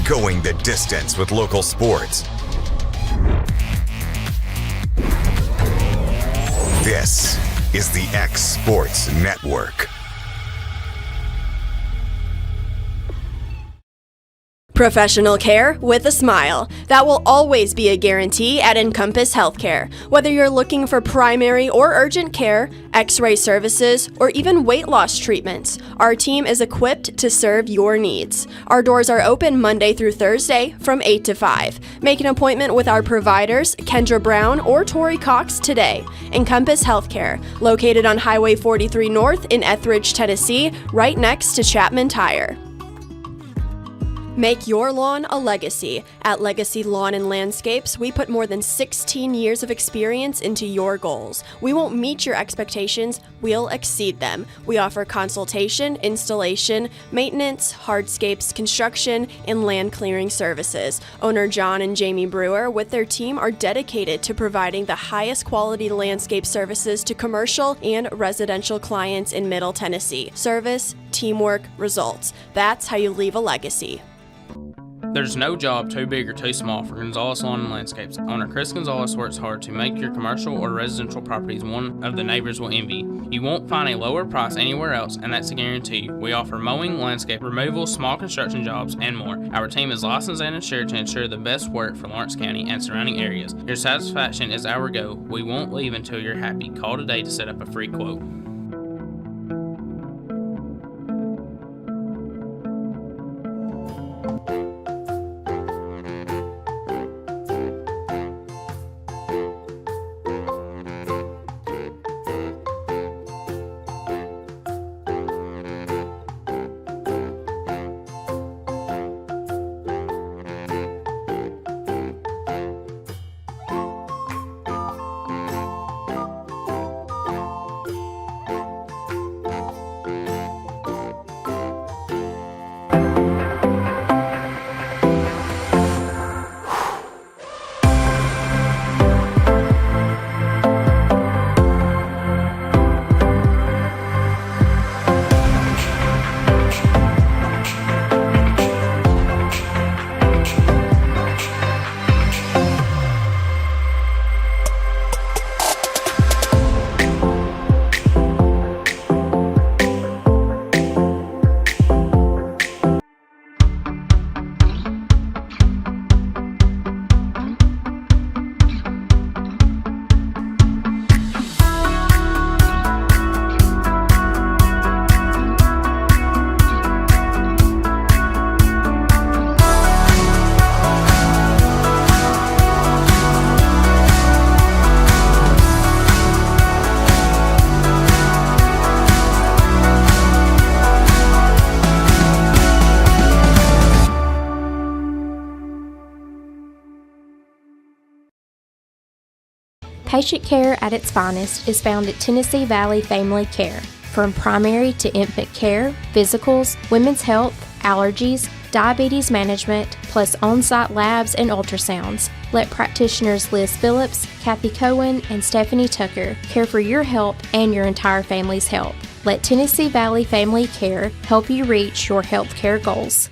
going the distance with local sports. This is the X Sports Network. Professional care with a smile. That will always be a guarantee at Encompass Healthcare. Whether you're looking for primary or urgent care, x-ray services, or even weight loss treatments, our team is equipped to serve your needs. Our doors are open Monday through Thursday from 8 to 5. Make an appointment with our providers, Kendra Brown or Tori Cox, today. Encompass Healthcare, located on Highway 43 North in Etheridge, Tennessee, right next to Chapman Tire. Make your lawn a legacy. At Legacy Lawn and Landscapes, we put more than 16 years of experience into your goals. We won't meet your expectations, we'll exceed them. We offer consultation, installation, maintenance, hardscapes, construction, and land clearing services. Owner John and Jamie Brewer with their team are dedicated to providing the highest quality landscape services to commercial and residential clients in Middle Tennessee. Service, teamwork, results. That's how you leave a legacy. There's no job too big or too small for Gonzalez Lawn and Landscapes. Owner Chris Gonzalez works hard to make your commercial or residential properties one of the neighbors will envy. You won't find a lower price anywhere else, and that's a guarantee. We offer mowing, landscape removal, small construction jobs, and more. Our team is licensed and insured to ensure the best work for Lawrence County and surrounding areas. Your satisfaction is our goal. We won't leave until you're happy. Call today to set up a free quote. Patient care at its finest is found at Tennessee Valley Family Care. From primary to infant care, physicals, women's health, allergies, diabetes management, plus on-site labs and ultrasounds. Let practitioners Liz Phillips, Kathy Cohen, and Stephanie Tucker care for your health and your entire family's health. Let Tennessee Valley Family Care help you reach your health care goals.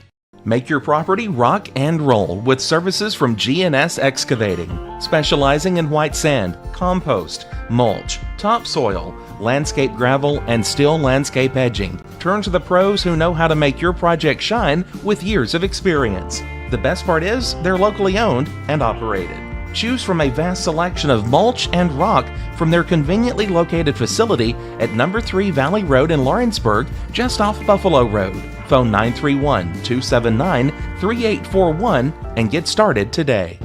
Make your property rock and roll with services from G&S Excavating, specializing in white sand, compost, mulch, topsoil, landscape gravel, and steel landscape edging. Turn to the pros who know how to make your project shine with years of experience. The best part is they're locally owned and operated. Choose from a vast selection of mulch and rock from their conveniently located facility at number 3 Valley Road in Lawrenceburg, just off Buffalo Road. Phone 931-279-3841 and get started today.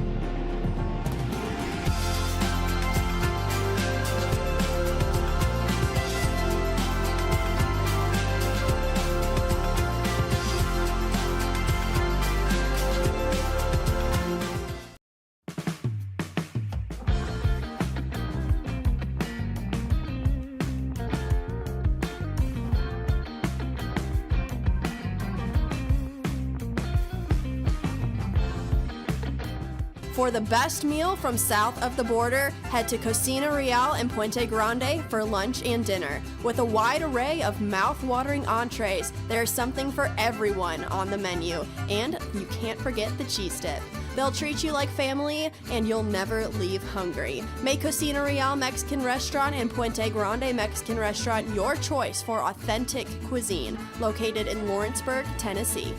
For the best meal from south of the border, head to Cocina Real in Puente Grande for lunch and dinner. With a wide array of mouth-watering entrees, there's something for everyone on the menu. And you can't forget the cheese dip. They'll treat you like family, and you'll never leave hungry. Make Cocina Real Mexican Restaurant and Puente Grande Mexican Restaurant your choice for authentic cuisine, located in Lawrenceburg, Tennessee.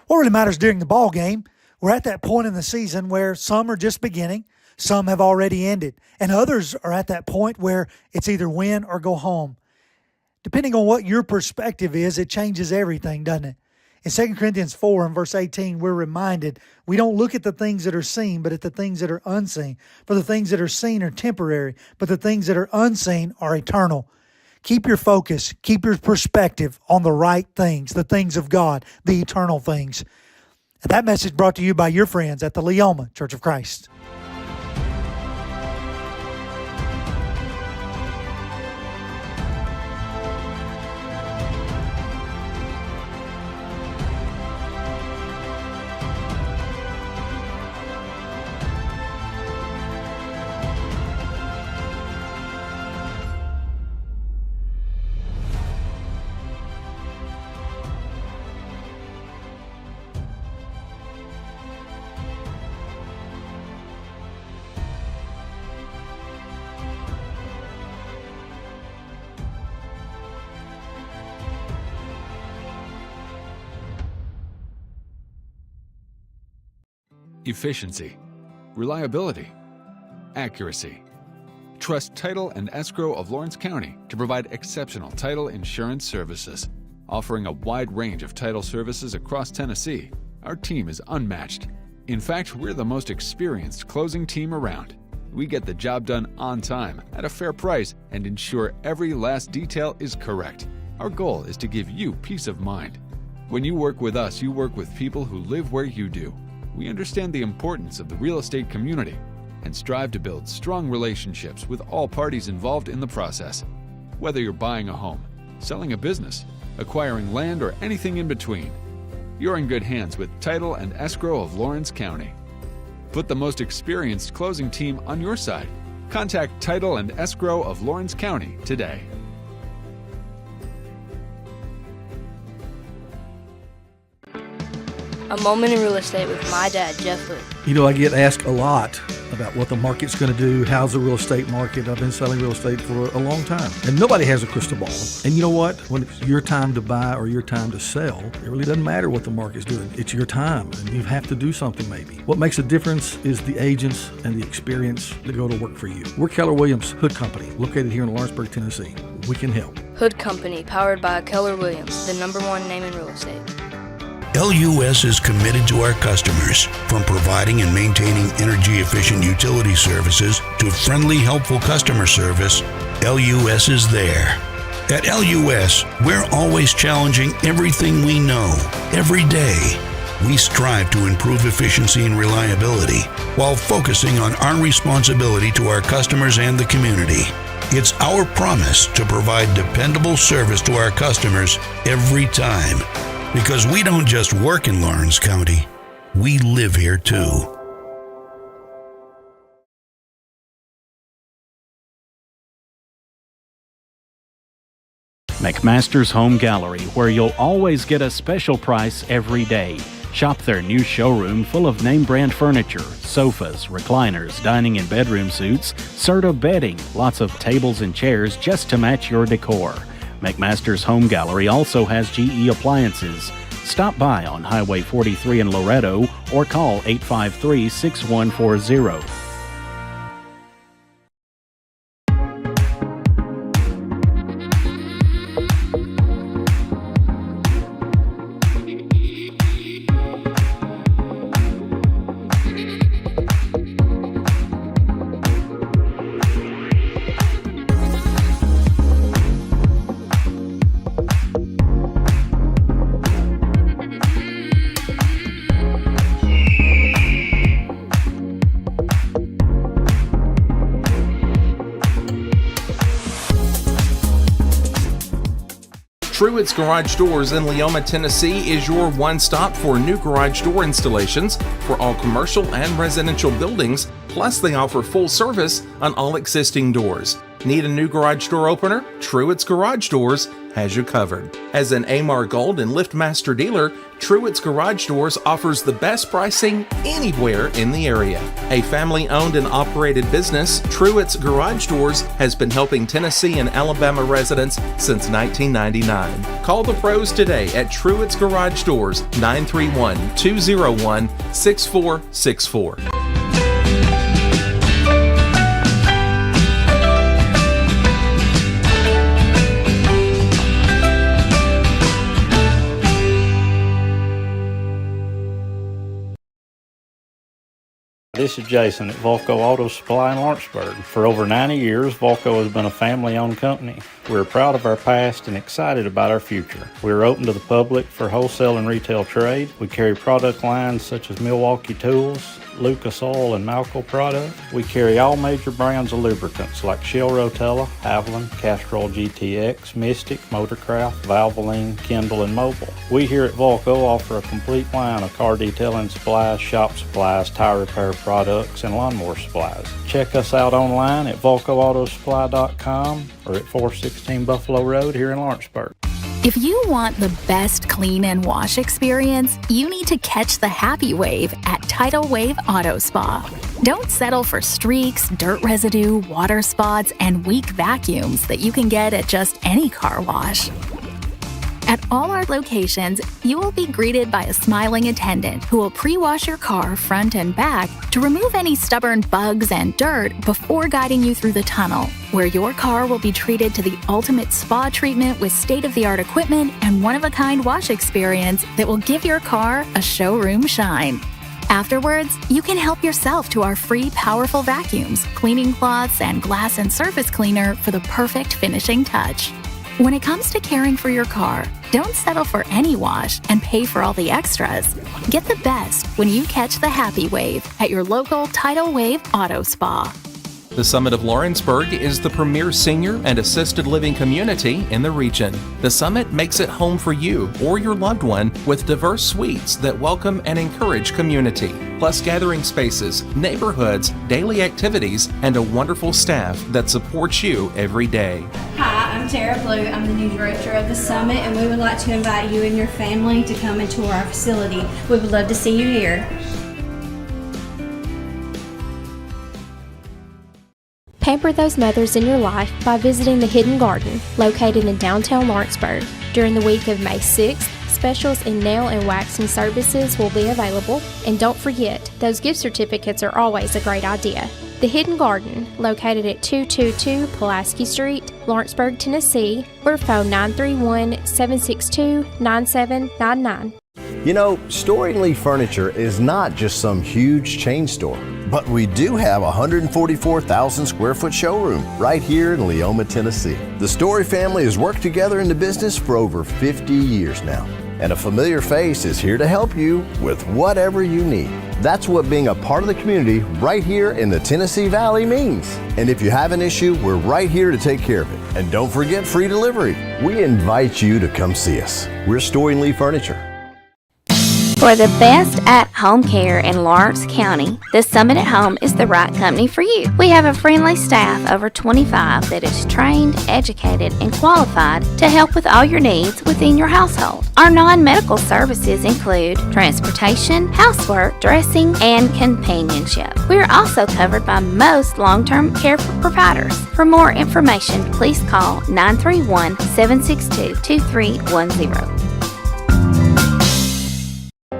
What really matters during the ball game, we're at that point in the season where some are just beginning, some have already ended, and others are at that point where it's either win or go home. Depending on what your perspective is, it changes everything, doesn't it? In 2 Corinthians 4 and verse 18, we're reminded we don't look at the things that are seen, but at the things that are unseen. For the things that are seen are temporary, but the things that are unseen are eternal. Keep your focus, keep your perspective on the right things, the things of God, the eternal things. And that message brought to you by your friends at the Leoma Church of Christ. Efficiency, reliability, accuracy. Trust Title and Escrow of Lawrence County to provide exceptional title insurance services. Offering a wide range of title services across Tennessee, our team is unmatched. In fact, we're the most experienced closing team around. We get the job done on time, at a fair price, and ensure every last detail is correct. Our goal is to give you peace of mind. When you work with us, you work with people who live where you do. We understand the importance of the real estate community and strive to build strong relationships with all parties involved in the process. Whether you're buying a home, selling a business, acquiring land, or anything in between, you're in good hands with Title and Escrow of Lawrence County. Put the most experienced closing team on your side. Contact Title and Escrow of Lawrence County today. A moment in real estate with my dad, Jeff Hood. You know, I get asked a lot about what the market's going to do. How's the real estate market? I've been selling real estate for a long time, and nobody has a crystal ball. And you know what? When it's your time to buy or your time to sell, it really doesn't matter what the market's doing. It's your time, and you have to do something maybe. What makes a difference is the agents and the experience that go to work for you. We're Keller Williams Hood Company, located here in Lawrenceburg, Tennessee. We can help. Hood Company, powered by Keller Williams, the #1 name in real estate. LUS is committed to our customers, from providing and maintaining energy-efficient utility services to friendly, helpful customer service. LUS is there. At LUS, we're always challenging everything we know, every day. We strive to improve efficiency and reliability while focusing on our responsibility to our customers and the community. It's our promise to provide dependable service to our customers every time. Because we don't just work in Lawrence County, we live here too. McMaster's Home Gallery, where you'll always get a special price every day. Shop their new showroom full of name brand furniture, sofas, recliners, dining and bedroom suites, Serta bedding, lots of tables and chairs just to match your decor. McMaster's Home Gallery also has GE appliances. Stop by on Highway 43 in Loretto or call 853-6140. Truett's Garage Doors in Leoma, Tennessee is your one-stop for new garage door installations for all commercial and residential buildings, plus they offer full service on all existing doors. Need a new garage door opener? Truett's Garage Doors has you covered. As an AMAR Gold and LiftMaster dealer, Truett's Garage Doors offers the best pricing anywhere in the area. A family-owned and operated business, Truett's Garage Doors has been helping Tennessee and Alabama residents since 1999. Call the pros today at Truett's Garage Doors, 931-201-6464. This is Jason at Volco Auto Supply in Lawrenceburg. For over 90 years, Volco has been a family-owned company. We're proud of our past and excited about our future. We are open to the public for wholesale and retail trade. We carry product lines such as Milwaukee Tools, Lucas Oil, and Malco product. We carry all major brands of lubricants like Shell Rotella, Haviland, Castrol GTX, Mystic, Motorcraft, Valvoline, Kindle, and Mobil. We here at Volco offer a complete line of car detailing supplies, shop supplies, tire repair products, and lawnmower supplies. Check us out online at VolcoAutosupply.com or at 416 Buffalo Road here in Lawrenceburg. If you want the best clean and wash experience, you need to catch the happy wave at Tidal Wave Auto Spa. Don't settle for streaks, dirt residue, water spots, and weak vacuums that you can get at just any car wash. At all our locations, you will be greeted by a smiling attendant who will pre-wash your car front and back to remove any stubborn bugs and dirt before guiding you through the tunnel, where your car will be treated to the ultimate spa treatment with state-of-the-art equipment and one-of-a-kind wash experience that will give your car a showroom shine. Afterwards, you can help yourself to our free powerful vacuums, cleaning cloths, and glass and surface cleaner for the perfect finishing touch. When it comes to caring for your car, don't settle for any wash and pay for all the extras. Get the best when you catch the happy wave at your local Tidal Wave Auto Spa. The Summit of Lawrenceburg is the premier senior and assisted living community in the region. The Summit makes it home for you or your loved one with diverse suites that welcome and encourage community, plus gathering spaces, neighborhoods, daily activities, and a wonderful staff that supports you every day. Hi, I'm Tara Blue. I'm the new director of the Summit, and we would like to invite you and your family to come and tour our facility. We would love to see you here. Pamper those mothers in your life by visiting the Hidden Garden, located in downtown Lawrenceburg. During the week of May 6th, specials in nail and waxing services will be available. And don't forget, those gift certificates are always a great idea. The Hidden Garden, located at 222 Pulaski Street, Lawrenceburg, Tennessee, or phone 931-762-9799. You know, Storing Lee Furniture is not just some huge chain store, but we do have a 144,000 square foot showroom right here in Leoma, Tennessee. The Story family has worked together in the business for over 50 years now, and a familiar face is here to help you with whatever you need. That's what being a part of the community right here in the Tennessee Valley means. And if you have an issue, we're right here to take care of it. And don't forget free delivery. We invite you to come see us. We're Storing Lee Furniture. For the best at-home care in Lawrence County, the Summit at Home is the right company for you. We have a friendly staff over 25 that is trained, educated, and qualified to help with all your needs within your household. Our non-medical services include transportation, housework, dressing, and companionship. We are also covered by most long-term care providers. For more information, please call 931-762-2310.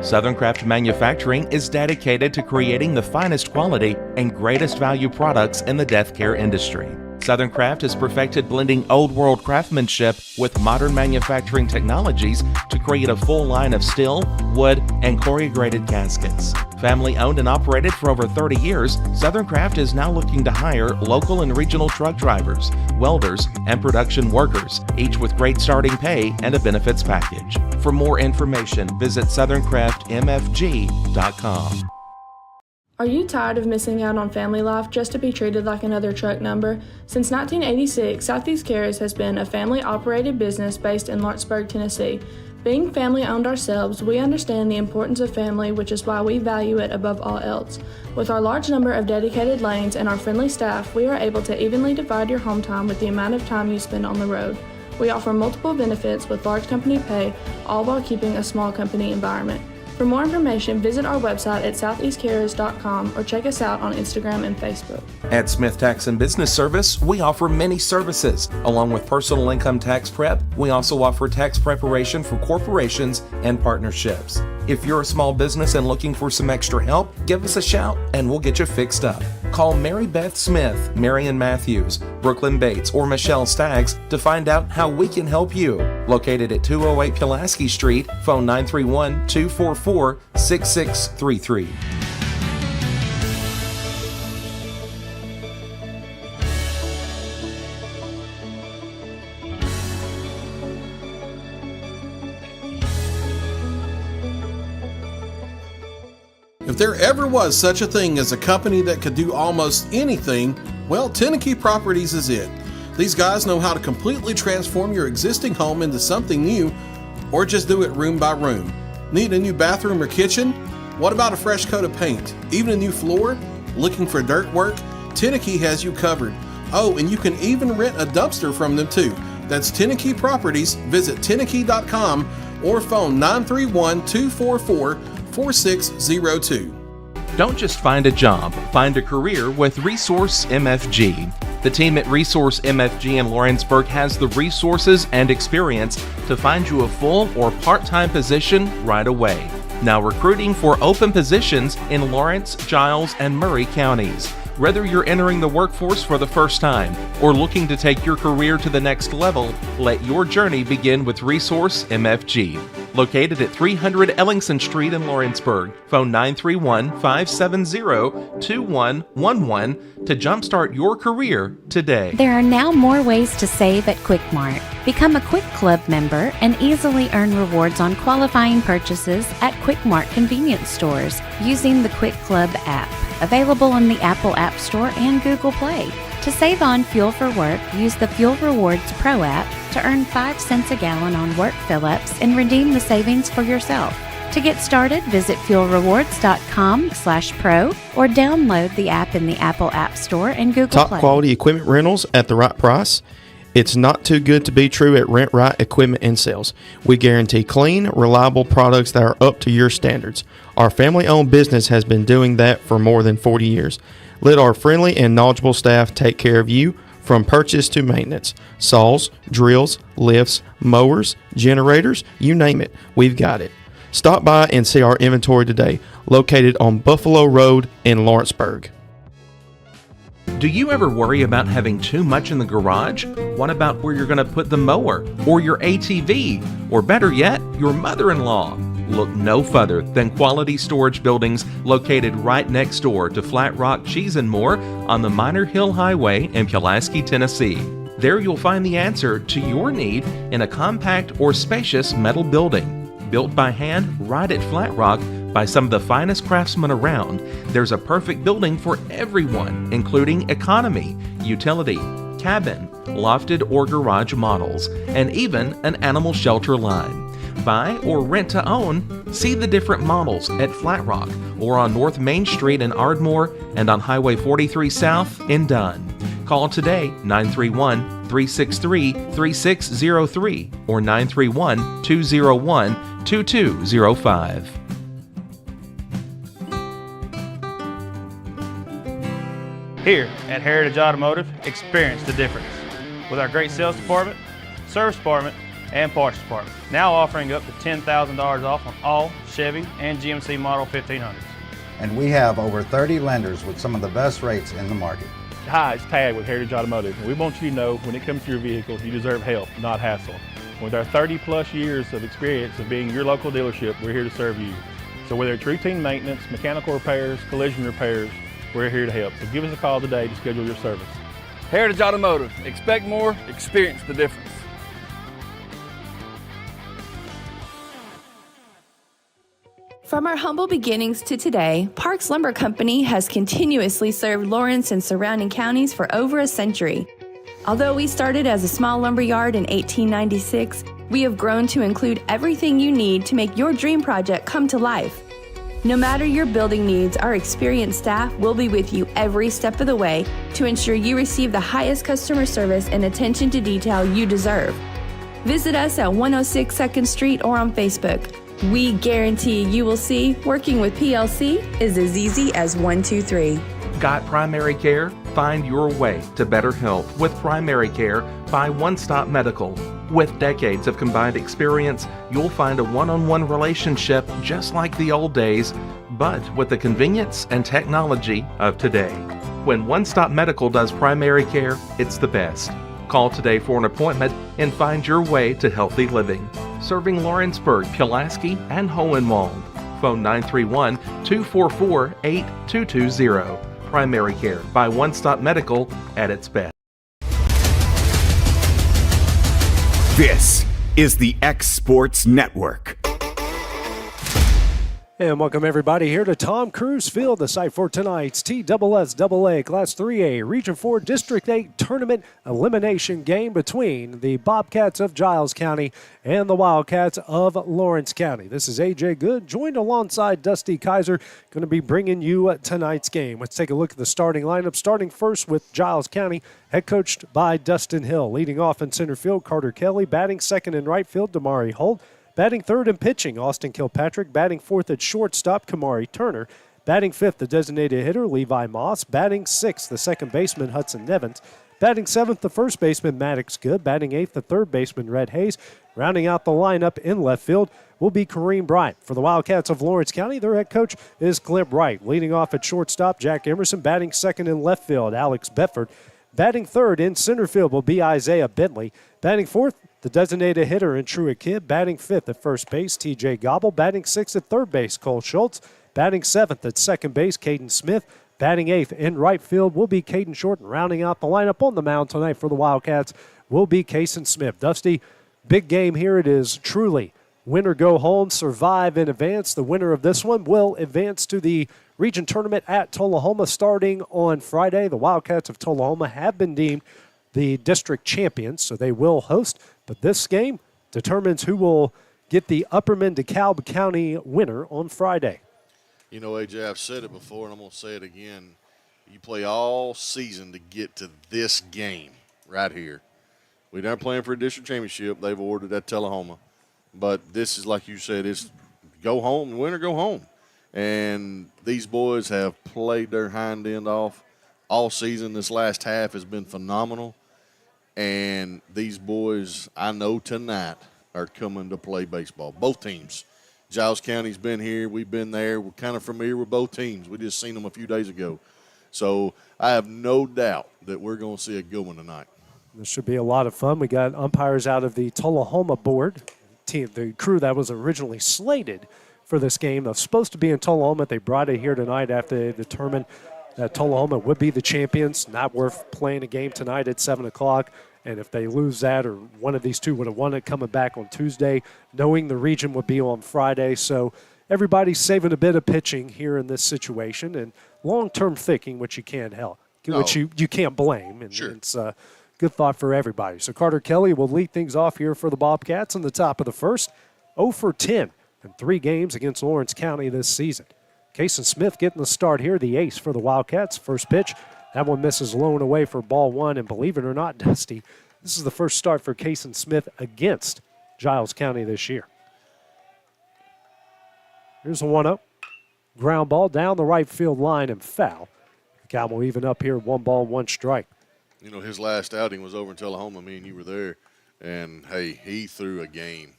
Southern Craft Manufacturing is dedicated to creating the finest quality and greatest value products in the death care industry. Southern Craft has perfected blending old world craftsmanship with modern manufacturing technologies to create a full line of steel, wood, and corrugated caskets. Family owned and operated for over 30 years, Southern Craft is now looking to hire local and regional truck drivers, welders, and production workers, each with great starting pay and a benefits package. For more information, visit southerncraftmfg.com. Are you tired of missing out on family life just to be treated like another truck number? Since 1986, Southeast Cares has been a family-operated business based in Lawrenceburg, Tennessee. Being family-owned ourselves, we understand the importance of family, which is why we value it above all else. With our large number of dedicated lanes and our friendly staff, we are able to evenly divide your home time with the amount of time you spend on the road. We offer multiple benefits with large company pay, all while keeping a small company environment. For more information, visit our website at southeastcarriers.com or check us out on Instagram and Facebook. At Smith Tax and Business Service, we offer many services. Along with personal income tax prep, we also offer tax preparation for corporations and partnerships. If you're a small business and looking for some extra help, give us a shout and we'll get you fixed up. Call Mary Beth Smith, Marion Matthews, Brooklyn Bates, or Michelle Staggs to find out how we can help you. Located at 208 Pulaski Street, phone 931-244-6633. If there ever was such a thing as a company that could do almost anything, well, Tenakee Properties is it. These guys know how to completely transform your existing home into something new, or just do it room by room. Need a new bathroom or kitchen? What about a fresh coat of paint? Even a new floor? Looking for dirt work? Tenakee has you covered. Oh, and you can even rent a dumpster from them too. That's Tenakee Properties. Visit Tenakee.com or phone 931-244-4602. Don't just find a job, find a career with Resource MFG. The team at Resource MFG in Lawrenceburg has the resources and experience to find you a full or part-time position right away. Now recruiting for open positions in Lawrence, Giles, and Murray counties. Whether you're entering the workforce for the first time or looking to take your career to the next level, let your journey begin with Resource MFG. Located at 300 Ellingson Street in Lawrenceburg. Phone 931-570-2111 to jumpstart your career today. There are now more ways to save at QuickMart. Become a Quick Club member and easily earn rewards on qualifying purchases at QuickMart convenience stores using the Quick Club app. Available on the Apple App Store and Google Play. To save on fuel for work, use the Fuel Rewards Pro app to earn 5 cents a gallon on work fill-ups and redeem the savings for yourself. To get started, visit fuelrewards.com/pro or download the app in the Apple App Store and Google Play. Top quality equipment rentals at the right price. It's not too good to be true at Rent Right Equipment and Sales. We guarantee clean, reliable products that are up to your standards. Our family-owned business has been doing that for more than 40 years. Let our friendly and knowledgeable staff take care of you from purchase to maintenance. Saws, drills, lifts, mowers, generators, you name it, we've got it. Stop by and see our inventory today, located on Buffalo Road in Lawrenceburg. Do you ever worry about having too much in the garage? What about where you're going to put the mower or your ATV? Or better yet, your mother-in-law? Look no further than Quality Storage Buildings located right next door to Flat Rock Cheese and More on the Minor Hill Highway in Pulaski, Tennessee. There you'll find the answer to your need in a compact or spacious metal building. Built by hand right at Flat Rock by some of the finest craftsmen around, there's a perfect building for everyone, including economy, utility, cabin, lofted or garage models, and even an animal shelter line. Buy or rent to own, see the different models at Flat Rock or on North Main Street in Ardmore and on Highway 43 South in Dunn. Call today 931-363-3603 or 931-201-2205. Here at Heritage Automotive, experience the difference. With our great sales department, service department, and parts department. Now offering up to $10,000 off on all Chevy and GMC Model 1500s. And we have over 30 lenders with some of the best rates in the market. Hi, it's Tad with Heritage Automotive. We want you to know when it comes to your vehicle, you deserve help, not hassle. With our 30 plus years of experience of being your local dealership, we're here to serve you. So whether it's routine maintenance, mechanical repairs, collision repairs, we're here to help. So give us a call today to schedule your service. Heritage Automotive. Expect more, experience the difference. From our humble beginnings to today, Parks Lumber Company has continuously served Lawrence and surrounding counties for over a century. Although we started as a small lumber yard in 1896, we have grown to include everything you need to make your dream project come to life. No matter your building needs, our experienced staff will be with you every step of the way to ensure you receive the highest customer service and attention to detail you deserve. Visit us at 106 2nd Street or on Facebook. We guarantee you will see working with PLC is as easy as 1, 2, 3. Got primary care? Find your way to better health with primary care by One Stop Medical. With decades of combined experience, you'll find a one-on-one relationship just like the old days, but with the convenience and technology of today. When One Stop Medical does primary care, it's the best. Call today for an appointment and find your way to healthy living. Serving Lawrenceburg, Pulaski, and Hohenwald. Phone 931-244-8220. Primary care by One Stop Medical at its best. This is the X Sports Network. And welcome everybody here to Tom Cruise Field, the site for tonight's TSSAA Class 3A Region 4 District 8 Tournament Elimination Game between the Bobcats of Giles County and the Wildcats of Lawrence County. This is AJ Good, joined alongside Dusty Kaiser, going to be bringing you tonight's game. Let's take a look at the starting lineup, starting first with Giles County, head coached by Dustin Hill. Leading off in center field, Carter Kelly. Batting second in right field, Damari Holt. Batting third and pitching, Austin Kilpatrick. Batting fourth at shortstop, Kamari Turner. Batting fifth, the designated hitter, Levi Moss. Batting sixth, the second baseman, Hudson Nevins. Batting seventh, the first baseman, Maddox Good. Batting eighth, the third baseman, Red Hayes. Rounding out the lineup in left field will be Kareem Bryant. For the Wildcats of Lawrence County, their head coach is Clint Wright. Leading off at shortstop, Jack Emerson. Batting second in left field, Alex Bedford. Batting third in center field will be Isaiah Bentley. Batting fourth, the designated hitter and Truett Kidd. Batting fifth at first base, TJ Gobble. Batting sixth at third base, Cole Schultz. Batting seventh at second base, Caden Smith. Batting eighth in right field will be Caden Shorten. Rounding out the lineup on the mound tonight for the Wildcats will be Kason Smith. Dusty, big game here. It is truly win or go home, survive and advance. The winner of this one will advance to the region tournament at Tullahoma starting on Friday. The Wildcats of Tullahoma have been deemed the district champions, so they will host. But this game determines who will get the Upperman DeKalb County winner on Friday. You know, AJ, I've said it before, and I'm going to say it again. You play all season to get to this game right here. We're not playing for a district championship. They've awarded at Tullahoma. But this is, like you said, it's go home, win or go home. And these boys have played their hind end off all season. This last half has been phenomenal. And these boys, I know tonight, are coming to play baseball. Both teams. Giles County's been here. We've been there. We're kind of familiar with both teams. We just seen them a few days ago. So I have no doubt that we're going to see a good one tonight. This should be a lot of fun. We got umpires out of the Tullahoma board. The crew that was originally slated for this game was supposed to be in Tullahoma. They brought it here tonight after they determined that Tullahoma would be the champions. Not worth playing a game tonight at 7 o'clock. And if they lose that, or one of these two would have won it coming back on Tuesday, knowing the region would be on Friday. So everybody's saving a bit of pitching here in this situation, and long-term thinking, which you can't help, which you can't blame. And sure. It's a good thought for everybody. So Carter Kelly will lead things off here for the Bobcats in the top of the first. 0 for 10 in 3 games against Lawrence County this season. Kason Smith getting the start here, the ace for the Wildcats. First pitch. That one misses low and away for ball one, and believe it or not, Dusty, this is the first start for Kason Smith against Giles County this year. Here's a 1-0. Ground ball down the right field line and foul. Count will even up here, 1 ball, 1 strike. You know, his last outing was over in Tullahoma. Me and you were there, and, hey, he threw a game.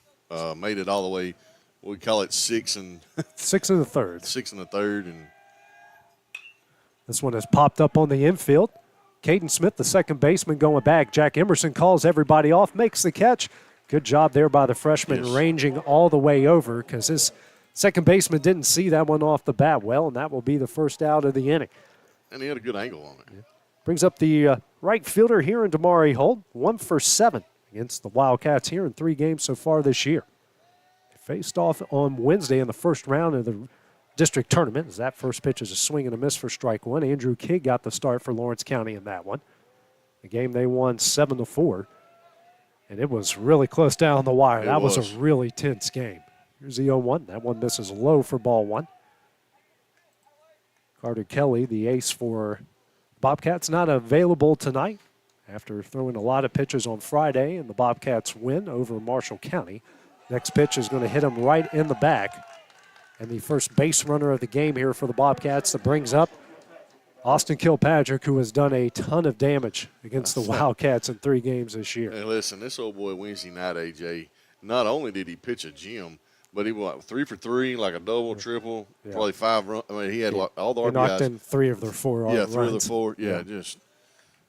Made it all the way, we call it 6 and 6 and a third. 6 and a third, and this one has popped up on the infield. Caden Smith, the second baseman, going back. Jack Emerson calls everybody off, makes the catch. Good job there by the freshman, ranging all the way over, because his second baseman didn't see that one off the bat well, and that will be the first out of the inning. And he had a good angle on it. Yeah. Brings up the right fielder here in Damari Holt, 1 for 7 against the Wildcats here in 3 games so far this year. faced off on Wednesday in the first round of the district tournament. As that first pitch is a swing and a miss for strike one. Andrew Kidd got the start for Lawrence County in that one. The game they won 7-4. And it was really close down the wire. That was a really tense game. Here's the 0-1. That one misses low for ball one. Carter Kelly, the ace for Bobcats, not available tonight after throwing a lot of pitches on Friday, and the Bobcats win over Marshall County. Next pitch is going to hit him right in the back. And the first base runner of the game here for the Bobcats that brings up Austin Kilpatrick, who has done a ton of damage against the Wildcats in 3 games this year. Hey, listen, this old boy Wednesday night, AJ, not only did he pitch a gem, but he went 3 for 3, like a double, triple, probably 5 runs. I mean, he had like all the RBIs. He knocked in 3 of their 4 runs. Yeah, 3 of the 4. Yeah, just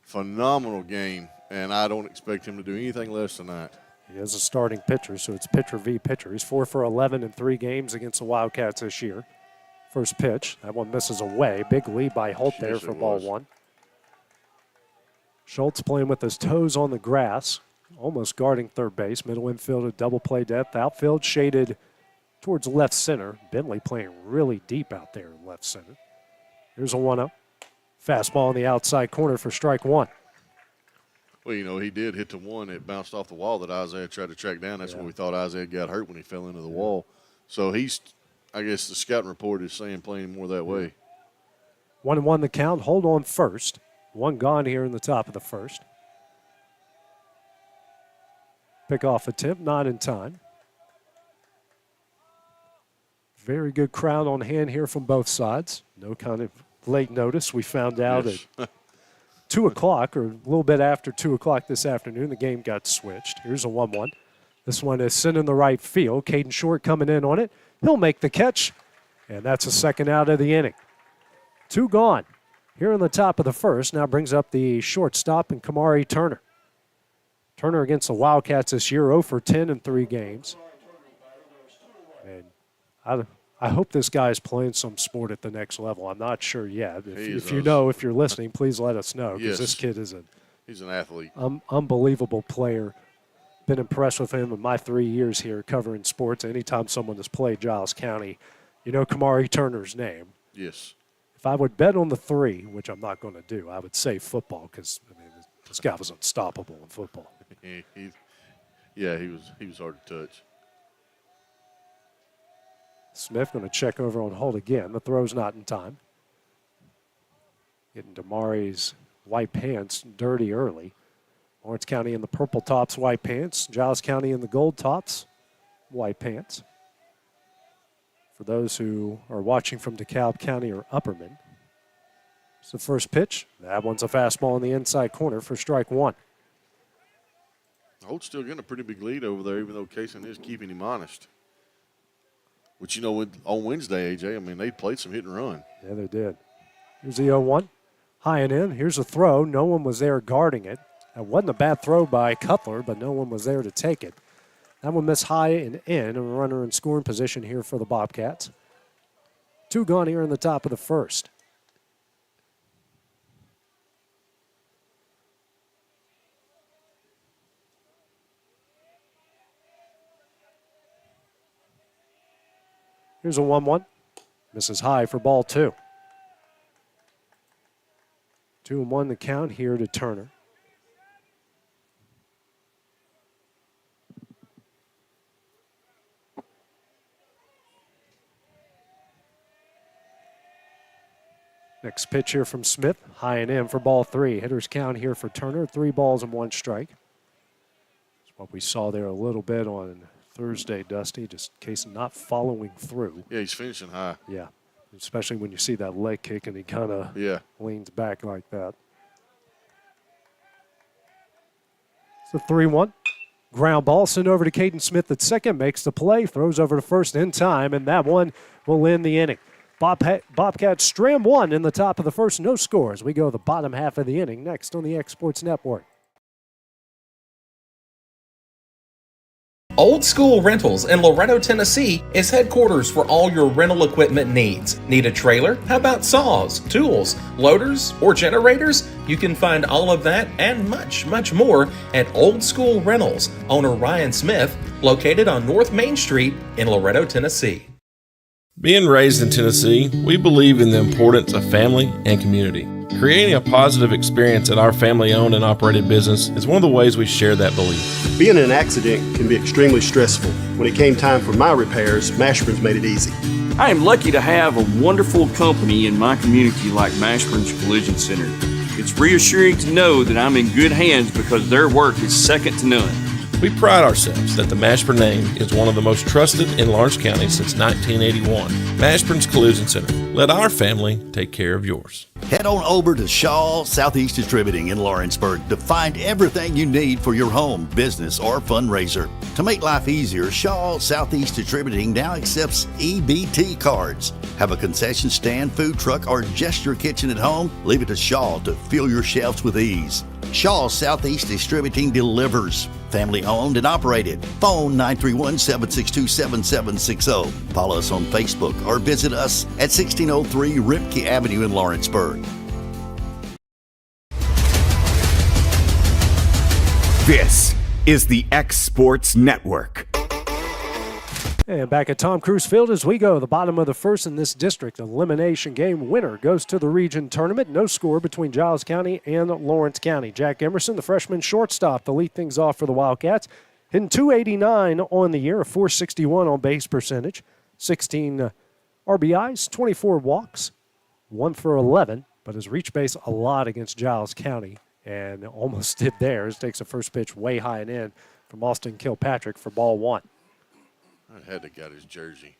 phenomenal game, and I don't expect him to do anything less tonight. He is a starting pitcher, so it's pitcher v. pitcher. He's 4 for 11 in 3 games against the Wildcats this year. First pitch, that one misses away. Big lead by Holt there for ball one. Schultz playing with his toes on the grass, almost guarding third base. Middle infield at double play depth. Outfield shaded towards left center. Bentley playing really deep out there in left center. Here's a 1-0. Fastball in the outside corner for strike one. Well, you know, he did hit the one that bounced off the wall that Isaiah tried to track down. That's when we thought Isaiah got hurt when he fell into the wall. So he's, I guess the scouting report is saying playing more that way. 1-1 the count. Hold on first. One gone here in the top of the first. Pickoff attempt, not in time. Very good crowd on hand here from both sides. No kind of late notice. We found out at 2 o'clock or a little bit after 2 o'clock this afternoon, the game got switched. Here's a 1-1. This one is sent in the right field. Caden Short coming in on it. He'll make the catch, and that's a second out of the inning. 2 gone here in the top of the first. Now brings up the shortstop and Kamari Turner. Turner against the Wildcats this year, 0 for 10 in 3 games. And I hope this guy is playing some sport at the next level. I'm not sure yet. If you know, if you're listening, please let us know, because this kid is he's an athlete. Unbelievable player. Been impressed with him in my 3 years here covering sports. Anytime someone has played Giles County, you know Kamari Turner's name. Yes. If I would bet on the 3, which I'm not going to do, I would say football, because this guy was unstoppable in football. He was hard to touch. Smith going to check over on Holt again. The throw's not in time. Getting Damari's white pants dirty early. Lawrence County in the purple tops, white pants. Giles County in the gold tops, white pants. For those who are watching from DeKalb County or Upperman, it's the first pitch. That one's a fastball in the inside corner for strike one. Holt's still getting a pretty big lead over there, even though Kaysen is keeping him honest. Which, you know, on Wednesday, AJ, I mean, they played some hit and run. Yeah, they did. Here's the 0-1. High and in. Here's a throw. No one was there guarding it. That wasn't a bad throw by Cutler, but no one was there to take it. That one missed high and in. A runner in scoring position here for the Bobcats. 2 gone here in the top of the first. Here's a 1-1. Misses high for ball 2. 2-1 the count here to Turner. Next pitch here from Smith. High and in for ball 3. Hitter's count here for Turner. 3 balls and 1 strike. That's what we saw there a little bit on Thursday, Dusty, just in case not following through. Yeah, he's finishing high. Yeah, especially when you see that leg kick and he kind of leans back like that. It's a 3-1. Ground ball sent over to Caden Smith at second, makes the play, throws over to first in time, and that one will end the inning. Bobcats string 1 in the top of the first, no scores. We go the bottom half of the inning next on the X Sports Network. Old School Rentals in Loretto, Tennessee is headquarters for all your rental equipment needs. Need a trailer? How about saws, tools, loaders, or generators? You can find all of that and much, much more at Old School Rentals, owner Ryan Smith, located on North Main Street in Loretto, Tennessee. Being raised in Tennessee, we believe in the importance of family and community. Creating a positive experience at our family-owned and operated business is one of the ways we share that belief. Being in an accident can be extremely stressful. When it came time for my repairs, Mashburn's made it easy. I am lucky to have a wonderful company in my community like Mashburn's Collision Center. It's reassuring to know that I'm in good hands because their work is second to none. We pride ourselves that the Mashburn name is one of the most trusted in Lawrence County since 1981. Mashburn's Collision Center. Let our family take care of yours. Head on over to Shaw Southeast Distributing in Lawrenceburg to find everything you need for your home, business, or fundraiser. To make life easier, Shaw Southeast Distributing now accepts EBT cards. Have a concession stand, food truck, or just your kitchen at home? Leave it to Shaw to fill your shelves with ease. Shaw Southeast Distributing delivers. Family owned and operated. Phone 931-762-7760. Follow us on Facebook or visit us at 1603 Ripke Avenue in Lawrenceburg. This is the X Sports Network. And back at Tom Cruise Field as we go, the bottom of the first in this district elimination game. Winner goes to the region tournament. No score between Giles County and Lawrence County. Jack Emerson, the freshman shortstop, to lead things off for the Wildcats. Hitting .289 on the year, a .461 on base percentage, 16 RBIs, 24 walks, 1 for 11, but has reached base a lot against Giles County and almost did theirs. Takes a first pitch way high and in from Austin Kilpatrick for ball one. I had to got his jersey.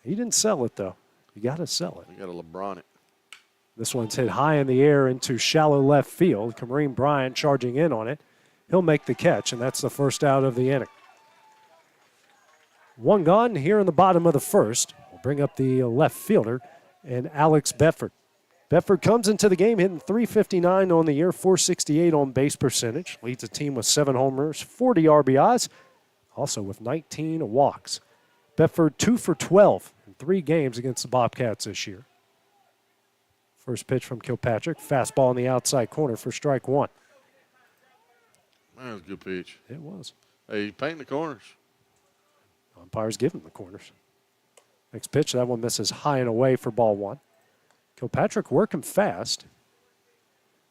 He didn't sell it, though. You got to sell it. You got to LeBron it. This one's hit high in the air into shallow left field. Kareem Bryant charging in on it. He'll make the catch, and that's the first out of the inning. One gone here in the bottom of the first. We'll bring up the left fielder and Alex Bedford. Bedford comes into the game hitting .359 on the year, .468 on base percentage. Leads the team with 7 homers, 40 RBIs. Also with 19 walks. Bedford 2 for 12 in 3 games against the Bobcats this year. First pitch from Kilpatrick. Fastball in the outside corner for strike one. That was a good pitch. It was. Hey, he's painting the corners. Umpires give him the corners. Next pitch, that one misses high and away for ball one. Kilpatrick working fast.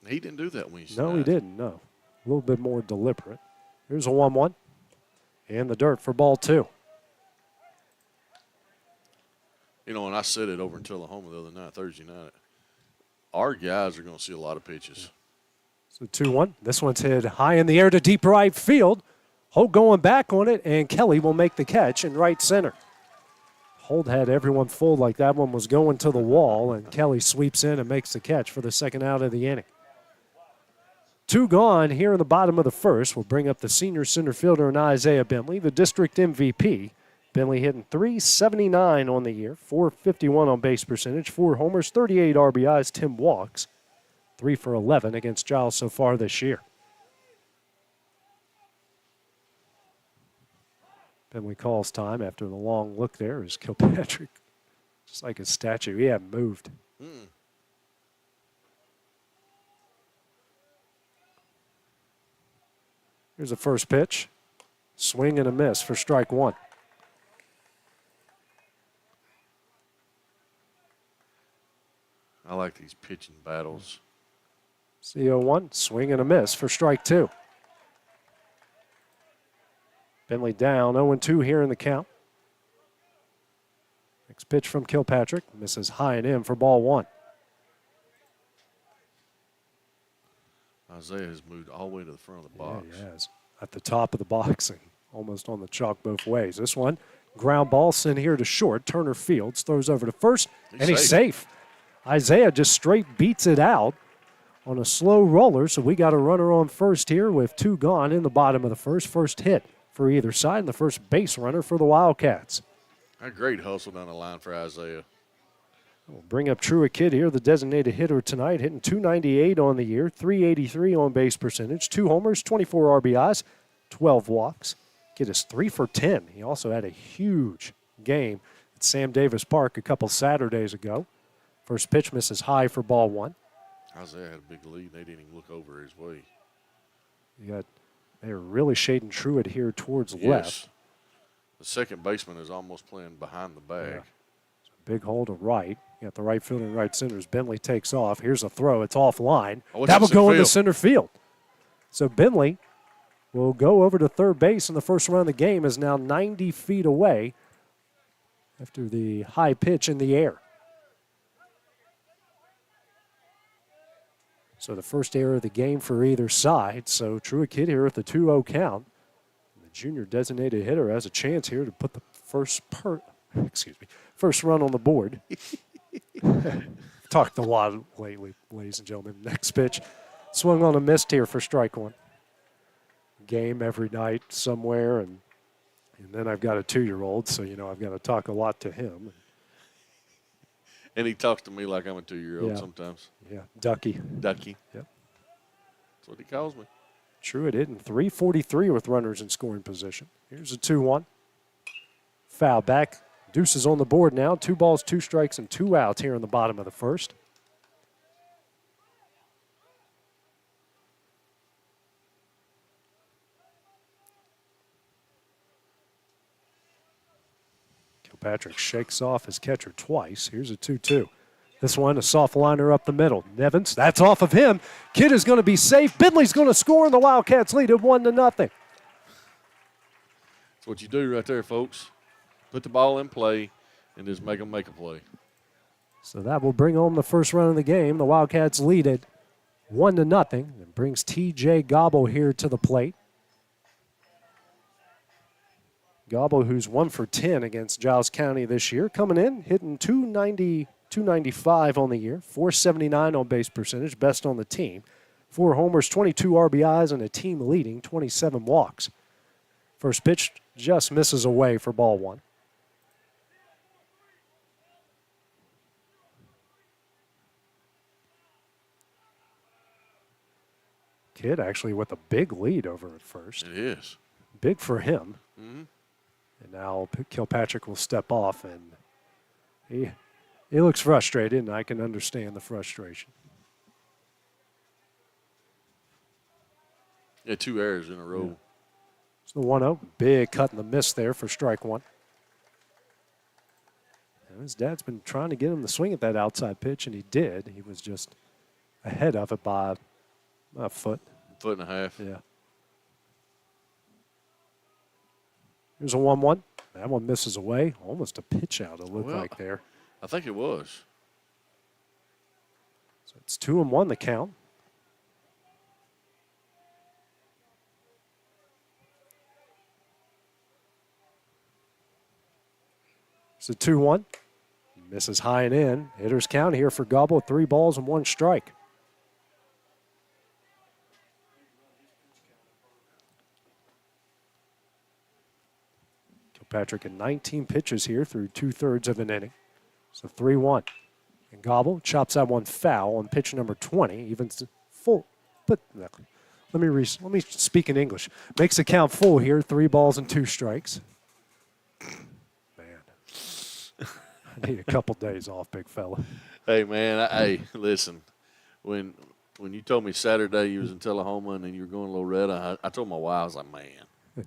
He didn't do that when he No, he didn't, no. A little bit more deliberate. Here's a 1-1. In the dirt for ball two. You know, and I said it over in Tullahoma the other night, Thursday night, our guys are going to see a lot of pitches. So 2-1. This one's hit high in the air to deep right field. Holt going back on it, and Kelly will make the catch in right center. Holt had everyone fooled like that one was going to the wall, and Kelly sweeps in and makes the catch for the second out of the inning. 2 gone here in the bottom of the first. We'll bring up the senior center fielder and Isaiah Bentley, the district MVP. Bentley hitting .379 on the year, .451 on base percentage, 4 homers, 38 RBIs, 10 walks, 3 for 11 against Giles so far this year. Bentley calls time after the long look there as Kilpatrick, just like a statue, he hadn't moved. Here's the first pitch. Swing and a miss for strike one. I like these pitching battles. CO1, swing and a miss for strike two. Bentley down, 0-2 here in the count. Next pitch from Kilpatrick, misses high and in for ball one. Isaiah has moved all the way to the front of the box. Yeah, he has. At the top of the box and almost on the chalk both ways. This one, ground ball sent here to short. Turner Fields throws over to first, and he's safe. Isaiah just straight beats it out on a slow roller, so we got a runner on first here with 2 gone in the bottom of the first. First hit for either side, and the first base runner for the Wildcats. A great hustle down the line for Isaiah. We'll bring up Truett Kidd here, the designated hitter tonight, hitting .298 on the year, .383 on base percentage, 2 homers, 24 RBIs, 12 walks. Kidd is 3 for 10. He also had a huge game at Sam Davis Park a couple Saturdays ago. First pitch misses high for ball one. Isaiah had a big lead. They didn't even look over his way. They're really shading Truitt here towards Yes. left. The second baseman is almost playing behind the bag. Yeah. Big hole to right. You got the right fielder and right center as Bentley takes off. Here's a throw. It's offline. That will go into center field. So Bentley will go over to third base in the first round of the game, is now 90 feet away after the high pitch in the air. So the first error of the game for either side. So Truitt Kidd here with the 2-0 count. The junior designated hitter has a chance here to put the first run on the board. Talked a lot lately, ladies and gentlemen. Next pitch. Swung on a missed here for strike one. Game every night somewhere, and then I've got a 2-year-old, so, I've got to talk a lot to him. And he talks to me like I'm a 2-year-old sometimes. Yeah, Ducky. Ducky. Yep. That's what he calls me. Truitt hitting .343 with runners in scoring position. Here's a 2-1. Foul back. Deuce is on the board now. 2 balls, 2 strikes, and 2 outs here in the bottom of the first. Kilpatrick shakes off his catcher twice. Here's a 2-2. This one, a soft liner up the middle. Nevins, that's off of him. Kidd is going to be safe. Bentley's going to score, and the Wildcats lead it 1-0. That's what you do right there, folks. Put the ball in play and just make them make a play. So that will bring home the first run of the game. The Wildcats lead it 1-0. It brings T.J. Gobble here to the plate. Gobble, who's 1 for 10 against Giles County this year, coming in, hitting .295 on the year, .479 on base percentage, best on the team. 4 homers, 22 RBIs, and a team-leading 27 walks. First pitch just misses away for ball 1. Kidd actually with a big lead over at first. It is. Big for him. Mm-hmm. And now Kilpatrick will step off, and he looks frustrated, and I can understand the frustration. Yeah, 2 errors in a row. Yeah. So the 1-0, big cut in the miss there for strike 1. And his dad's been trying to get him to swing at that outside pitch, and he did. He was just ahead of it by a foot. Foot and a half. Yeah. Here's a 1-1. That one misses away. Almost a pitch out, it looked like there. I think it was. So it's 2-1 the count. It's a 2-1. Misses high and in. Hitters count here for Gobble, 3 balls and 1 strike. Kilpatrick in 19 pitches here through 2/3 of an inning. So 3-1. And Gobble chops that one foul on pitch number 20. Even full. But let me speak in English. Makes the count full here. 3 balls and 2 strikes. I need a couple days off, big fella. Hey, man, hey, listen. When you told me Saturday you was in Tullahoma and then you were going to Loretta, I told my wife, I was like, man.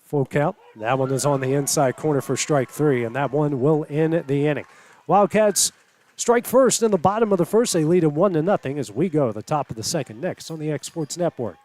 Full count. That one is on the inside corner for strike 3, and that one will end the inning. Wildcats strike first in the bottom of the first. They lead it 1-0 as we go to the top of the second next on the X Sports Network.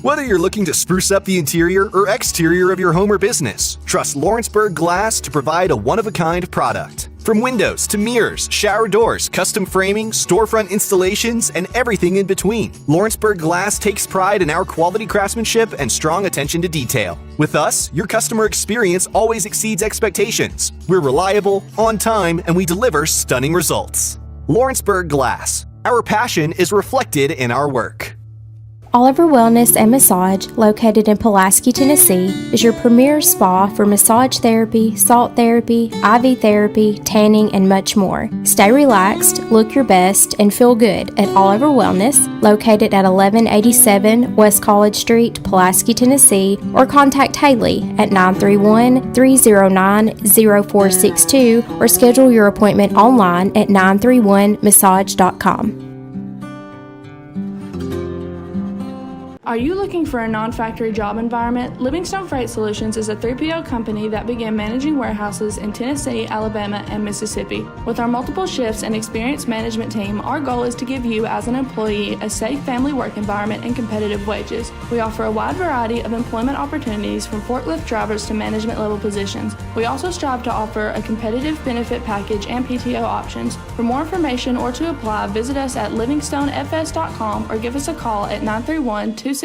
Whether you're looking to spruce up the interior or exterior of your home or business, trust Lawrenceburg Glass to provide a one-of-a-kind product. From windows to mirrors, shower doors, custom framing, storefront installations, and everything in between, Lawrenceburg Glass takes pride in our quality craftsmanship and strong attention to detail. With us, your customer experience always exceeds expectations. We're reliable, on time, and we deliver stunning results. Lawrenceburg Glass. Our passion is reflected in our work. Oliver Wellness and Massage, located in Pulaski, Tennessee, is your premier spa for massage therapy, salt therapy, IV therapy, tanning, and much more. Stay relaxed, look your best, and feel good at Oliver Wellness, located at 1187 West College Street, Pulaski, Tennessee, or contact Haley at 931-309-0462 or schedule your appointment online at 931massage.com. Are you looking for a non-factory job environment? Livingstone Freight Solutions is a 3PL company that began managing warehouses in Tennessee, Alabama, and Mississippi. With our multiple shifts and experienced management team, our goal is to give you, as an employee, a safe family work environment and competitive wages. We offer a wide variety of employment opportunities from forklift drivers to management level positions. We also strive to offer a competitive benefit package and PTO options. For more information or to apply, visit us at livingstonefs.com or give us a call at 931-269-3255.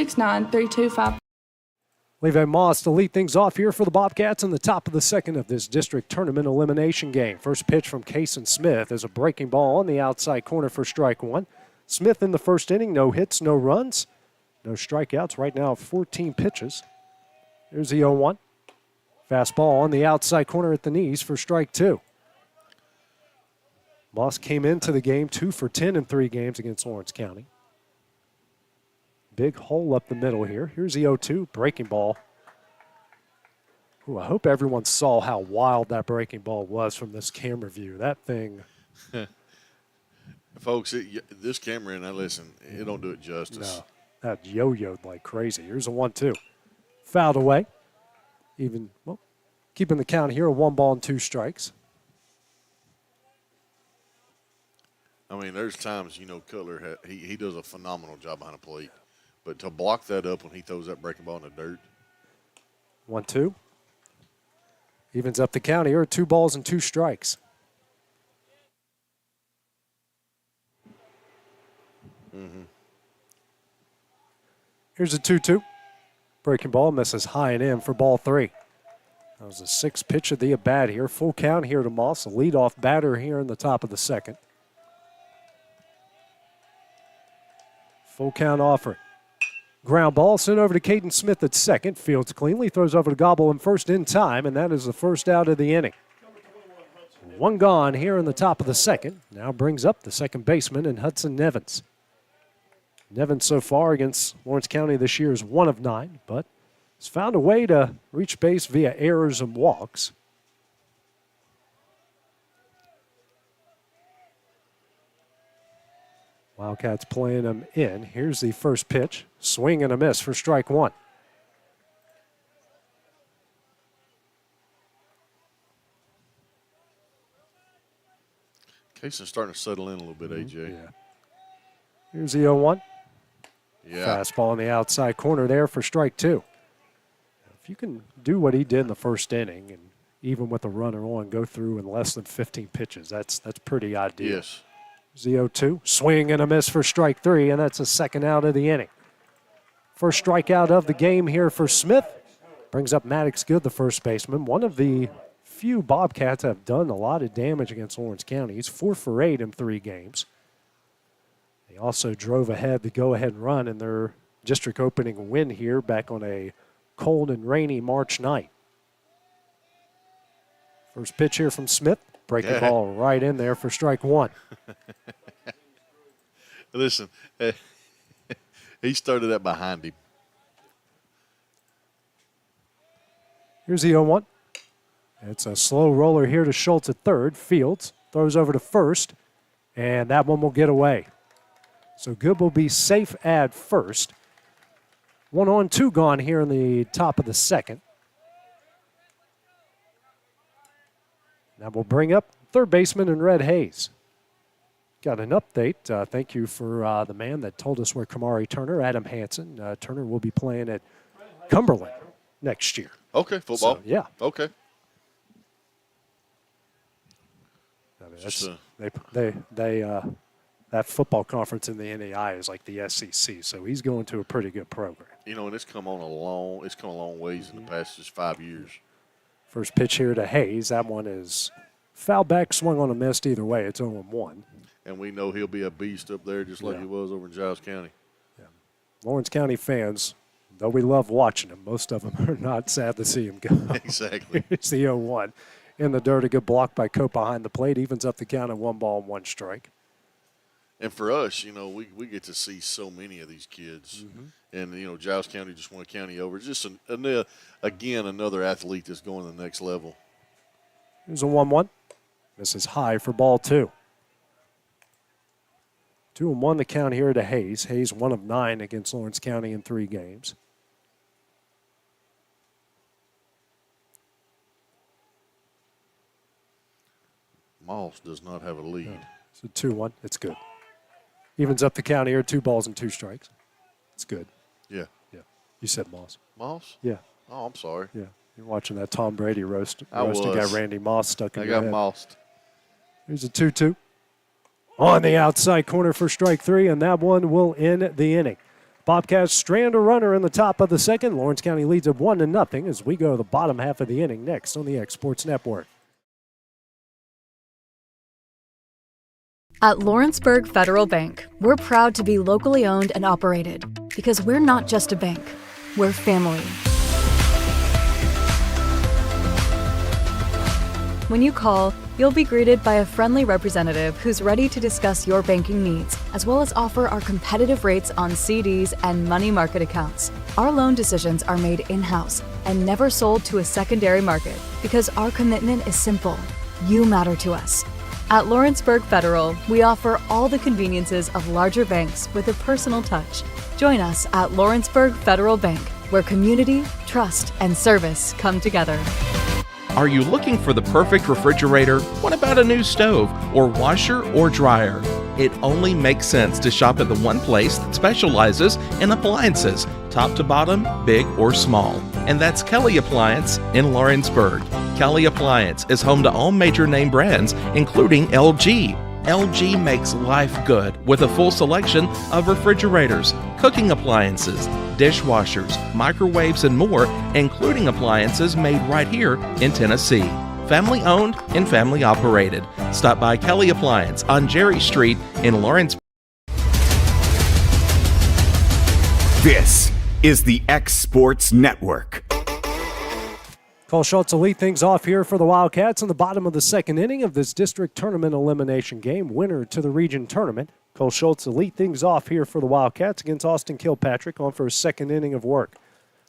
Levi Moss to lead things off here for the Bobcats in the top of the second of this district tournament elimination game. First pitch from Kason Smith is a breaking ball on the outside corner for strike one. Smith in the first inning, no hits, no runs, no strikeouts. Right now, 14 pitches. Here's the 0-1. Fastball on the outside corner at the knees for strike two. Moss came into the game 2 for 10 in 3 games against Lawrence County. Big hole up the middle here. Here's the 0-2, breaking ball. Ooh, I hope everyone saw how wild that breaking ball was from this camera view. That thing. Folks, this camera, and I listen, it don't do it justice. No, that yo-yoed like crazy. Here's a 1-2. Fouled away. Even, well, keeping the count here, a 1 ball and 2 strikes. I mean, there's times, Cutler, he does a phenomenal job behind the plate. But to block that up when he throws that breaking ball in the dirt. 1-2. Evens up the count here, 2 balls and 2 strikes. Here's a 2-2. Breaking ball misses high and in for ball 3. That was the 6th pitch of the at-bat here. Full count here to Moss, a leadoff batter here in the top of the second. Full count offering. Ground ball sent over to Caden Smith at second. Fields cleanly, throws over to Gobble in first in time, and that is the first out of the inning. 1 gone here in the top of the second. Now brings up the second baseman in Hudson Nevins. Nevins so far against Lawrence County this year is 1 of 9, but has found a way to reach base via errors and walks. Wildcats playing him in. Here's the first pitch. Swing and a miss for strike one. Cason's starting to settle in a little bit, AJ. Yeah. Here's the 0-1. Yeah. Fastball on the outside corner there for strike two. If you can do what he did in the first inning, and even with a runner on, go through in less than 15 pitches, that's pretty ideal. Yes. Z0-2, swing and a miss for strike three, and that's a second out of the inning. First strikeout of the game here for Smith. Brings up Maddox Good, the first baseman. One of the few Bobcats have done a lot of damage against Lawrence County. He's 4 for 8 in 3 games. They also drove ahead the go-ahead run in their district opening win here back on a cold and rainy March night. First pitch here from Smith. Breaking ball right in there for strike one. Listen, he started that behind him. Here's the 0-1. It's a slow roller here to Schultz at third. Fields throws over to first, and that one will get away. So Good will be safe at first. 1 on, 2 gone here in the top of the second. That will bring up third baseman in Red Hayes. Got an update. Thank you for the man that told us where Kamari Turner, Adam Hansen. Turner will be playing at Cumberland next year. Okay, football. So, yeah. Okay. I mean, that football conference in the NAI is like the SEC, so he's going to a pretty good program. You know, and it's come a long ways in the past just 5 years. First pitch here to Hayes. That one is foul back, swung on a missed. Either way, it's 0-1. And we know he'll be a beast up there just like he was over in Giles County. Yeah. Lawrence County fans, though we love watching them, most of them are not sad to see him go. Exactly. It's the 0-1 in the dirt. A good block by Cope behind the plate. Evens up the count at 1 ball and 1 strike. And for us, we get to see so many of these kids. And, Giles County just won a county over. It's just, again, another athlete that's going to the next level. Here's a 1-1. This is high for ball 2. 2-1 the count here to Hayes. Hayes 1 of 9 against Lawrence County in 3 games. Moss does not have a lead. No. It's a 2-1. It's good. Evens up the count here, 2 balls and 2 strikes. It's good. Yeah. Yeah. You said Moss. Moss? Yeah. Oh, I'm sorry. Yeah. You're watching that Tom Brady roasting was. guy Randy Moss stuck in your head. I got mossed. Here's a 2-2. On the outside corner for strike 3, and that one will end the inning. Bobcats strand a runner in the top of the second. Lawrence County leads it 1-0 as we go to the bottom half of the inning next on the X Sports Network. At Lawrenceburg Federal Bank, we're proud to be locally owned and operated because we're not just a bank, we're family. When you call, you'll be greeted by a friendly representative who's ready to discuss your banking needs, as well as offer our competitive rates on CDs and money market accounts. Our loan decisions are made in-house and never sold to a secondary market because our commitment is simple. You matter to us. At Lawrenceburg Federal, we offer all the conveniences of larger banks with a personal touch. Join us at Lawrenceburg Federal Bank, where community, trust, and service come together. Are you looking for the perfect refrigerator? What about a new stove or washer or dryer? It only makes sense to shop at the one place that specializes in appliances, top to bottom, big or small. And that's Kelly Appliance in Lawrenceburg. Kelly Appliance is home to all major name brands, including LG. LG makes life good with a full selection of refrigerators, cooking appliances, dishwashers, microwaves, and more, including appliances made right here in Tennessee. Family owned and family operated. Stop by Kelly Appliance on Jerry Street in Lawrence. This is the X Sports Network. Cole Schultz will lead things off here for the Wildcats in the bottom of the second inning of this district tournament elimination game. Winner to the region tournament. Cole Schultz will lead things off here for the Wildcats against Austin Kilpatrick on for his second inning of work.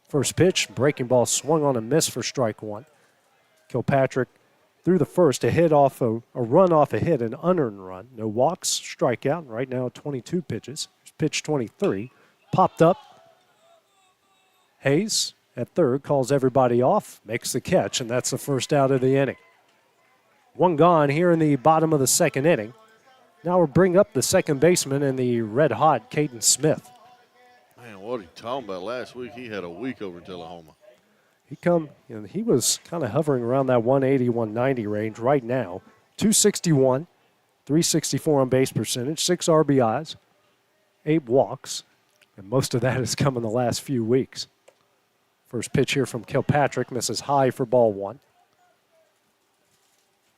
First pitch, breaking ball swung on a miss for strike 1. Kilpatrick threw the first, a run off a hit, an unearned run. No walks, strikeout. Right now 22 pitches. Pitch 23. Popped up. Hayes at third calls everybody off, makes the catch, and that's the first out of the inning. One gone here in the bottom of the second inning. Now we'll bring up the second baseman and the red-hot Caden Smith. Man, what are you talking about? Last week he had a week over in Tullahoma. He was kind of hovering around that 180, 190 range right now. 261, 364 on base percentage, 6 RBIs, 8 walks, and most of that has come in the last few weeks. First pitch here from Kilpatrick, misses high for ball 1.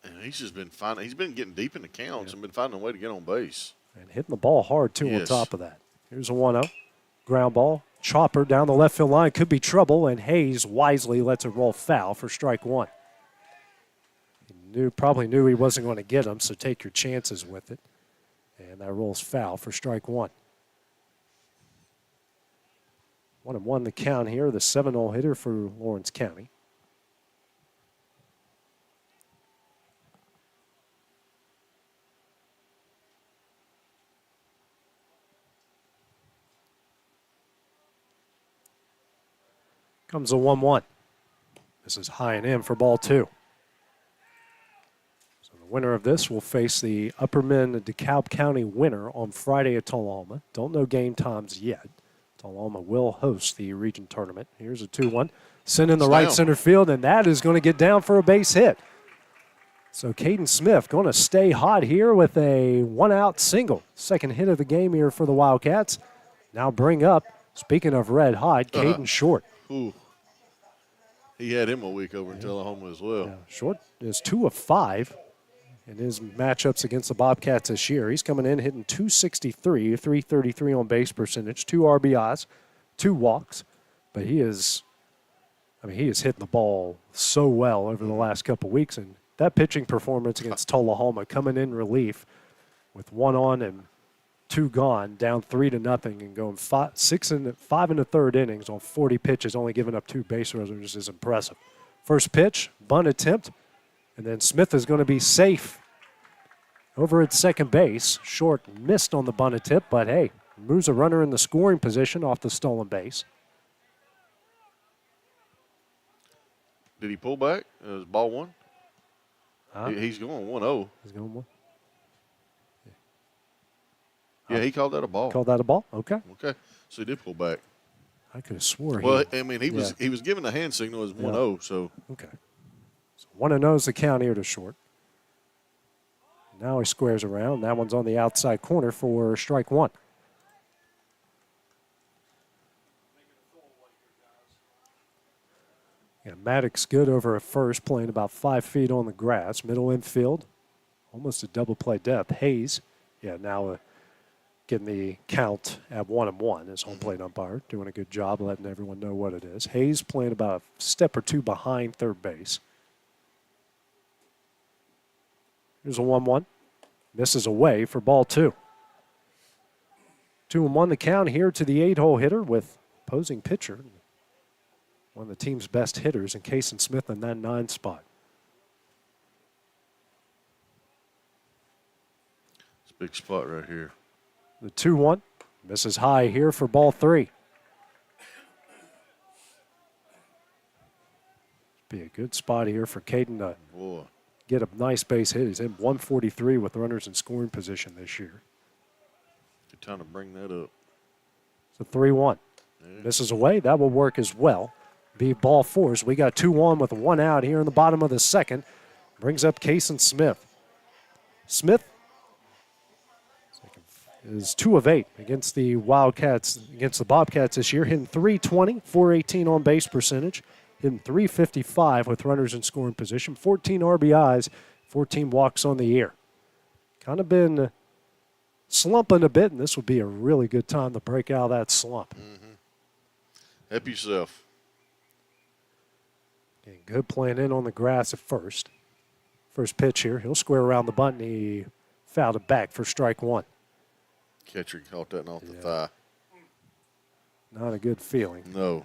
And he's just been finding, he's been getting deep in the counts and been finding a way to get on base. And hitting the ball hard, too, on top of that. Here's a 1-0. Ground ball. Chopper down the left field line. Could be trouble, and Hayes wisely lets it roll foul for strike 1. He probably knew he wasn't going to get him, so take your chances with it. And that rolls foul for strike 1. 1-1 the count here, the 7-0 hitter for Lawrence County. Comes a 1-1. This is high and in for ball 2. So the winner of this will face the Upperman DeKalb County winner on Friday at Tullahoma. Don't know game times yet. Tullahoma will host the region tournament. Here's a 2-1. Sent in the right center field, and that is going to get down for a base hit. So Caden Smith going to stay hot here with a 1-out single. Second hit of the game here for the Wildcats. Now bring up, speaking of red hot, Caden Short. Ooh. He had him a week over in Tullahoma as well. Yeah, Short is 2 of 5. in his matchups against the Bobcats this year. He's coming in hitting 263, 333 on base percentage, 2 RBIs, 2 walks. But he is hitting the ball so well over the last couple weeks. And that pitching performance against Tullahoma, coming in relief with 1 on and 2 gone, down 3-0, and going 5 1/3 innings on 40 pitches, only giving up 2 base runners is impressive. First pitch, bunt attempt, and then Smith is going to be safe over at second base. Short missed on the bunt attempt, but hey, moves a runner in the scoring position off the stolen base. Did he pull back? Is ball 1? Huh? He's going 1-0. He's going 1. Yeah, he called that a ball. Called that a ball? Okay. Okay. So he did pull back. I could have swore Well, I mean, he was giving a hand signal as 1-0, so. Okay. So 1-0 is the count here to short. Now he squares around. That one's on the outside corner for strike 1. Yeah, Maddox good over at first, playing about 5 feet on the grass. Middle infield, almost a double play depth. Hayes, now getting the count at 1-1 as home plate umpire, doing a good job letting everyone know what it is. Hayes playing about a step or 2 behind third base. Here's a 1-1. Misses away for ball 2. 2-1 the count here to the 8-hole hitter with opposing pitcher. One of the team's best hitters in Kason Smith in that 9 spot. It's a big spot right here. The 2-1 misses high here for ball 3. Be a good spot here for Caden to get a nice base hit. He's in 143 with runners in scoring position this year. Good time to bring that up. It's a 3-1. Misses away. That will work as well. Be ball 4. So we got 2-1 with 1 out here in the bottom of the second. Brings up Kason Smith. Smith is 2 of 8 against the Wildcats, against the Bobcats this year, hitting .320, .418 on base percentage, hitting .355 with runners in scoring position, 14 RBIs, 14 walks on the year. Kind of been slumping a bit, and this would be a really good time to break out of that slump. Help yourself. Getting good playing in on the grass at first. First pitch here, he'll square around the bunt, and he fouled it back for strike 1. Catcher caught that off the thigh. Not a good feeling. No.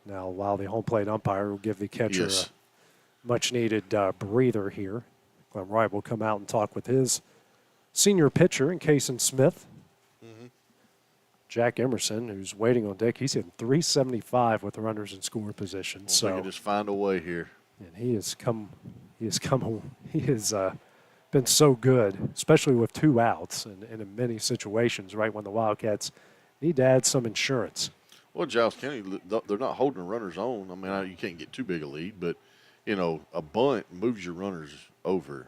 Now, while the home plate umpire will give the catcher a much-needed breather here, Clem Wright will come out and talk with his senior pitcher, in Kason Smith. Jack Emerson, who's waiting on deck, he's hitting .375 with the runners in scoring position. So they can just find a way here. And he has been so good, especially with 2 outs and in many situations, right when the Wildcats need to add some insurance. Well, Giles County, they're not holding runners on. I mean, you can't get too big a lead, but, a bunt moves your runners over.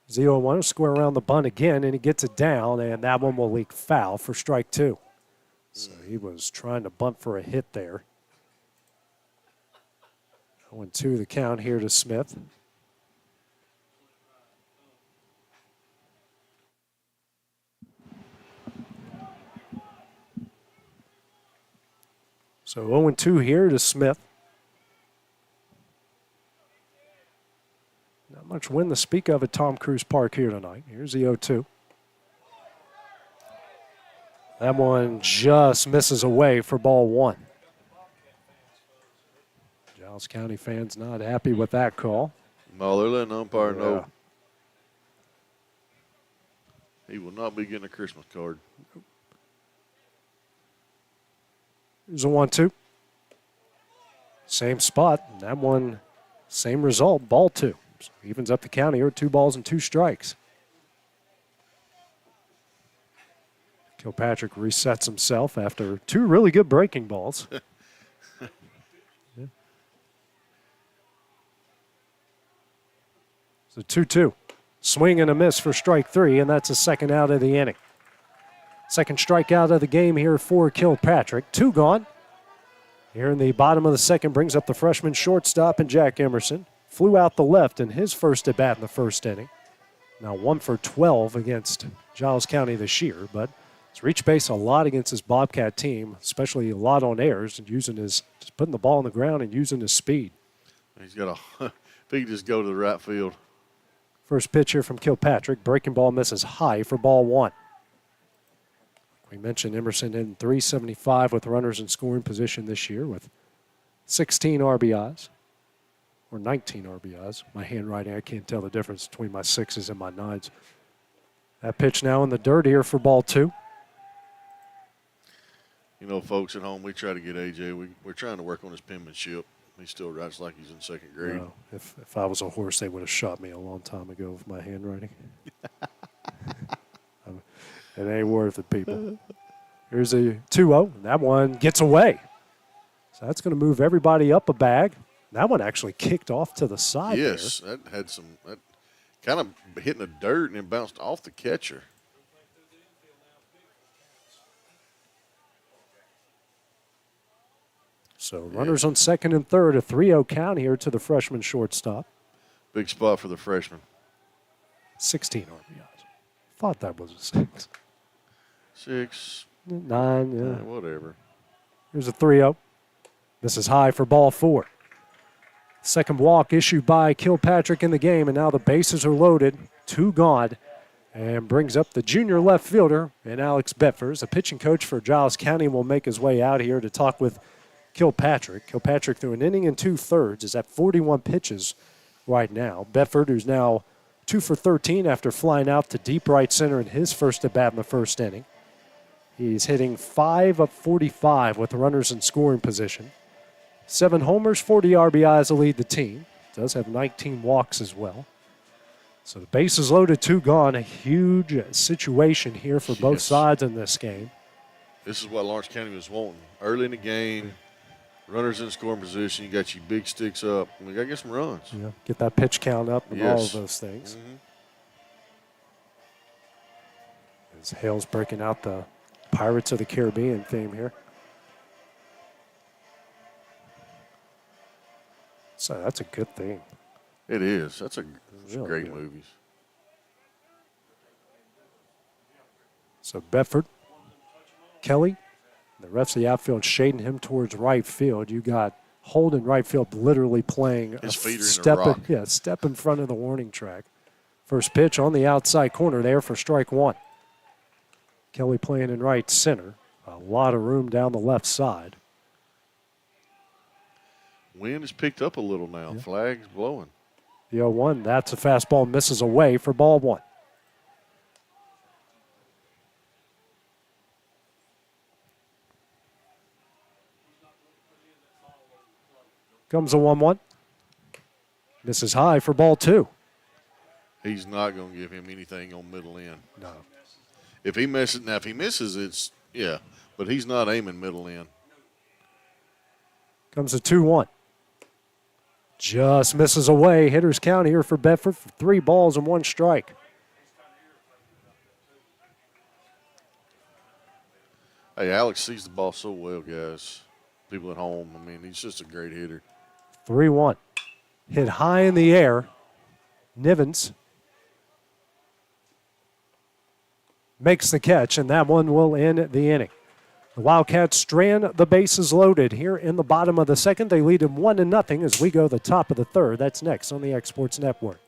0-1 will square around the bunt again, and he gets it down, and that one will leak foul for strike 2. So he was trying to bunt for a hit there. 0-2 the count here to Smith. So 0-2 here to Smith. Not much wind to speak of at Tom Cruise Park here tonight. Here's the 0-2. That one just misses away for ball 1. Giles County fans not happy with that call. No, they're letting the umpire know he will not be getting a Christmas card. Here's a 1-2. Same spot. And that one, same result, ball 2. So evens up the count here, 2 balls and 2 strikes. Kilpatrick resets himself after 2 really good breaking balls. So 2-2. Swing and a miss for strike 3, and that's a second out of the inning. Second strikeout of the game here for Kilpatrick. 2 gone. Here in the bottom of the second brings up the freshman shortstop and Jack Emerson. Flew out the left in his first at bat in the first inning. Now 1 for 12 against Giles County this year, but he's reached base a lot against his Bobcat team, especially a lot on airs and just putting the ball on the ground and using his speed. He's got if he could just go to the right field. First pitch here from Kilpatrick. Breaking ball misses high for ball 1. We mentioned Emerson hitting .375 with runners in scoring position this year with 16 RBIs. Or 19 RBIs. My handwriting, I can't tell the difference between my 6s and my 9s. That pitch now in the dirt here for ball 2. You know, folks at home, we try to get AJ. We're trying to work on his penmanship. He still writes like he's in second grade. No, if I was a horse, they would have shot me a long time ago with my handwriting. It ain't worth it, people. Here's a 2-0. That one gets away. So that's going to move everybody up a bag. That one actually kicked off to the side. Yes, there. that had that kind of hit in the dirt and then bounced off the catcher. So runners on second and third, a 3-0 count here to the freshman shortstop. Big spot for the freshman. 16 RBIs. Thought that was a 6. 6. 9, yeah. Whatever. Here's a 3-0. This is high for ball 4. Second walk issued by Kilpatrick in the game, and now the bases are loaded. 2 gone, and brings up the junior left fielder and Alex Betfers. The pitching coach for Giles County will make his way out here to talk with Kilpatrick. Kilpatrick, through an inning and 2/3, is at 41 pitches right now. Bedford, who's now 2 for 13 after flying out to deep right center in his first at bat in the first inning. He's hitting 5 of 45 with runners in scoring position. 7 homers, 40 RBIs to lead the team. Does have 19 walks as well. So the bases loaded, 2 gone. A huge situation here for both sides in this game. This is what Lawrence County was wanting. Early in the game, runners in scoring position. You got your big sticks up. And we got to get some runs. Yeah, get that pitch count up and all of those things. As Hale's breaking out the Pirates of the Caribbean theme here. So that's a good thing. It is. That's Really great good. movies. So Bedford, Kelly, the rest of the outfield shading him towards right field. You got Holden right field literally playing His feet are in step the rock. step in front of the warning track. First pitch on the outside corner there for strike 1. Kelly playing in right center. A lot of room down the left side. Wind has picked up a little now. Flag's blowing. The 0-1, that's a fastball, misses away for ball 1. Comes a 1-1. Misses high for ball 2. He's not going to give him anything on middle end. No. If he misses, it's, but he's not aiming middle end. Comes a 2-1. Just misses away. Hitters count here for Bedford for 3 balls and 1 strike. Hey, Alex sees the ball so well, guys. People at home, I mean, he's just a great hitter. 3-1. Hit high in the air. Nivens makes the catch, and that one will end the inning. The Wildcats strand the bases loaded here in the bottom of the second. They lead them 1-0 as we go the top of the third. That's next on the Exports Network.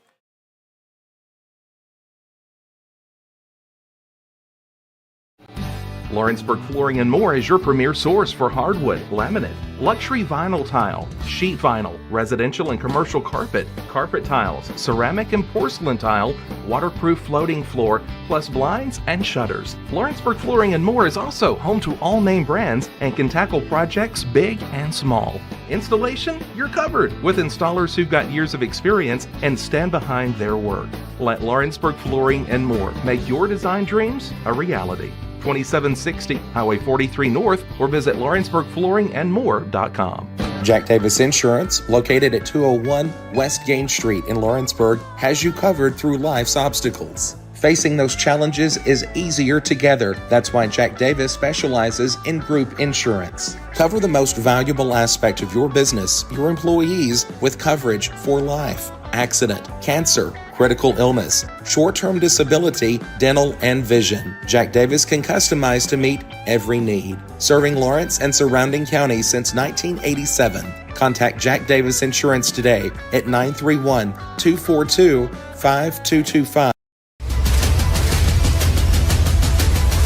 Lawrenceburg Flooring and More is your premier source for hardwood, laminate, luxury vinyl tile, sheet vinyl, residential and commercial carpet, carpet tiles, ceramic and porcelain tile, waterproof floating floor, plus blinds and shutters. Lawrenceburg Flooring and More is also home to all name brands and can tackle projects big and small. Installation? You're covered with installers who've got years of experience and stand behind their work. Let Lawrenceburg Flooring and More make your design dreams a reality. 2760 Highway 43 North, or visit LawrenceburgFlooringandMore.com. Jack Davis Insurance, located at 201 West Gain Street in Lawrenceburg, has you covered through life's obstacles. Facing those challenges is easier together. That's why Jack Davis specializes in group insurance. Cover the most valuable aspect of your business, your employees, with coverage for life, accident, cancer, critical illness, short-term disability, dental, and vision. Jack Davis can customize to meet every need. Serving Lawrence and surrounding counties since 1987. Contact Jack Davis Insurance today at 931-242-5225.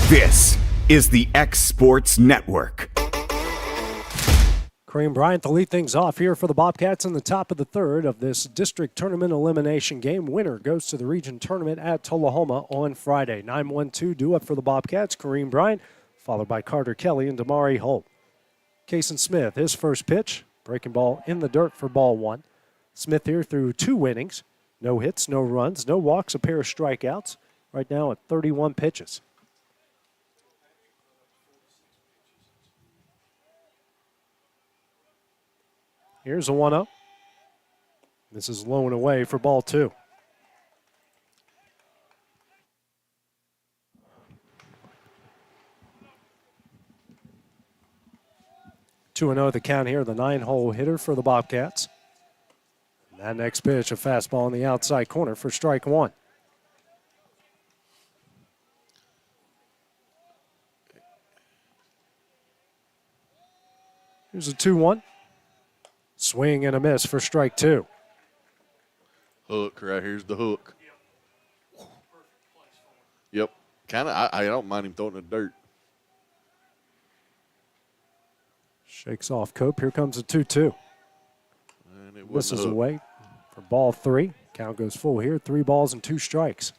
This is the X Sports Network. Kareem Bryant to lead things off here for the Bobcats in the top of the third of this district tournament elimination game. Winner goes to the region tournament at Tullahoma on Friday. 9-1-2 due up for the Bobcats. Kareem Bryant, followed by Carter Kelly and Damari Holt. Kason Smith, his first pitch, breaking ball in the dirt for ball one. Smith here through 2 innings. No hits, no runs, no walks, a pair of strikeouts. Right now at 31 pitches. Here's a 1-0. This is low and away for ball 2. Two and 0 the count here, the 9-hole hitter for the Bobcats. And that next pitch, a fastball in the outside corner for strike 1. Here's a 2-1. Swing and a miss for strike 2. Hook, right here's the hook. Yep. Kind of, I don't mind him throwing the dirt. Shakes off Cope. Here comes a 2-2. And it Misses wasn't a hook. away for ball 3. Count goes full here. 3 balls and 2 strikes.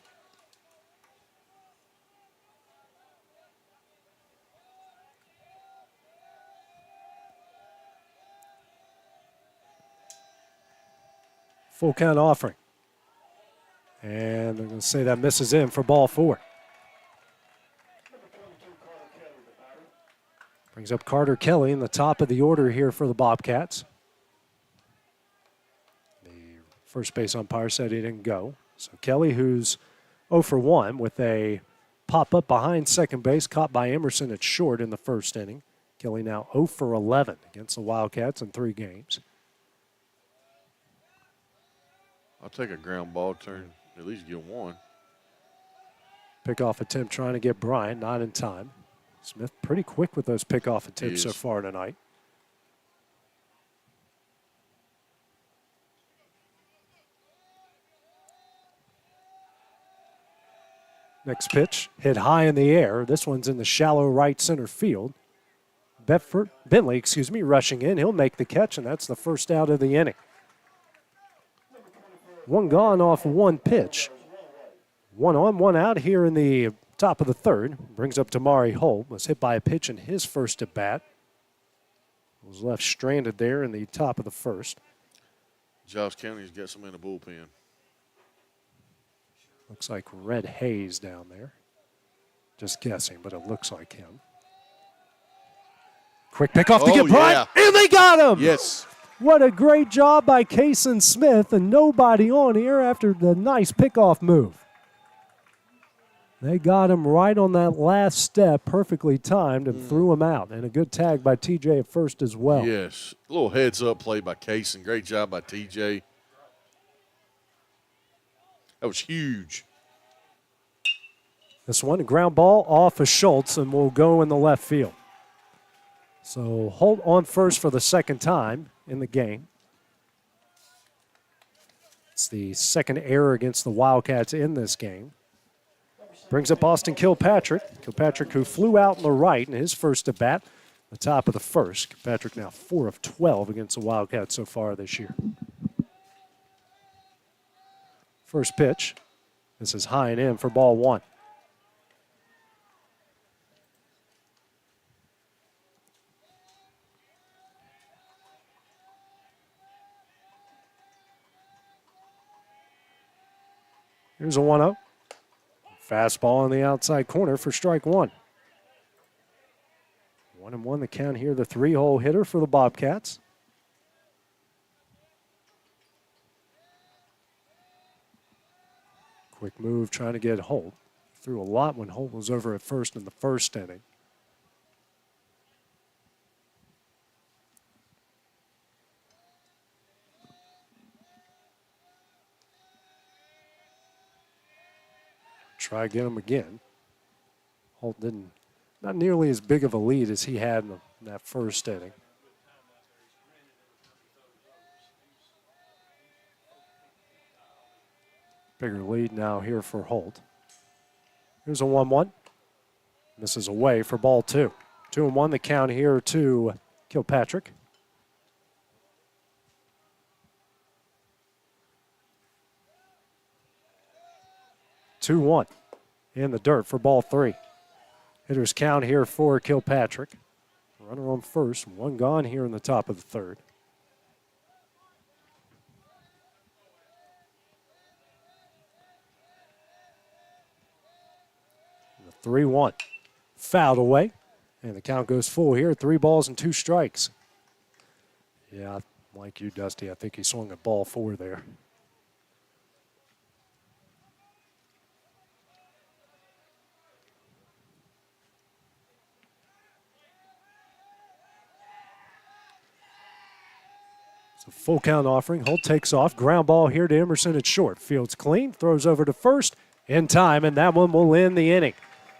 Full count offering. And they're going to say that misses in for ball 4. Brings up Carter Kelly in the top of the order here for the Bobcats. The first base umpire said he didn't go. So Kelly, who's 0 for 1 with a pop-up behind second base, caught by Emerson at short in the first inning. Kelly now 0 for 11 against the Wildcats in 3 games. I'll take a ground ball turn, at least get 1. Pickoff attempt trying to get Bryant, not in time. Smith pretty quick with those pickoff attempts so far tonight. Next pitch, hit high in the air. This one's in the shallow right center field. Bentley, rushing in. He'll make the catch, and that's the first out of the inning. 1 gone off 1 pitch. 1 on, 1 out here in the top of the third. Brings up Damari Holt. Was hit by a pitch in his first at bat. Was left stranded there in the top of the first. Giles County's got some in the bullpen. Looks like Red Hayes down there. Just guessing, but it looks like him. Quick pickoff to get Bryant, and they got him! Yes. What a great job by Kason Smith, and nobody on here after the nice pickoff move. They got him right on that last step, perfectly timed, and threw him out. And a good tag by TJ at first as well. Yes. A little heads-up play by Kason. Great job by TJ. That was huge. This one, a ground ball off of Schultz, and will go in the left field. So Holt on first for the second time in the game. It's the second error against the Wildcats in this game. Brings up Austin Kilpatrick. Kilpatrick, who flew out in the right in his first at bat, the top of the first. Kilpatrick now 4 of 12 against the Wildcats so far this year. First pitch. This is high and in for ball 1. Here's a 1-0. Fastball on the outside corner for strike 1. 1-1 the count here, the 3-hole hitter for the Bobcats. Quick move trying to get Holt. Threw a lot when Holt was over at first in the first inning. Try to get him again. Holt not nearly as big of a lead as he had in that first inning. Bigger lead now here for Holt. Here's a 1-1. Misses away for ball 2. 2-1 the count here to Kilpatrick. Two-1 in the dirt for ball 3. Hitters count here for Kilpatrick. Runner on first, one gone here in the top of the third. The 3-1. Fouled away, and the count goes full here. 3 balls and 2 strikes. Yeah, like you, Dusty, I think he swung at ball 4 there. It's a full count offering. Holt takes off. Ground ball here to Emerson at short. Fields clean, throws over to first in time, and that one will end the inning.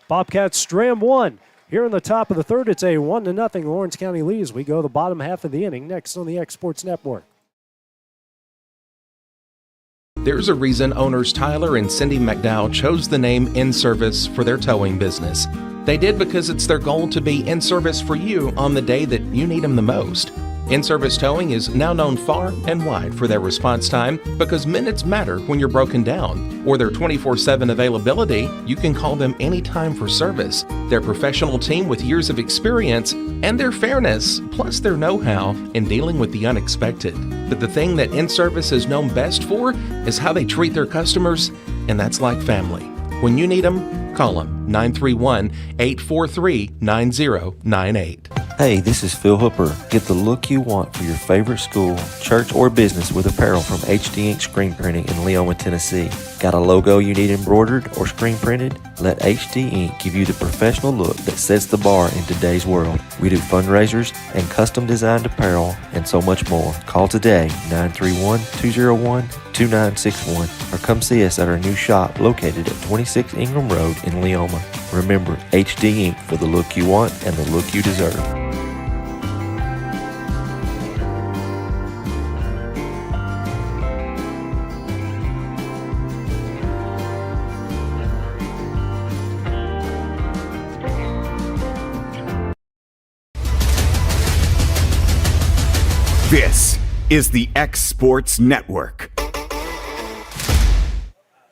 Bobcats stram 1. Here in the top of the third, it's a 1-0 Lawrence County lead as we go the bottom half of the inning next on the X Sports Network. There's a reason owners Tyler and Cindy McDowell chose the name In Service for their towing business. They did because it's their goal to be in service for you on the day that you need them the most. In-Service Towing is now known far and wide for their response time because minutes matter when you're broken down. Or their 24/7 availability, you can call them anytime for service. Their professional team with years of experience and their fairness, plus their know-how in dealing with the unexpected. But the thing that In-Service is known best for is how they treat their customers, and that's like family. When you need them, call them 931-843-9098. Hey, this is Phil Hooper. Get the look you want for your favorite school, church, or business with apparel from HD Ink Screen Printing in Leoma, Tennessee. Got a logo you need embroidered or screen printed? Let HD Ink give you the professional look that sets the bar in today's world. We do fundraisers and custom designed apparel and so much more. Call today, 931-201-2961, or come see us at our new shop located at 26 Ingram Road in Leoma. Remember, HD Ink for the look you want and the look you deserve. This is the X Sports Network.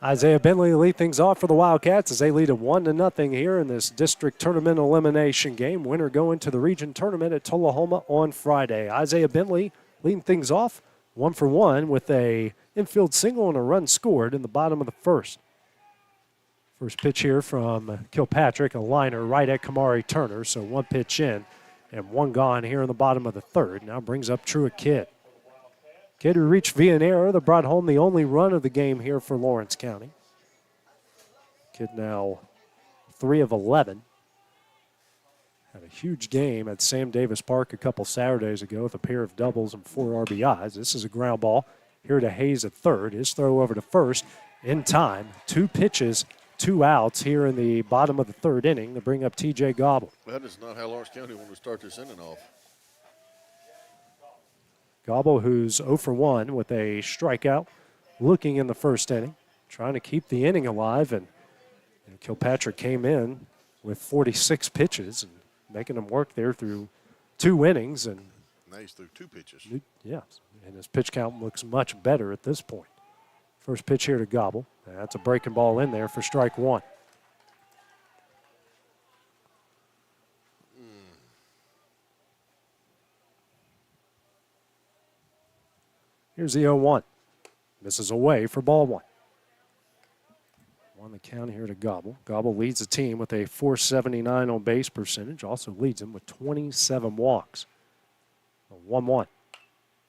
Isaiah Bentley lead things off for the Wildcats as they lead at 1-0 here in this district tournament elimination game. Winner going to the region tournament at Tullahoma on Friday. Isaiah Bentley leading things off 1-for-1 with a infield single and a run scored in the bottom of the first. First pitch here from Kilpatrick, a liner right at Kamari Turner. So 1 pitch in and 1 gone here in the bottom of the third. Now brings up Truett Kidd. Kidd who reached via an error that brought home the only run of the game here for Lawrence County. Kidd now 3 of 11. Had a huge game at Sam Davis Park a couple Saturdays ago with a pair of doubles and 4 RBIs. This is a ground ball here to Hayes at third. His throw over to first in time. 2 pitches, 2 outs here in the bottom of the third inning to bring up TJ Gobble. That is not how Lawrence County wanted to start this inning off. Gobble, who's 0-for-1 with a strikeout, looking in the first inning, trying to keep the inning alive. And Kilpatrick came in with 46 pitches and making him work there through 2 innings. And now he's through 2 pitches. Yeah, and his pitch count looks much better at this point. First pitch here to Gobble. That's a breaking ball in there for strike 1. Here's the 0-1. Misses away for ball 1. 1 the count here to Gobble. Gobble leads the team with a .479 on base percentage. Also leads him with 27 walks. 1-1.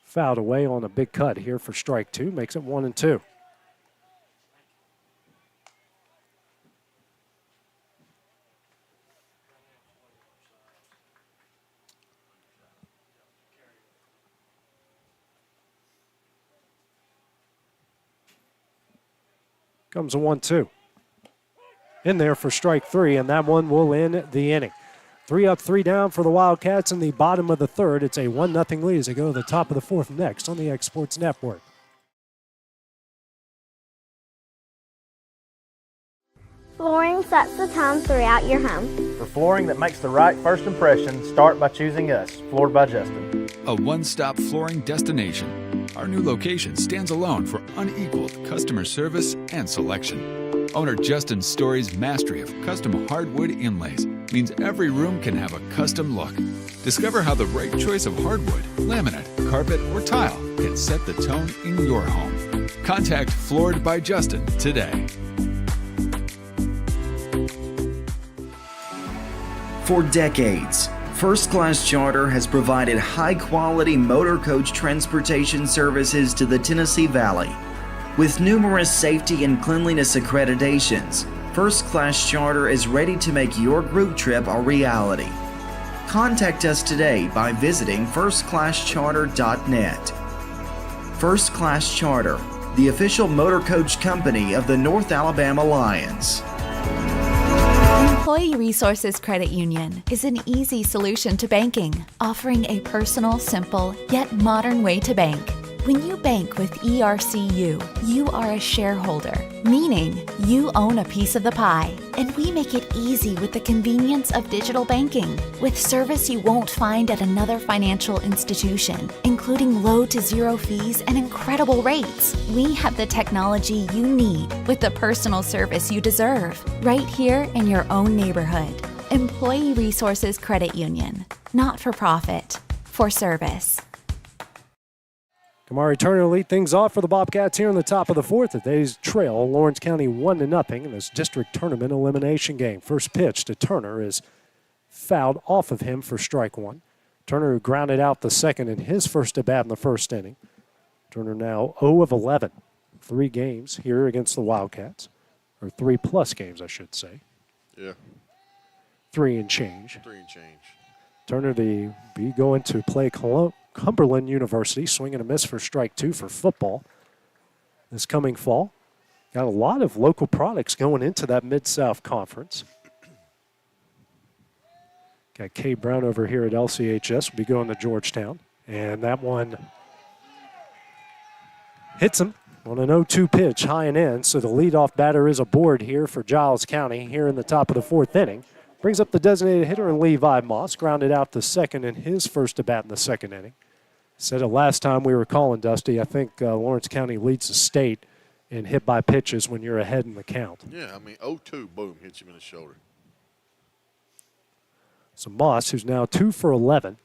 Fouled away on a big cut here for strike 2. Makes it 1-2. Comes a 1-2. In there for strike 3, and that one will end the inning. 3 up, 3 down for the Wildcats in the bottom of the third. It's a 1-0 lead as they go to the top of the fourth next on the X Sports Network. Flooring sets the tone throughout your home. For flooring that makes the right first impression, start by choosing us, Floored by Justin. A one-stop flooring destination. Our new location stands alone for unequaled customer service and selection. Owner Justin Story's mastery of custom hardwood inlays means every room can have a custom look. Discover how the right choice of hardwood, laminate, carpet, or tile can set the tone in your home. Contact Floored by Justin today. For decades, First Class Charter has provided high-quality motor coach transportation services to the Tennessee Valley. With numerous safety and cleanliness accreditations, First Class Charter is ready to make your group trip a reality. Contact us today by visiting firstclasscharter.net. First Class Charter, the official motor coach company of the North Alabama Lions. Employee Resources Credit Union is an easy solution to banking, offering a personal, simple, yet modern way to bank. When you bank with ERCU, you are a shareholder, meaning you own a piece of the pie. And we make it easy with the convenience of digital banking, with service you won't find at another financial institution, including low to zero fees and incredible rates. We have the technology you need with the personal service you deserve, right here in your own neighborhood. Employee Resources Credit Union, not for profit, for service. Kamari Turner lead things off for the Bobcats here in the top of the fourth. They trail Lawrence County 1-0 in this district tournament elimination game. First pitch to Turner is fouled off of him for strike 1. Turner grounded out the second in his first at bat in the first inning. Turner now 0 of 11. 3 games here against the Wildcats. Or 3+ games, I should say. Yeah. 3 and change. 3 and change. Turner to be going to play Cumberland University, swing and a miss for strike 2 for football this coming fall. Got a lot of local products going into that Mid-South Conference. Got Cade Brown over here at LCHS, will be going to Georgetown. And that one hits him on an 0-2 pitch, high and in. So the leadoff batter is aboard here for Giles County here in the top of the fourth inning. Brings up the designated hitter in Levi Moss, grounded out the second in his first at bat in the second inning. Said it last time we were calling, Dusty. I think Lawrence County leads the state in hit by pitches when you're ahead in the count. Yeah, I mean, 0-2, boom, hits him in the shoulder. So Moss, who's now 2 for 11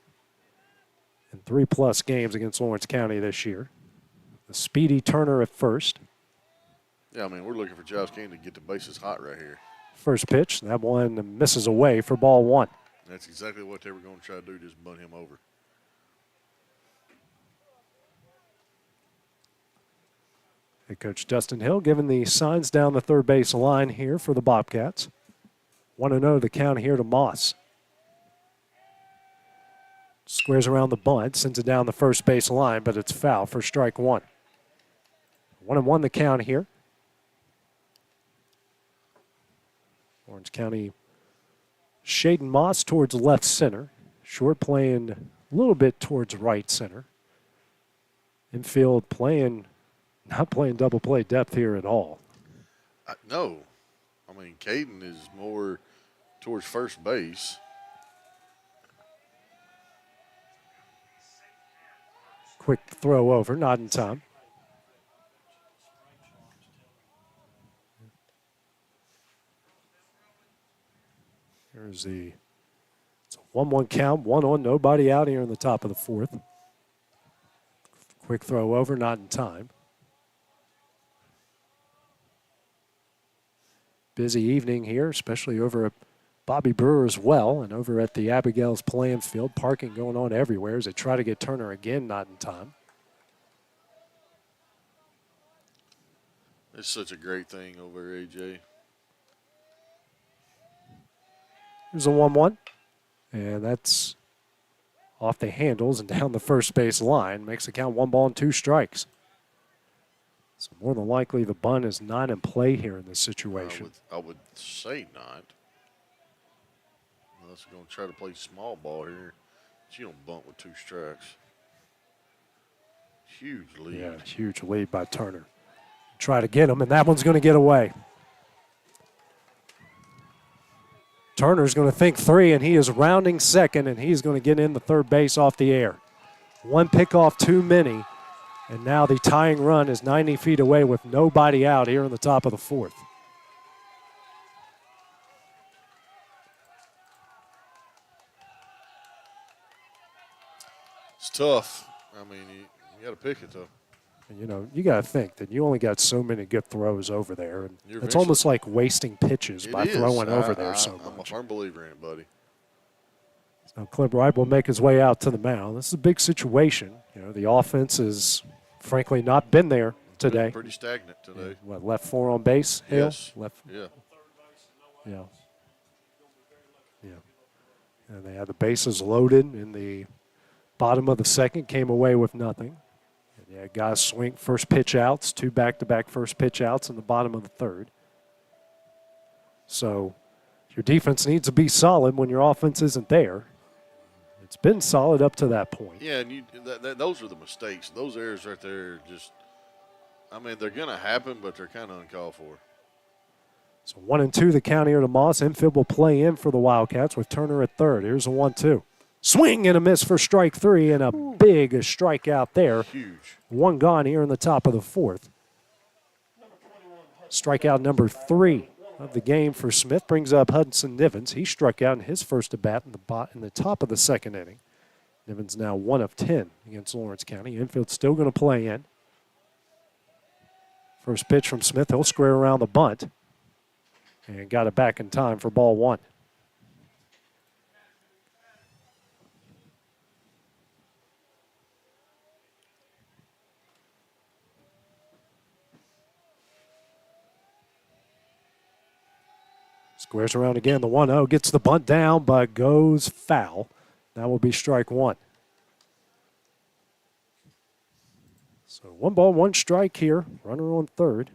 in 3+ games against Lawrence County this year. The speedy Turner at first. Yeah, I mean, we're looking for Giles County to get the bases hot right here. First pitch, that one misses away for ball 1. That's exactly what they were going to try to do, just bunt him over. Head coach Dustin Hill giving the signs down the third base line here for the Bobcats. 1-0 the count here to Moss. Squares around the bunt, sends it down the first base line, but it's foul for strike 1. 1-1 the count here. Lawrence County shading Moss towards left center. Short playing a little bit towards right center. Infield not playing double play depth here at all. No. I mean, Caden is more towards first base. Quick throw over, not in time. Here's it's a 1-1 count, 1-1, nobody out here in the top of the fourth. Quick throw over, not in time. Busy evening here, especially over at Bobby Brewer as well, and over at the Abigail's playing field. Parking going on everywhere as they try to get Turner again, not in time. It's such a great thing over there, AJ. Here's a 1-1, and that's off the handles and down the first base line. Makes the count 1 ball and 2 strikes. So more than likely the bunt is not in play here in this situation. I would say not. Unless you're going to try to play small ball here. But you don't bunt with 2 strikes. Huge lead. Yeah, huge lead by Turner. Try to get him, and that one's going to get away. Turner's going to think 3, and he is rounding second, and he's going to get in the third base off the air. 1 pickoff too many, and now the tying run is 90 feet away with nobody out here in the top of the 4th. It's tough. I mean, you got to pick it, though. And, you know, you got to think that you only got so many good throws over there. And You're it's almost like wasting pitches by throwing over there so I'm a much. firm believer in it, buddy. So Clint Wright will make his way out to the mound. This is a big situation. You know, the offense has, frankly, not been there today. Pretty stagnant today. What, left 4 on base? Hale? Yes. Left. Yeah. Yeah. Yeah. And they had the bases loaded in the bottom of the 2nd, came away with nothing. And yeah, guys swing first pitch outs, 2 back-to-back first pitch outs in the bottom of the 3rd. So your defense needs to be solid when your offense isn't there. It's been solid up to that point. Yeah, and those are the mistakes. Those errors right there just, I mean, they're going to happen, but they're kind of uncalled for. So 1-2 the count here to Moss. Infield will play in for the Wildcats with Turner at 3rd. Here's a 1-2. Swing and a miss for strike 3, and a big strikeout there. Huge. 1 gone here in the top of the 4th. Strikeout number 3 of the game for Smith brings up Hudson Nivens. He struck out in his first at bat in the top of the 2nd inning. Nivens now 1 of 10 against Lawrence County. Infield still going to play in. First pitch from Smith. He'll square around the bunt. And got it back in time for ball 1. Squares around again. The 1-0 gets the bunt down, but goes foul. That will be strike 1. So 1 ball, 1 strike here. Runner on 3rd.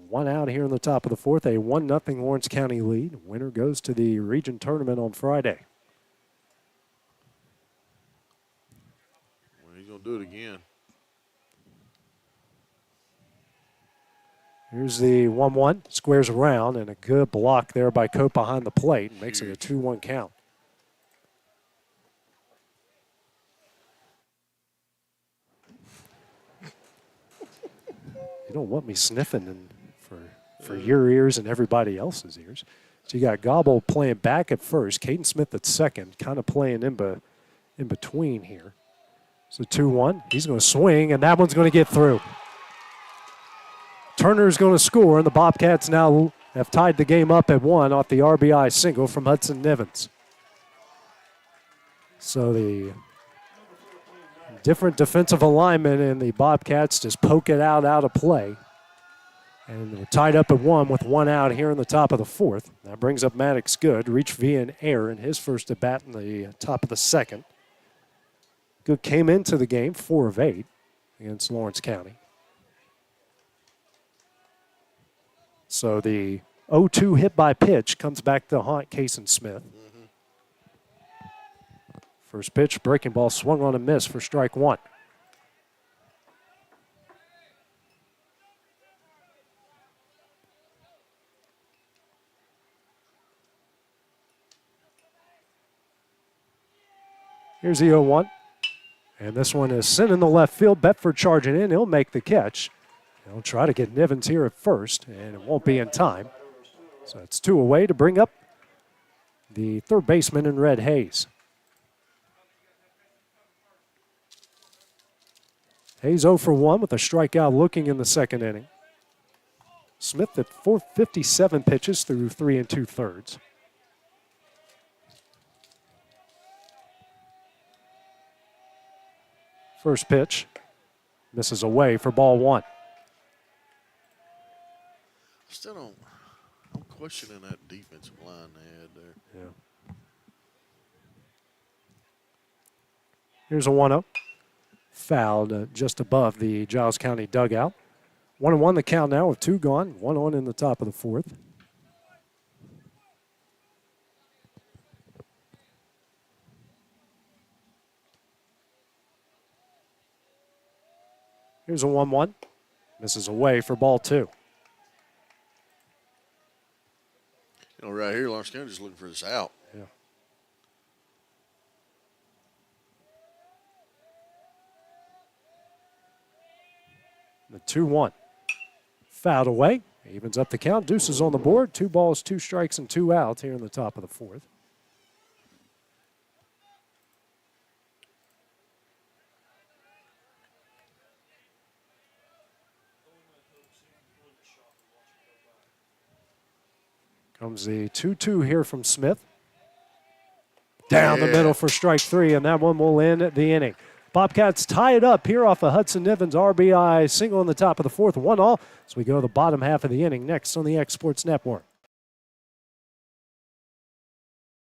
1 out here in the top of the 4th. A 1-0 Lawrence County lead. Winner goes to the region tournament on Friday. Well, he's going to do it again. Here's the 1-1. Squares around, and a good block there by Cope behind the plate. Makes it a 2-1 count. You don't want me sniffing for your ears and everybody else's ears. So you got Gobble playing back at first, Caden Smith at 2nd, kind of playing in between here. So 2-1. He's going to swing, and that one's going to get through. Turner's going to score, and the Bobcats now have tied the game up at 1 off the RBI single from Hudson Nivens. So the different defensive alignment, and the Bobcats just poke it out of play. And we're tied up at 1 with 1 out here in the top of the 4th. That brings up Maddox Good, reached via an error in his first at bat in the top of the 2nd. Good came into the game 4 of 8 against Lawrence County. So the 0-2 hit by pitch comes back to haunt Cason Smith. First pitch, breaking ball swung on a miss for strike 1. Here's the 0-1. And this one is sent in the left field. Bedford charging in. He'll make the catch. He'll try to get Nivens here at first, and it won't be in time. So it's 2 away to bring up the third baseman in red, Hayes. Hayes 0 for 1 with a strikeout looking in the 2nd inning. Smith at 457 pitches through 3 2/3. First pitch misses away for ball 1. Still I'm questioning that defensive line they had there. Yeah. Here's a 1-0. fouled just above the Giles County dugout. 1-1 the count now with 2 gone, 1 on in the top of the 4th. Here's a 1-1. Misses away for ball 2. Right here, Lawrence County just looking for this out. Yeah. The 2-1. Fouled away. Evens up the count. Deuces on the board. 2 balls, 2 strikes, and 2 outs here in the top of the 4th. Comes the 2-2 here from Smith. Down the middle for strike 3, and that one will end the inning. Bobcats tie it up here off of Hudson Nivens RBI single in the top of the 4th, 1-all. So we go to the bottom half of the inning next on the X Sports Network.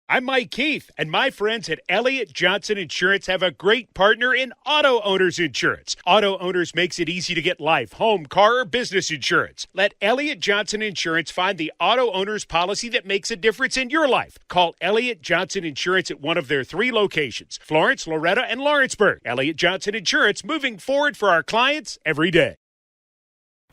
I'm Mike Keith, and my friends at Elliott Johnson Insurance have a great partner in Auto Owners Insurance. Auto Owners makes it easy to get life, home, car, or business insurance. Let Elliott Johnson Insurance find the Auto Owners policy that makes a difference in your life. Call Elliott Johnson Insurance at one of their 3 locations, Florence, Loretto, and Lawrenceburg. Elliott Johnson Insurance, moving forward for our clients every day.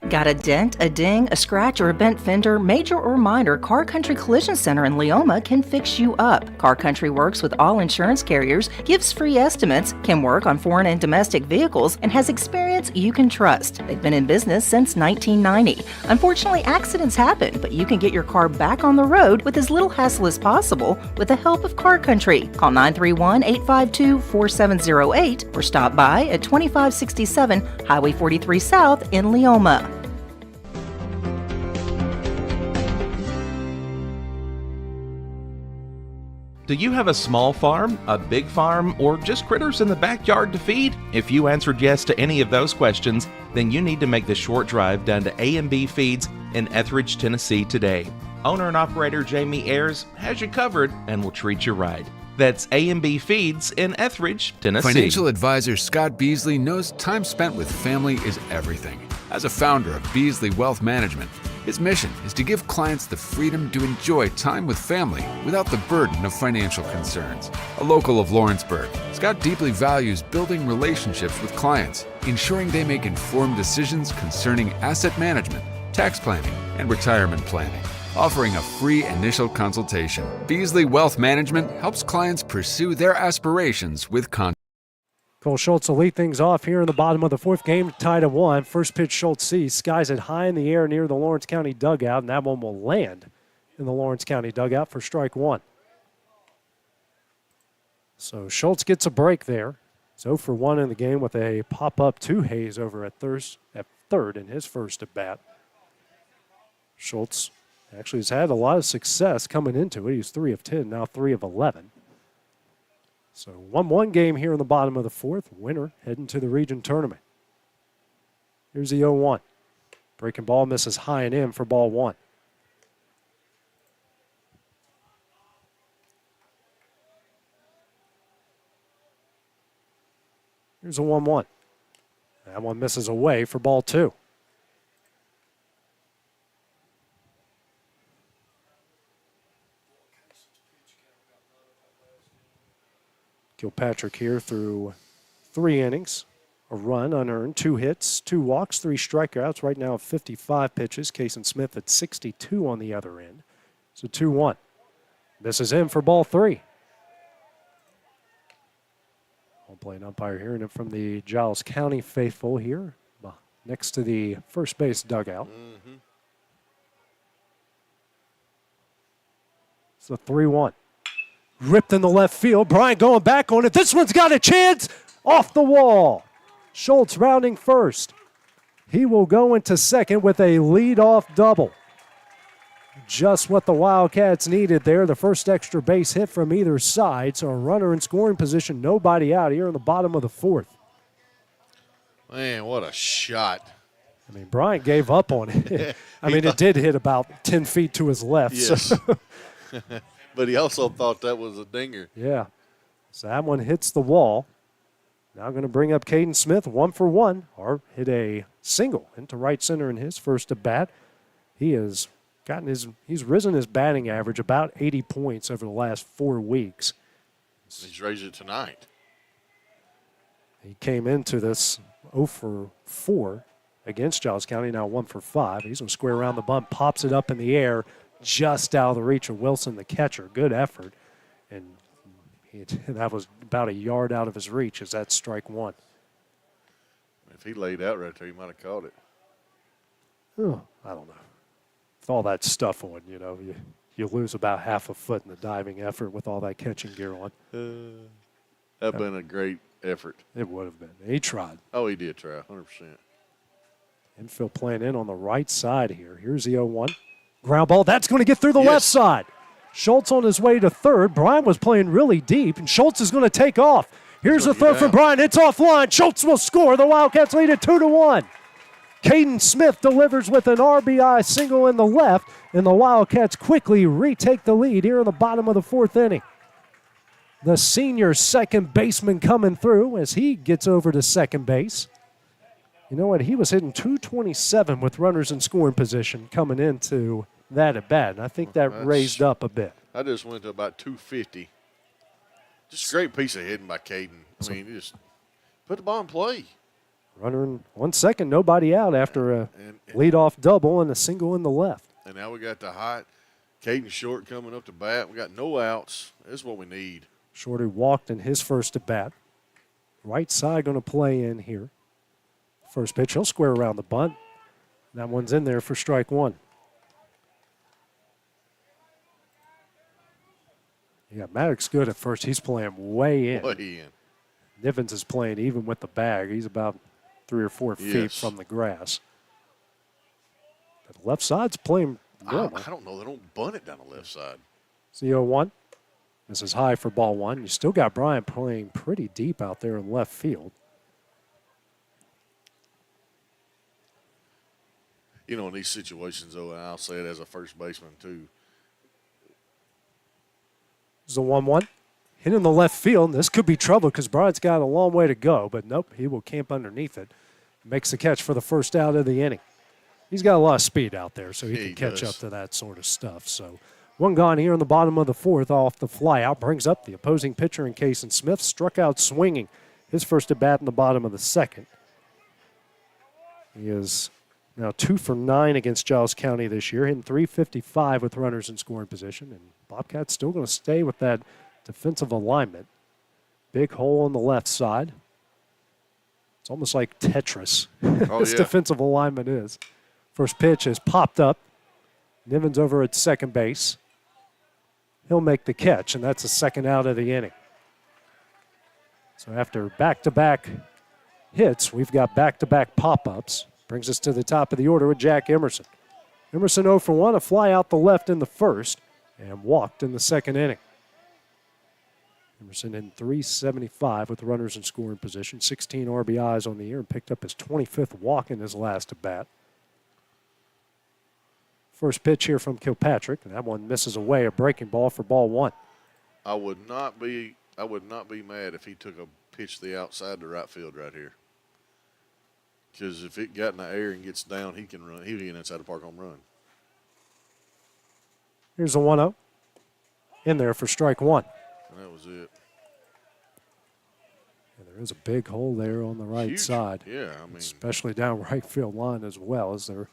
Got a dent, a ding, a scratch, or a bent fender? Major or minor, Car Country Collision Center in Leoma can fix you up. Car Country works with all insurance carriers, gives free estimates, can work on foreign and domestic vehicles, and has experience you can trust. They've been in business since 1990. Unfortunately, accidents happen, but you can get your car back on the road with as little hassle as possible with the help of Car Country. Call 931-852-4708 or stop by at 2567 Highway 43 South in Leoma. Do you have a small farm, a big farm, or just critters in the backyard to feed? If you answered yes to any of those questions, then you need to make the short drive down to A&B Feeds in Etheridge, Tennessee today. Owner and operator Jamie Ayers has you covered and will treat you right. That's A&B Feeds in Etheridge, Tennessee. Financial advisor Scott Beasley knows time spent with family is everything. As a founder of Beasley Wealth Management, his mission is to give clients the freedom to enjoy time with family without the burden of financial concerns. A local of Lawrenceburg, Scott deeply values building relationships with clients, ensuring they make informed decisions concerning asset management, tax planning, and retirement planning. Offering a free initial consultation, Beasley Wealth Management helps clients pursue their aspirations with confidence. Cole Schultz will lead things off here in the bottom of the 4th, game tied at 1. First pitch Schultz sees, skies it high in the air near the Lawrence County dugout, and that one will land in the Lawrence County dugout for strike 1. So Schultz gets a break there. He's 0 for 1 in the game with a pop-up to Hayes over at third in his first at bat. Schultz actually has had a lot of success coming into it. He's 3 of 10, now 3 of 11. So 1-1 game here in the bottom of the 4th. Winner heading to the region tournament. Here's the 0-1. Breaking ball misses high and in for ball 1. Here's a 1-1. That one misses away for ball 2. Kilpatrick here through 3 innings, a run unearned, 2 hits, 2 walks, 3 strikeouts. Right now 55 pitches. Kason Smith at 62 on the other end. So 2-1. Misses in for ball 3. Home plate umpire hearing it from the Giles County faithful here next to the first base dugout. It's a 3-1. Ripped in the left field. Bryant going back on it. This one's got a chance. Off the wall. Schultz rounding first. He will go into second with a leadoff double. Just what the Wildcats needed there. The first extra base hit from either side. So a runner in scoring position. Nobody out here in the bottom of the 4th. Man, what a shot. I mean, Bryant gave up on it. I mean, it did hit about 10 feet to his left. Yes. So. But he also thought that was a dinger. Yeah. So that one hits the wall. Now going to bring up Caden Smith, 1 for 1, or hit a single into right center in his first at bat. He has he's risen his batting average about 80 points over the last 4 weeks. He's raised it tonight. He came into this 0 for 4 against Giles County, now 1 for 5. He's going to square around the bunt, pops it up in the air, just out of the reach of Wilson, the catcher. Good effort. And that was about a yard out of his reach as that's strike 1. If he laid out right there, he might have caught it. Oh, I don't know. With all that stuff on, you lose about half a foot in the diving effort with all that catching gear on. That'd been a great effort. It would have been. He tried. Oh, he did try, 100%. Infield playing in on the right side here. Here's the 0-1. Ground ball. That's going to get through the left side. Schultz on his way to third. Brian was playing really deep, and Schultz is going to take off. Here's the throw from Brian. It's offline. Schultz will score. The Wildcats lead at 2-1. Caden Smith delivers with an RBI single in the left, and the Wildcats quickly retake the lead here in the bottom of the 4th inning. The senior second baseman coming through as he gets over to second base. You know what? He was hitting .227 with runners in scoring position coming into that at bat, and I think that raised up a bit. I just went to about .250. Just a great piece of hitting by Caden. I mean, just put the ball in play. Runner in 1 second, nobody out after a leadoff double and a single in the left. And now we got the hot Caden Short coming up to bat. We got no outs. This is what we need. Shorty walked in his first at bat. Right side going to play in here. First pitch, he'll square around the bunt. That one's in there for strike 1. You got Maddox good at first. He's playing way in. Way in. Nivens is playing even with the bag. He's about 3 or 4 feet from the grass. But the left side's playing good. I don't know. They don't bunt it down the left side. It's the 0-1. This is high for ball 1. You still got Bryant playing pretty deep out there in left field. You know, in these situations, though, and I'll say it as a first baseman, too. This is a 1-1. Hit in the left field. This could be trouble because Bryant's got a long way to go, but nope, he will camp underneath it. Makes the catch for the first out of the inning. He's got a lot of speed out there, so he can catch up to that sort of stuff. So one gone here in the bottom of the 4th off the flyout. Brings up the opposing pitcher in Caden Smith. Struck out swinging his first at bat in the bottom of the 2nd. He is now 2 for 9 against Giles County this year, hitting .355 with runners in scoring position. And Bobcats still going to stay with that defensive alignment. Big hole on the left side. It's almost like Tetris. This defensive alignment is. First pitch is popped up. Nivens over at second base. He'll make the catch, and that's the second out of the inning. So after back-to-back hits, we've got back-to-back pop-ups. Brings us to the top of the order with Jack Emerson. Emerson 0 for 1, a fly out the left in the first, and walked in the second inning. Emerson in .375 with runners in scoring position, 16 RBIs on the year, and picked up his 25th walk in his last at bat. First pitch here from Kilpatrick, and that one misses away, a breaking ball for ball 1. I would not be mad if he took a pitch to the outside to right field right here. Because if it got in the air and gets down, he can run. He'll get inside the park home run. Here's a 1-0. In there for strike 1. And that was it. And there is a big hole there on the right side. Yeah, I mean. Especially down right field line as well, as they're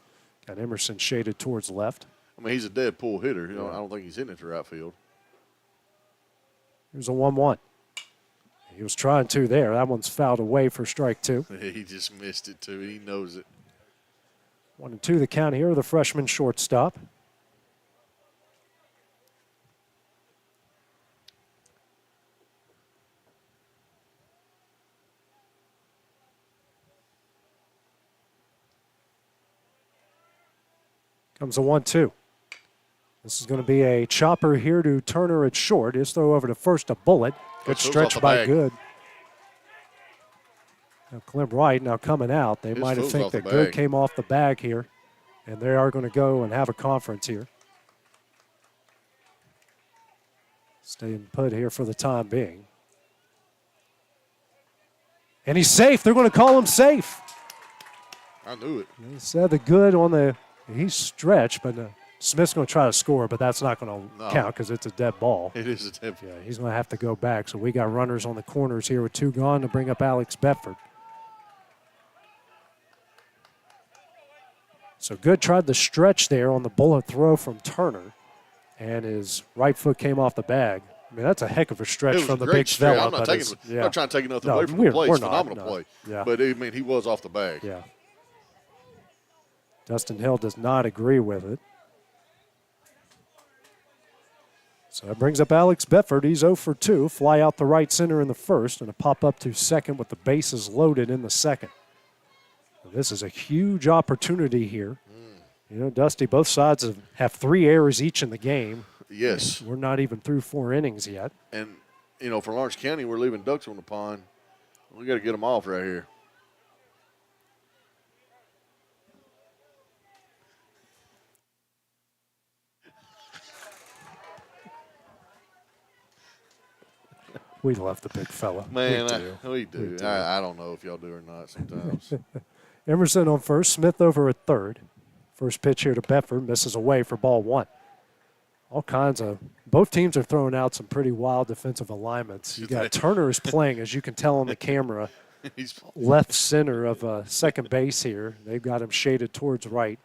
got Emerson shaded towards left. I mean, he's a dead pull hitter. You know, I don't think he's hitting it to right field. Here's a 1-1. He was trying to there. That one's fouled away for strike 2. He just missed it, too. He knows it. 1-2 the count here, the freshman shortstop. Comes a 1-2. This is going to be a chopper here to Turner at short. His throw over to first, a bullet. Good stretch by Good. Now Clem Wright now coming out. They might have think that Good came off the bag here, and they are going to go and have a conference here. Staying put here for the time being. And he's safe. They're going to call him safe. I knew it. He said the good on the – he's stretched, but Smith's going to try to score, but that's not going to count because it's a dead ball. It is a dead ball. Yeah, he's going to have to go back. So we got runners on the corners here with 2 gone to bring up Alex Bedford. So Good tried the stretch there on the bullet throw from Turner, and his right foot came off the bag. I mean, that's a heck of a stretch from the big fella. I'm not trying to take nothing away from the play. It's a phenomenal play. Yeah. But, I mean, he was off the bag. Yeah. Dustin Hill does not agree with it. So that brings up Alex Bedford. He's 0 for 2. Fly out the right center in the first, and a pop up to second with the bases loaded in the second. This is a huge opportunity here. You know, Dusty, both sides have 3 errors each in the game. Yes. We're not even through 4 innings yet. And, you know, for Lawrence County, we're leaving ducks on the pond. We got to get them off right here. We love the big fella. Man, we do. I don't know if y'all do or not sometimes. Emerson on first, Smith over at third. First pitch here to Bedford, misses away for ball 1. All kinds of – both teams are throwing out some pretty wild defensive alignments. You got Turner is playing, as you can tell on the camera, left center of second base here. They've got him shaded towards right.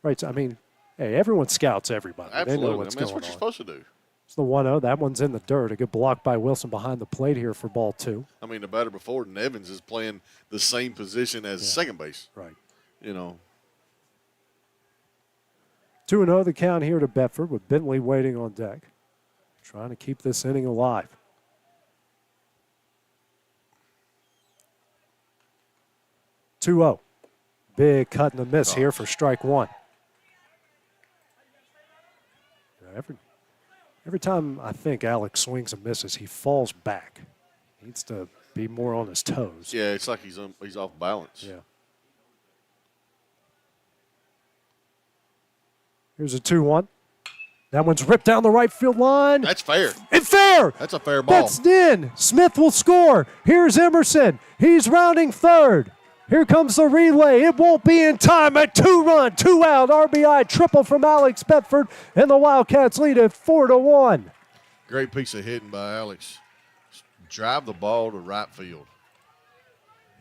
Right. I mean, hey, everyone scouts everybody. Absolutely. They know what's that's going what you're on. supposed to do. It's the 1-0. That one's in the dirt. A good block by Wilson behind the plate here for ball 2. I mean, the batter before Evans is playing the same position as second base. Right. You know. 2-0 the count here to Bedford with Bentley waiting on deck. Trying to keep this inning alive. Two-0. Big cut and a miss here for strike 1. Every time I think Alex swings and misses, he falls back. He needs to be more on his toes. Yeah, it's like he's off balance. Yeah. Here's a 2-1. That one's ripped down the right field line. That's fair. It's fair. That's a fair ball. That's in. Smith will score. Here's Emerson. He's rounding third. Here comes the relay. It won't be in time. A 2-run, 2-out RBI triple from Alex Bedford, and the Wildcats lead it 4-1. Great piece of hitting by Alex. Drive the ball to right field.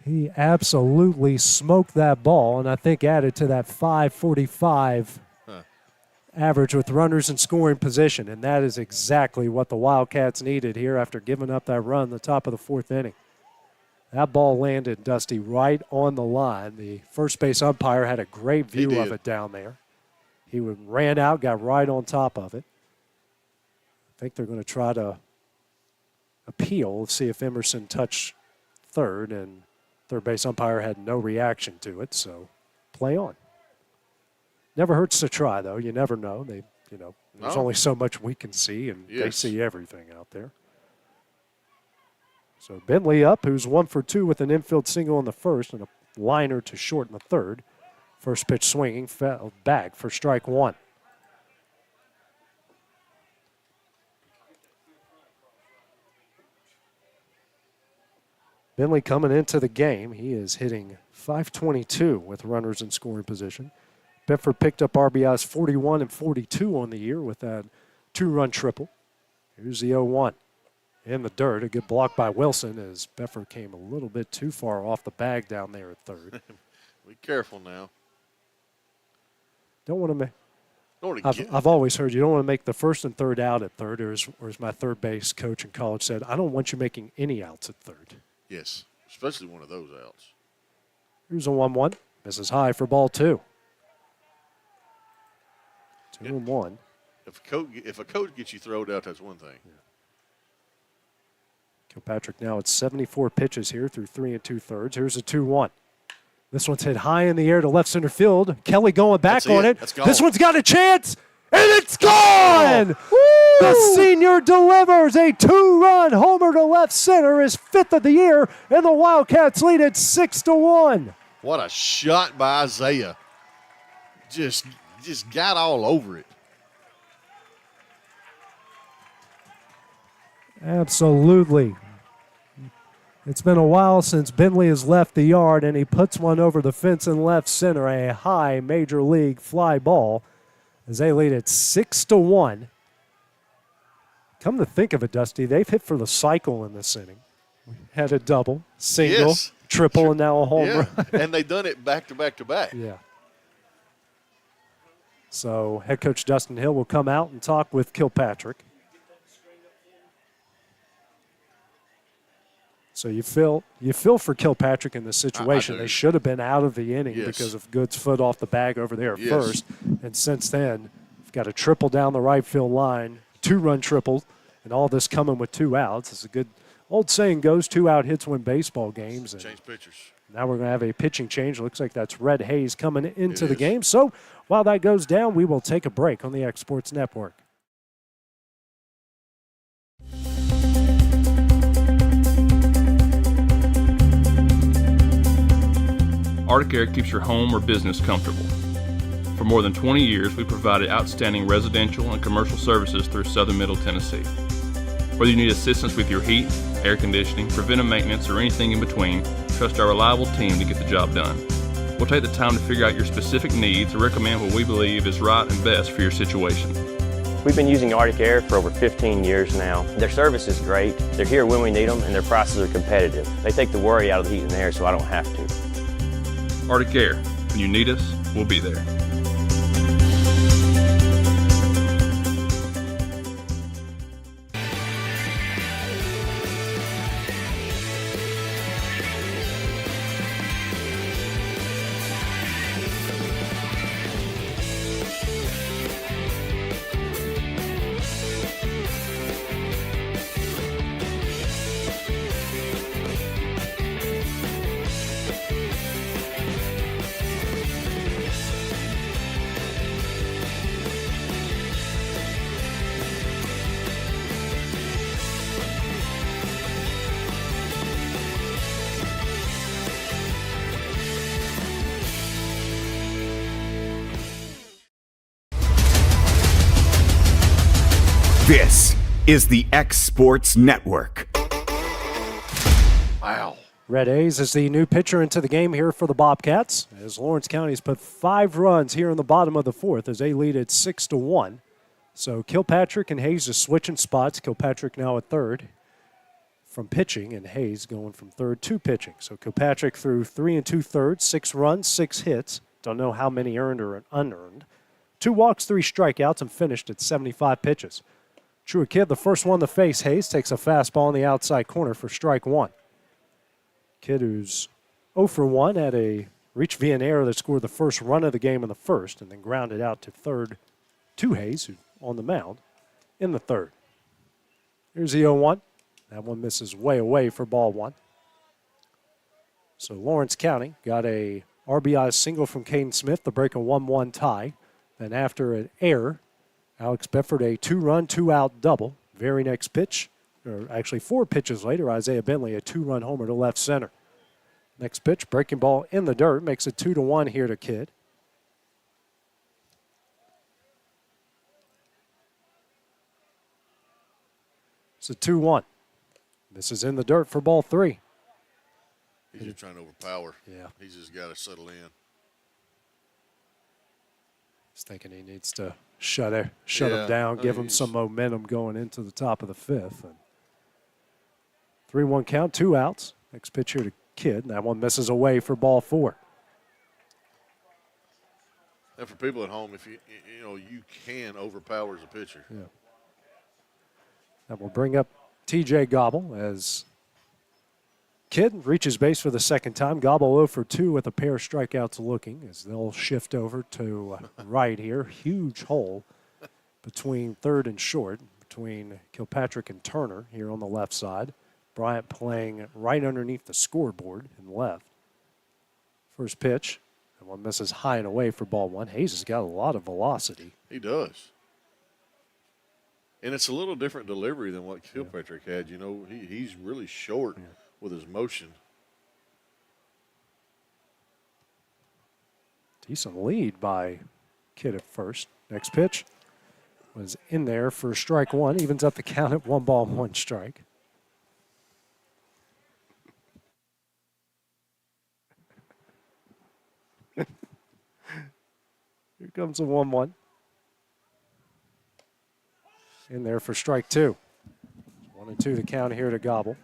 He absolutely smoked that ball, and I think added to that 545 average with runners in scoring position, and that is exactly what the Wildcats needed here after giving up that run the top of the 4th inning. That ball landed, Dusty, right on the line. The first base umpire had a great view of it down there. He ran out, got right on top of it. I think they're going to try to appeal, see if Emerson touched third, and third base umpire had no reaction to it, so play on. Never hurts to try, though. You never know. There's only so much we can see, and they see everything out there. So Bentley up, who's 1 for 2 with an infield single in the first and a liner to short in the third. First pitch swinging, fell back for strike 1. Bentley coming into the game. He is hitting .522 with runners in scoring position. Bedford picked up RBIs 41 and 42 on the year with that 2-run triple. Here's the 0-1. In the dirt, a good block by Wilson as Bedford came a little bit too far off the bag down there at third. Be careful now. Don't want to I've always heard you don't want to make the first and third out at third, or as my third base coach in college said, I don't want you making any outs at third. Yes, especially one of those outs. Here's a 1-1. Misses high for ball 2. 2-1. If a coach gets you thrown out, that's one thing. Yeah. Kilpatrick now at 74 pitches here through 3 2/3. Here's a 2-1. This one's hit high in the air to left center field. Kelly going back on it. This one's got a chance, and it's gone! The senior delivers a 2-run homer to left center, his 5th of the year, and the Wildcats lead it 6-1. What a shot by Isaiah. Just got all over it. Absolutely. It's been a while since Bentley has left the yard, and he puts one over the fence in left center, a high major league fly ball, as they lead it 6-1. Come to think of it, Dusty, they've hit for the cycle in this inning. Had a double, single, Yes. triple, and now a home run. And they done it back to back to back. Yeah. So head coach Dustin Hill will come out and talk with Kilpatrick. So you feel for Kilpatrick in this situation. They should have been out of the inning because of Good's foot off the bag over there at first. And since then, we've got a triple down the right field line, 2-run triple, and all this coming with 2 outs. It's a good old saying goes, 2-out hits win baseball games. And change pitchers. now we're going to have a pitching change. Looks like that's Red Hayes coming into the game. So while that goes down, we will take a break on the X Sports Network. Arctic Air keeps your home or business comfortable. For more than 20 years, we provided outstanding residential and commercial services through Southern Middle Tennessee. Whether you need assistance with your heat, air conditioning, preventive maintenance, or anything in between, trust our reliable team to get the job done. We'll take the time to figure out your specific needs and recommend what we believe is right and best for your situation. We've been using Arctic Air for over 15 years now. Their service is great, they're here when we need them, and their prices are competitive. They take the worry out of the heat and air so I don't have to. Arctic Air. When you need us, we'll be there. This is the X Sports Network. Wow. Red Hayes is the new pitcher into the game here for the Bobcats, as Lawrence County's put 5 runs here in the bottom of the 4th as they lead it 6-1. So Kilpatrick and Hayes are switching spots. Kilpatrick now at third from pitching, and Hayes going from third to pitching. So Kilpatrick threw 3 2/3, 6 runs, 6 hits. Don't know how many earned or unearned. 2 walks, 3 strikeouts, and finished at 75 pitches. True Kid, the first one to face Hayes, takes a fastball in the outside corner for strike 1. Kid, who's 0 for 1, had a reach via an error that scored the first run of the game in the first and then grounded out to third to Hayes, who's on the mound in the third. Here's the 0-1. That one misses way away for ball 1. So Lawrence County got a RBI single from Caden Smith to break a 1-1 tie. Then after an error, Alex Bedford a 2-run, 2-out double. Very next pitch, or actually 4 pitches later, Isaiah Bentley a 2-run homer to left center. Next pitch, breaking ball in the dirt, makes it 2-1 here to Kidd. It's a 2-1. This is in the dirt for ball 3. He's just trying to overpower. Yeah. He's just got to settle in. He's thinking he needs to shut him down, give him some momentum going into the top of the 5th. And 3-1 count, 2 outs. Next pitch here to Kidd, and that one misses away for ball 4. And for people at home, if you can overpower as a pitcher. Yeah. That will bring up TJ Gobble as Kidd reaches base for the second time. Gobble 0 for 2 with a pair of strikeouts looking as they'll shift over to right here. Huge hole between third and short, between Kilpatrick and Turner here on the left side. Bryant playing right underneath the scoreboard in left. First pitch. That one misses high and away for ball 1. Hayes has got a lot of velocity. He does. And it's a little different delivery than what Kilpatrick had. You know, he's really short with his motion. Decent lead by Kidd at first. Next pitch was in there for strike 1. Evens up the count at 1 ball, 1 strike. Here comes a 1-1. In there for strike two. 1-2 the count here to Gobble.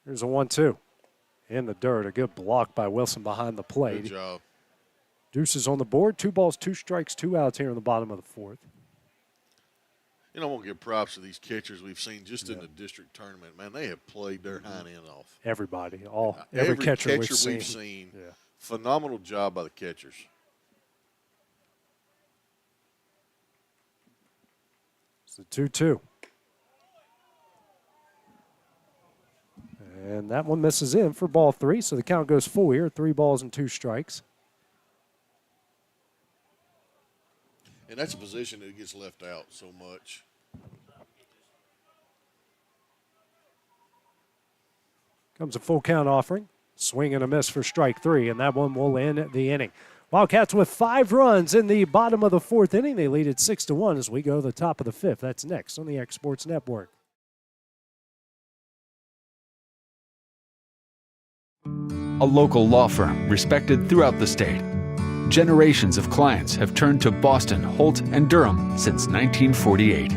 Here's a 1-2. In the dirt. A good block by Wilson behind the plate. Good job. Deuces on the board. 2 balls, 2 strikes, 2 outs here in the bottom of the fourth. You know, I want to give props to these catchers we've seen just in the district tournament. Man, they have played their hind end off. Everybody. Every catcher we've seen. Phenomenal job by the catchers. It's a 2-2. And that one misses in for ball 3, so the count goes full here. 3 balls and 2 strikes. And that's a position that gets left out so much. Comes a full count offering. Swing and a miss for strike 3, and that one will end the inning. Wildcats with 5 runs in the bottom of the fourth inning. They lead it 6-1 as we go to the top of the fifth. That's next on the X Sports Network. A local law firm respected throughout the state. Generations of clients have turned to Boston, Holt, and Durham since 1948.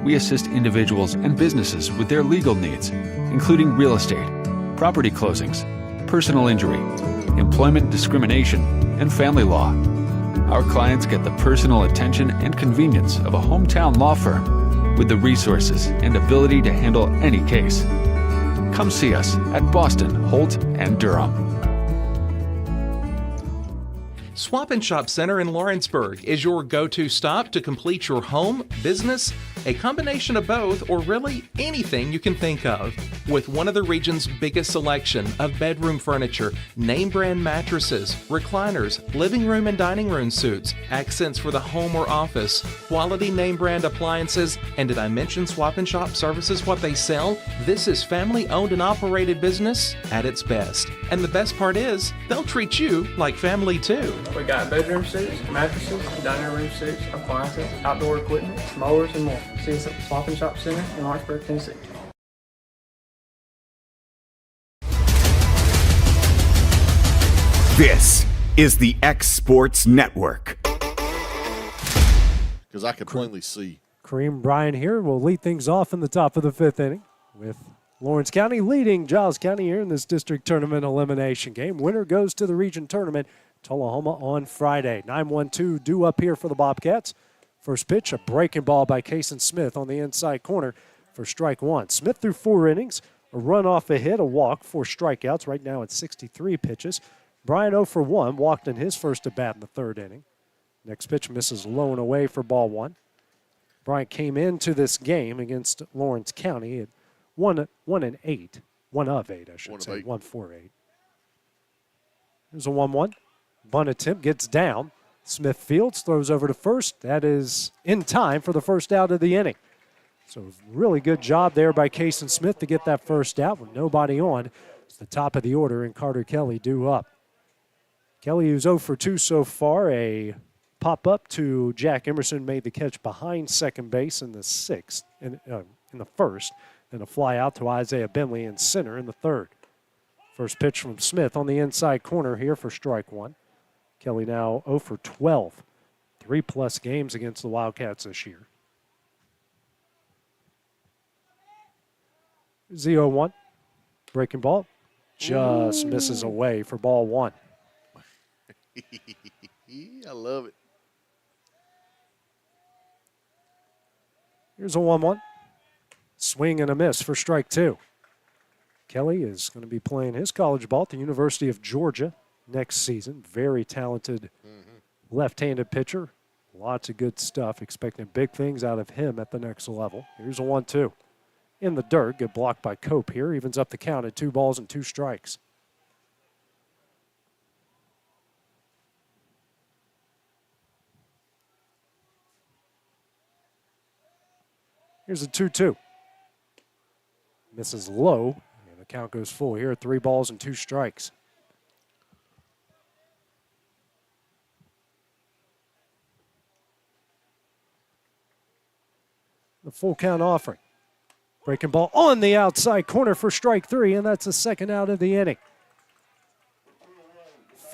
We assist individuals and businesses with their legal needs, including real estate, property closings, personal injury, employment discrimination, and family law. Our clients get the personal attention and convenience of a hometown law firm with the resources and ability to handle any case. Come see us at Boston, Holt, and Durham. Swap and Shop Center in Lawrenceburg is your go-to stop to complete your home, business, a combination of both, or really anything you can think of. With one of the region's biggest selection of bedroom furniture, name brand mattresses, recliners, living room and dining room suites, accents for the home or office, quality name brand appliances, and did I mention Swap and Shop services what they sell? This is family owned and operated business at its best. And the best part is, they'll treat you like family too. We got bedroom suites, mattresses, dining room suites, appliances, outdoor equipment, mowers, and more. See us at Swap and Shop Center in Lawrenceburg, Tennessee. This is the X Sports Network. Because I can plainly see. Kareem Bryant here will lead things off in the top of the fifth inning with Lawrence County leading Giles County here in this district tournament elimination game. Winner goes to the region tournament, Tullahoma on Friday. 9-1-2 due up here for the Bobcats. First pitch, a breaking ball by Kason Smith on the inside corner for strike 1. Smith threw 4 innings, a run off a hit, a walk, 4 strikeouts. Right now it's 63 pitches. Bryant 0 for 1, walked in his first at bat in the 3rd inning. Next pitch misses low and away for ball 1. Bryant came into this game against Lawrence County at 1 of 8, I should say, 1 for 8. Here's a 1-1. Bunt attempt gets down. Smith fields, throws over to first. That is in time for the first out of the inning. So really good job there by Kason Smith to get that first out with nobody on. It's the top of the order and Carter Kelly due up. Kelly, who's 0 for 2 so far, a pop up to Jack Emerson, made the catch behind second base in the 6th, in the 1st. Then a fly out to Isaiah Bentley in center in the 3rd. First pitch from Smith on the inside corner here for strike 1. Kelly now 0 for 12. 3+ games against the Wildcats this year. Here's the 0-1. Breaking ball. Just misses away for ball 1. I love it. Here's a 1-1. Swing and a miss for strike 2. Kelly is going to be playing his college ball at the University of Georgia next season. Very talented left-handed pitcher. Lots of good stuff. Expecting big things out of him at the next level. Here's a 1-2. In the dirt. Good block by Cope here. Evens up the count at 2 balls and 2 strikes. Here's a 2-2. Misses low. And the count goes full here at 3 balls and 2 strikes. the full count offering. Breaking ball on the outside corner for strike 3, and that's the second out of the inning.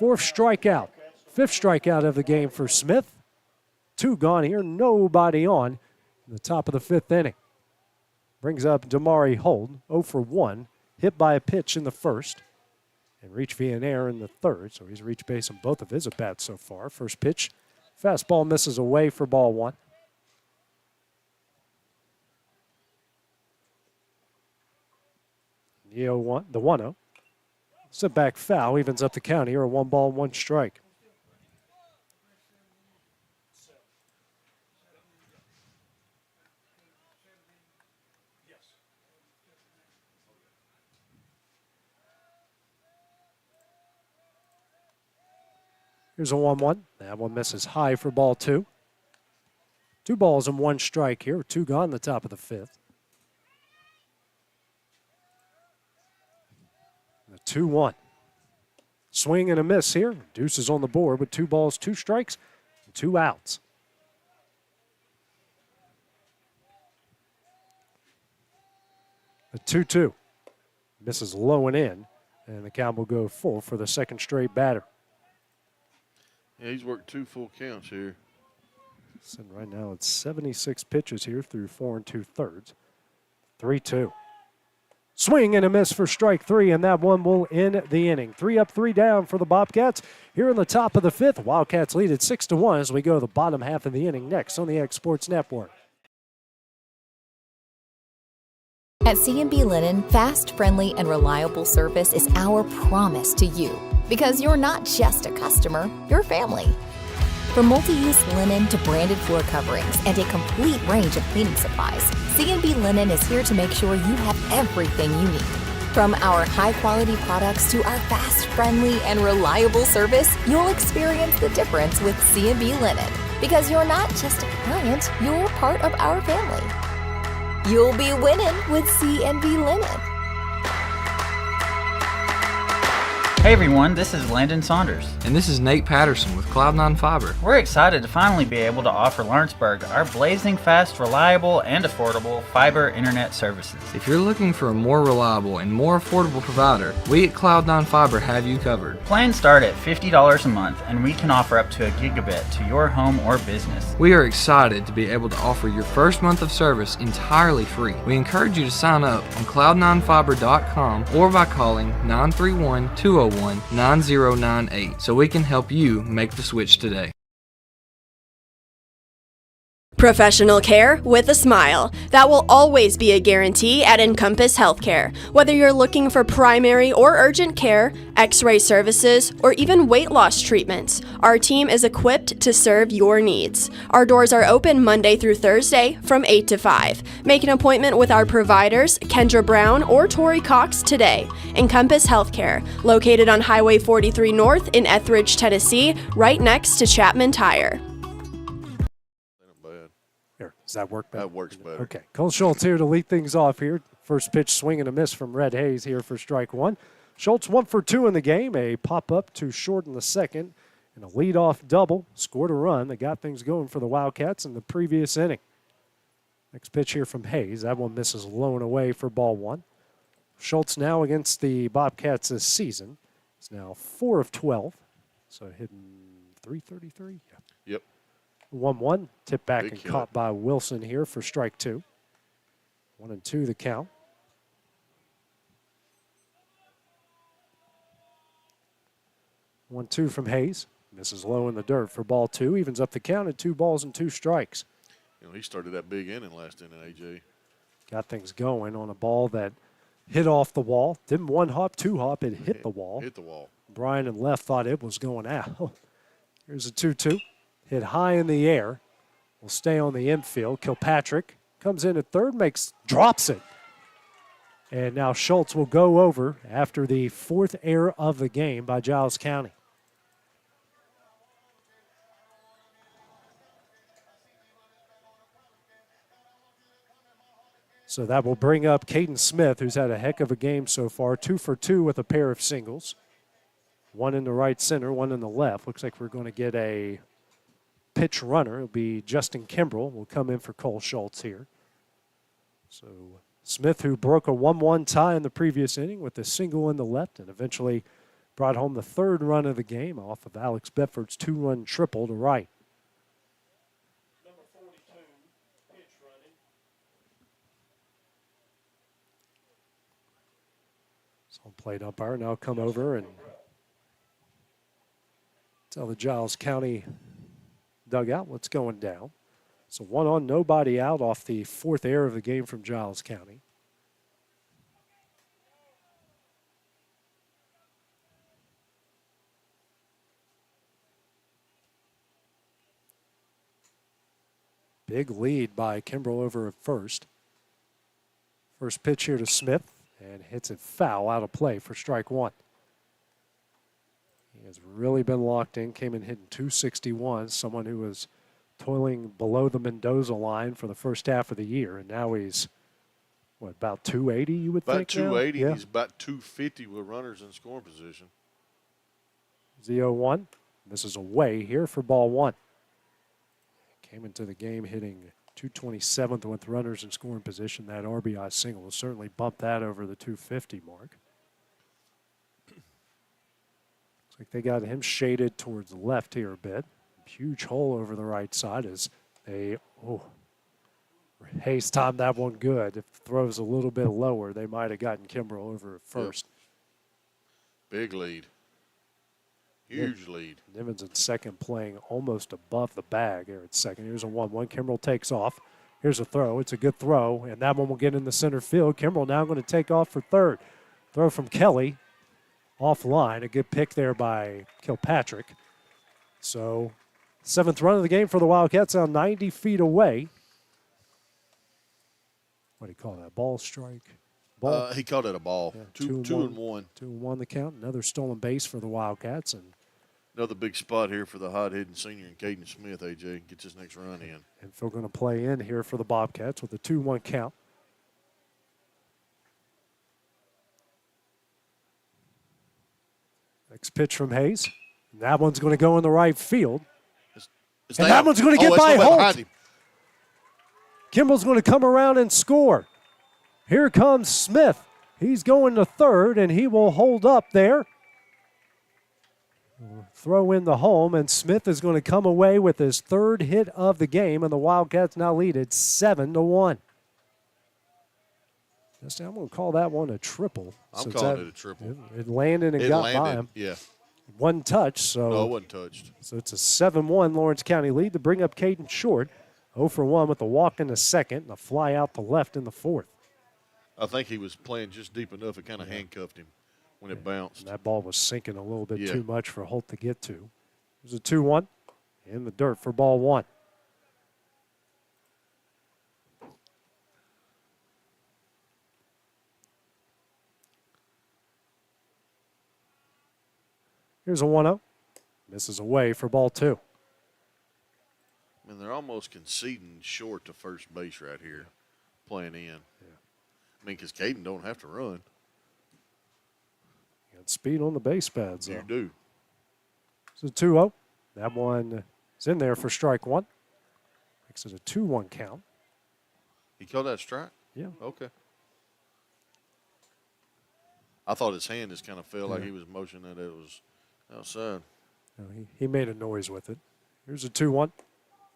4th strikeout, 5th strikeout of the game for Smith. 2 gone here, nobody on in the top of the 5th inning. Brings up Damari Holt, 0 for 1, hit by a pitch in the 1st, and reached via an error in the 3rd, so he's reached base on both of his at-bats so far. First pitch, fastball misses away for ball 1. The 0-1, the 1-0. Set back foul, evens up the count here, a 1 ball, 1 strike. Here's a 1-1. That one misses high for ball 2. 2 balls and 1 strike here, 2 gone in the top of the 5th. The 2-1. Swing and a miss here. Deuce is on the board with 2 balls, 2 strikes, and 2 outs. The 2-2. Misses low and in, and the count will go full for the second straight batter. Yeah, he's worked 2 full counts here. So right now it's 76 pitches here through 4 2/3. 3-2. Swing and a miss for strike 3, and that one will end the inning. 3 up, 3 down for the Bobcats. Here in the top of the 5th, Wildcats lead at 6-1 as we go to the bottom half of the inning next on the X Sports Network. At C&B Linen, fast, friendly, and reliable service is our promise to you. Because you're not just a customer, you're family. From multi-use linen to branded floor coverings and a complete range of cleaning supplies, C&B Linen is here to make sure you have everything you need. From our high-quality products to our fast, friendly, and reliable service, you'll experience the difference with C&B Linen. Because you're not just a client, you're part of our family. You'll be winning with C&B Linen. Hey everyone, this is Landon Saunders. And this is Nate Patterson with Cloud9 Fiber. We're excited to finally be able to offer Lawrenceburg our blazing fast, reliable, and affordable fiber internet services. If you're looking for a more reliable and more affordable provider, we at Cloud9 Fiber have you covered. Plans start at $50 a month, and we can offer up to 1 gigabit to your home or business. We are excited to be able to offer your first month of service entirely free. We encourage you to sign up on cloud9fiber.com or by calling 931-201-9098 so we can help you make the switch today. Professional care with a smile. That will always be a guarantee at Encompass Healthcare. Whether you're looking for primary or urgent care, x-ray services, or even weight loss treatments, our team is equipped to serve your needs. Our doors are open Monday through Thursday from 8 to 5. Make an appointment with our providers, Kendra Brown or Tori Cox, today. Encompass Healthcare, located on Highway 43 North in Etheridge, Tennessee, right next to Chapman Tire. Does that work better? That works better. Okay. Cole Schultz here to lead things off here. First pitch swing and a miss from Red Hayes here for strike 1. Schultz 1 for 2 in the game. A pop-up to short in the second and a leadoff double. Scored a run that got things going for the Wildcats in the previous inning. Next pitch here from Hayes. That one misses low and away for ball 1. Schultz now against the Bobcats this season. He's now 4 of 12. So hitting 333. Yeah. Yep. 1-1, tip back Big and hit. caught by Wilson here for strike 2. 1-2 the count. One, 2 from Hayes. Misses low in the dirt for ball 2. Evens up the count at 2 balls and 2 strikes. You know, he started that big inning last inning, AJ. Got things going on a ball that hit off the wall. Didn't 1-hop, 2-hop. It hit the wall. Hit the wall. Brian and left thought it was going out. Here's a 2-2. Hit high in the air. Will stay on the infield. Kilpatrick comes in at third, drops it. And now Schultz will go over after the 4th error of the game by Giles County. So that will bring up Caden Smith, who's had a heck of a game so far. 2 for 2 with a pair of singles. 1 in the right center, 1 in the left. Looks like we're going to get a pitch runner. It'll be Justin Kimbrell will come in for Cole Schultz here. So Smith, who broke a 1-1 tie in the previous inning with a single in the left and eventually brought home the third run of the game off of Alex Bedford's 2-run triple to right. So plate umpire now come over and tell the Giles County dugout what's going down. So 1 on, nobody out off the 4th error of the game from Giles County. Big lead by Kimbrell over at first. First pitch here to Smith, and hits it foul out of play for strike 1. He has really been locked in, came in hitting 261, someone who was toiling below the Mendoza line for the first half of the year, and now he's, what, about 280, you would think? About 280, yeah. He's about 250 with runners in scoring position. 0-1. This is away here for ball 1. Came into the game hitting 227th with runners in scoring position. That RBI single will certainly bump that over the 250 mark. Looks like they got him shaded towards the left here a bit. Huge hole over the right side as they, Hayes timed that one good. If the throw's a little bit lower, they might have gotten Kimbrell over at first. Yep. Big lead. Huge lead. Nivens in second, playing almost above the bag there at second. Here's a 1-1. Kimbrell takes off. Here's a throw. It's a good throw, and that one will get in the center field. Kimbrell now going to take off for third. Throw from Kelly offline. A good pick there by Kilpatrick. So 7th run of the game for the Wildcats, now 90 feet away. What do you call that? Ball strike? Ball? He called it a ball. Yeah, 2-1. 2-1 the count. Another stolen base for the Wildcats. And another big spot here for the hot-hitting senior and Caden Smith, AJ, gets his next run in. And Phil going to play in here for the Bobcats with a 2-1 count. Next pitch from Hayes. And that one's going to go in the right field. And that one's going to get by Holt. Kimbrell's going to come around and score. Here comes Smith. He's going to third, and he will hold up there. Throw in the home, and Smith is going to come away with his third hit of the game, and the Wildcats now lead it 7-1. I'm going to call that one a triple. I'm calling it a triple. It landed and got by him. Yeah. One touch, so. No, it wasn't touched. So it's a 7-1 Lawrence County lead to bring up Caden Short. 0 for 1 with a walk in the second and a fly out to left in the 4th. I think he was playing just deep enough. It kind of handcuffed him when it bounced. And that ball was sinking a little bit too much for Holt to get to. There's a 2-1 in the dirt for ball 1. Here's a 1-0. Misses away for ball 2. I mean, they're almost conceding Short to first base right here, playing in. Yeah. I mean, because Caden don't have to run. Got speed on the base pads, though. You do. It's a 2-0. That one is in there for strike 1. Makes it a 2-1 count. He called that strike? Yeah. Okay. I thought his hand just kind of felt like he was motioning that it was outside. No, he made a noise with it. Here's a 2-1.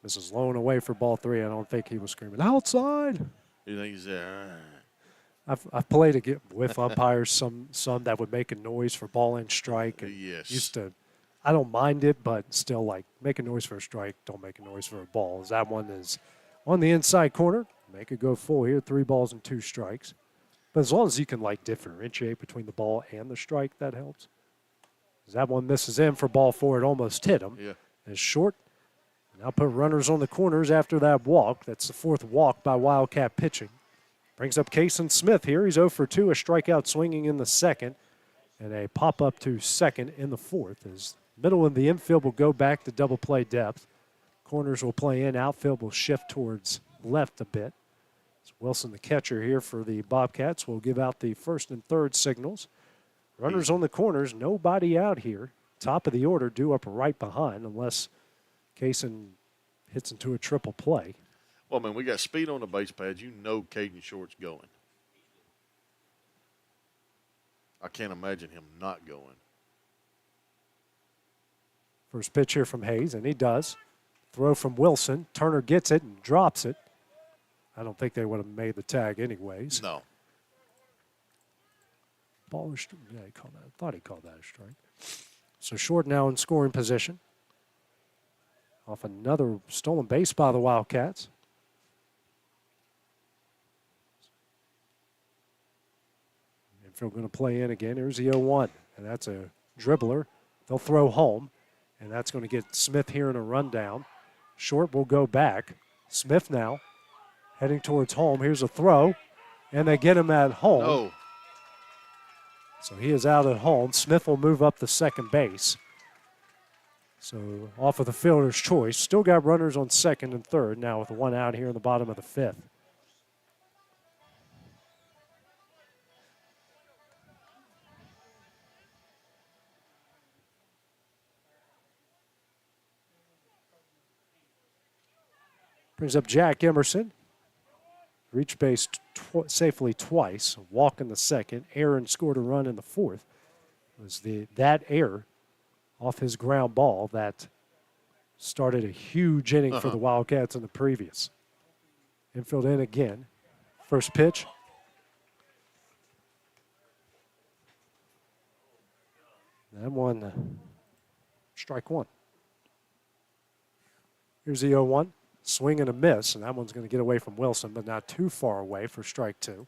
This is low and away for ball 3. I don't think he was screaming, outside. You think he's there? I've played with umpires, some that would make a noise for ball and strike. And yes. I don't mind it, but still, like, make a noise for a strike, don't make a noise for a ball. As that one is on the inside corner, make it go full here, 3 balls and 2 strikes. But as long as you can, like, differentiate between the ball and the strike, that helps. As that one misses in for ball 4, it almost hit him. Yeah. It's short. Now put runners on the corners after that walk. That's the 4th walk by Wildcat pitching. Brings up Kason Smith here. He's 0 for 2, a strikeout swinging in the 2nd, and a pop-up to 2nd in the 4th. As middle of the infield will go back to double play depth. Corners will play in. Outfield will shift towards left a bit. So Wilson, the catcher here for the Bobcats, will give out the 1st and 3rd signals. Runners on the corners, nobody out here. Top of the order, due up right behind, unless Kaysen hits into a triple play. Well, I mean, we got speed on the base pads. You know Caden Short's going. I can't imagine him not going. First pitch here from Hayes, and he does. Throw from Wilson. Turner gets it and drops it. I don't think they would have made the tag anyways. No. Ball was, yeah, he called that. I thought he called that a strike. So Short now in scoring position. Off another stolen base by the Wildcats. Infield going to play in again. Here's the 0-1, and that's a dribbler. They'll throw home, and that's going to get Smith here in a rundown. Short will go back. Smith now heading towards home. Here's a throw, and they get him at home. No. So he is out at home. Smith will move up the second base. So off of the fielder's choice. Still got runners on second and third now with one out here in the bottom of the fifth. Brings up Jack Emerson. Reached base safely twice. A walk in the second. Aaron scored a run in the fourth. It was that error off his ground ball that started a huge inning for the Wildcats in the previous. Infield in again. First pitch. That one, strike one. Here's the 0-1. Swing and a miss, and that one's going to get away from Wilson, but not too far away for strike two.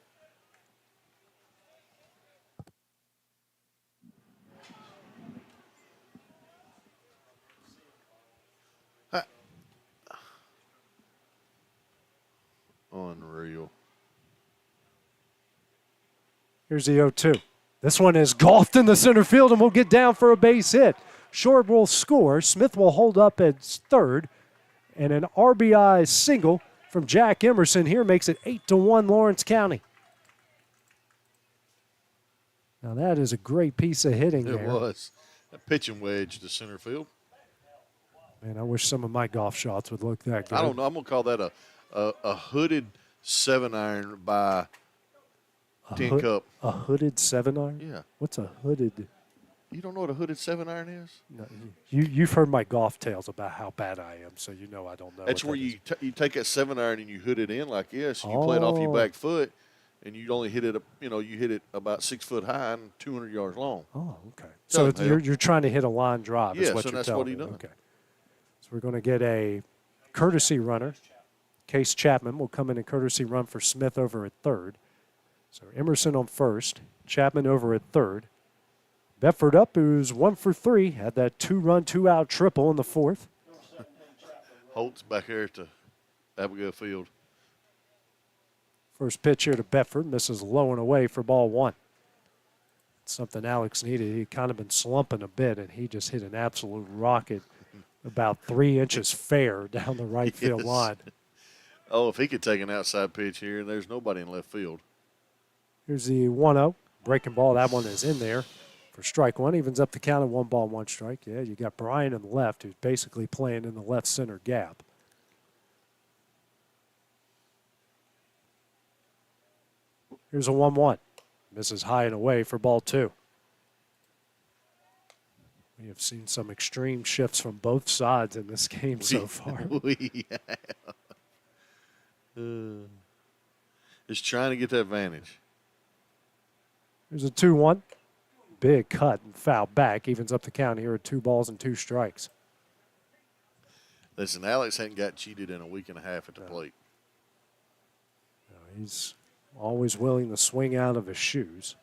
Unreal. Here's the 0-2. This one is golfed in the center field and will get down for a base hit. Short will score. Smith will hold up at third. And an RBI single from Jack Emerson here makes it 8-1 Lawrence County. Now that is a great piece of hitting there. It was. That pitching wedge to center field. Man, I wish some of my golf shots would look that good. I don't know. I'm going to call that a hooded 7-iron by Tin Cup. A hooded 7-iron? Yeah. What's a hooded? You don't know what a hooded 7-iron is? No, you've heard my golf tales about how bad I am, so you know I don't know. That's where you take that 7-iron and you hood it in like this, and you play it off your back foot, and you only hit it, you hit it about 6 foot high and 200 yards long. Oh, okay. So you're trying to hit a line drive. Yes, is what and you're that's telling what he me. done. Okay. So we're going to get a courtesy runner. Case Chapman will come in a courtesy run for Smith over at third. So Emerson on first, Chapman over at third. Bedford up, who's 1 for 3, had that 2-run, 2-out triple in the fourth. Holt's back here to Abigail Field. First pitch here to Bedford, misses low and away for ball one. Something Alex needed. He'd kind of been slumping a bit, and he just hit an absolute rocket about 3 inches fair down the right field line. Oh, if he could take an outside pitch here, there's nobody in left field. Here's the 1-0. Breaking ball, that one is in there. For strike one, evens up the count at 1 ball, 1 strike. Yeah, you got Brian in the left, who's basically playing in the left center gap. Here's a 1-1. Misses high and away for ball two. We have seen some extreme shifts from both sides in this game so far. We have. Just trying to get that advantage. Here's a 2-1. Big cut and foul back. Evens up the count here at 2 balls and 2 strikes. Listen, Alex hadn't got cheated in a week and a half at the plate. He's always willing to swing out of his shoes.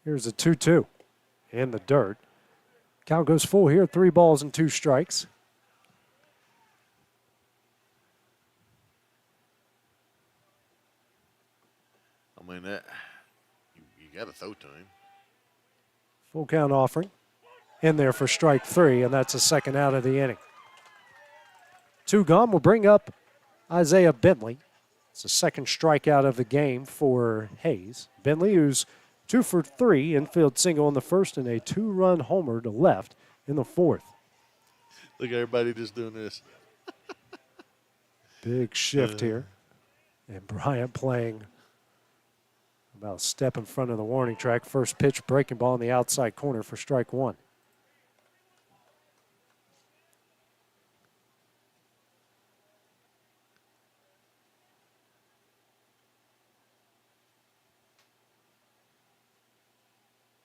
Here's a 2-2 in the dirt. Count goes full here, 3 balls and 2 strikes. I mean, that you got to throw to him. Full count offering in there for strike 3, and that's a second out of the inning. 2 gone will bring up Isaiah Bentley. It's the second strikeout of the game for Hayes. Bentley, who's 2 for 3, infield single in the first, and a 2-run homer to left in the fourth. Look at everybody just doing this. Big shift here. And Bryant playing about a step in front of the warning track. First pitch, breaking ball in the outside corner for strike one.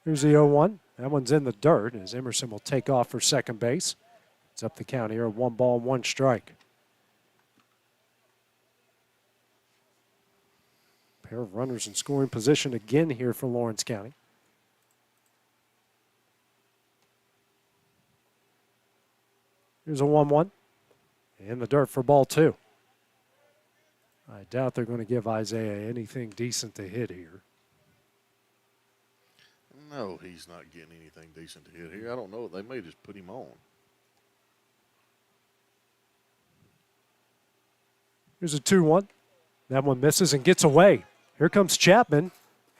Here's the 0-1. That one's in the dirt as Emerson will take off for second base. It's up the count here, 1 ball, 1 strike. Pair of runners in scoring position again here for Lawrence County. Here's a 1-1. In the dirt for ball 2. I doubt they're going to give Isaiah anything decent to hit here. No, he's not getting anything decent to hit here. I don't know. They may just put him on. Here's a 2-1. That one misses and gets away. Here comes Chapman,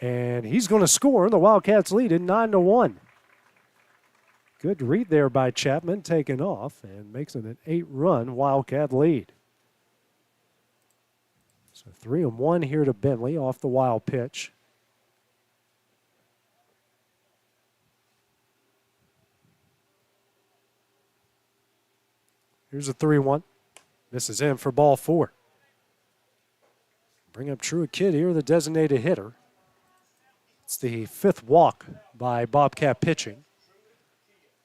and he's going to score. The Wildcats lead it 9-1. Good read there by Chapman, taking off, and makes it an 8-run Wildcat lead. So 3-1 here to Bentley off the wild pitch. Here's a 3-1. This is in for ball 4. Bring up Truett Kidd here, the designated hitter. It's the 5th walk by Bobcat pitching.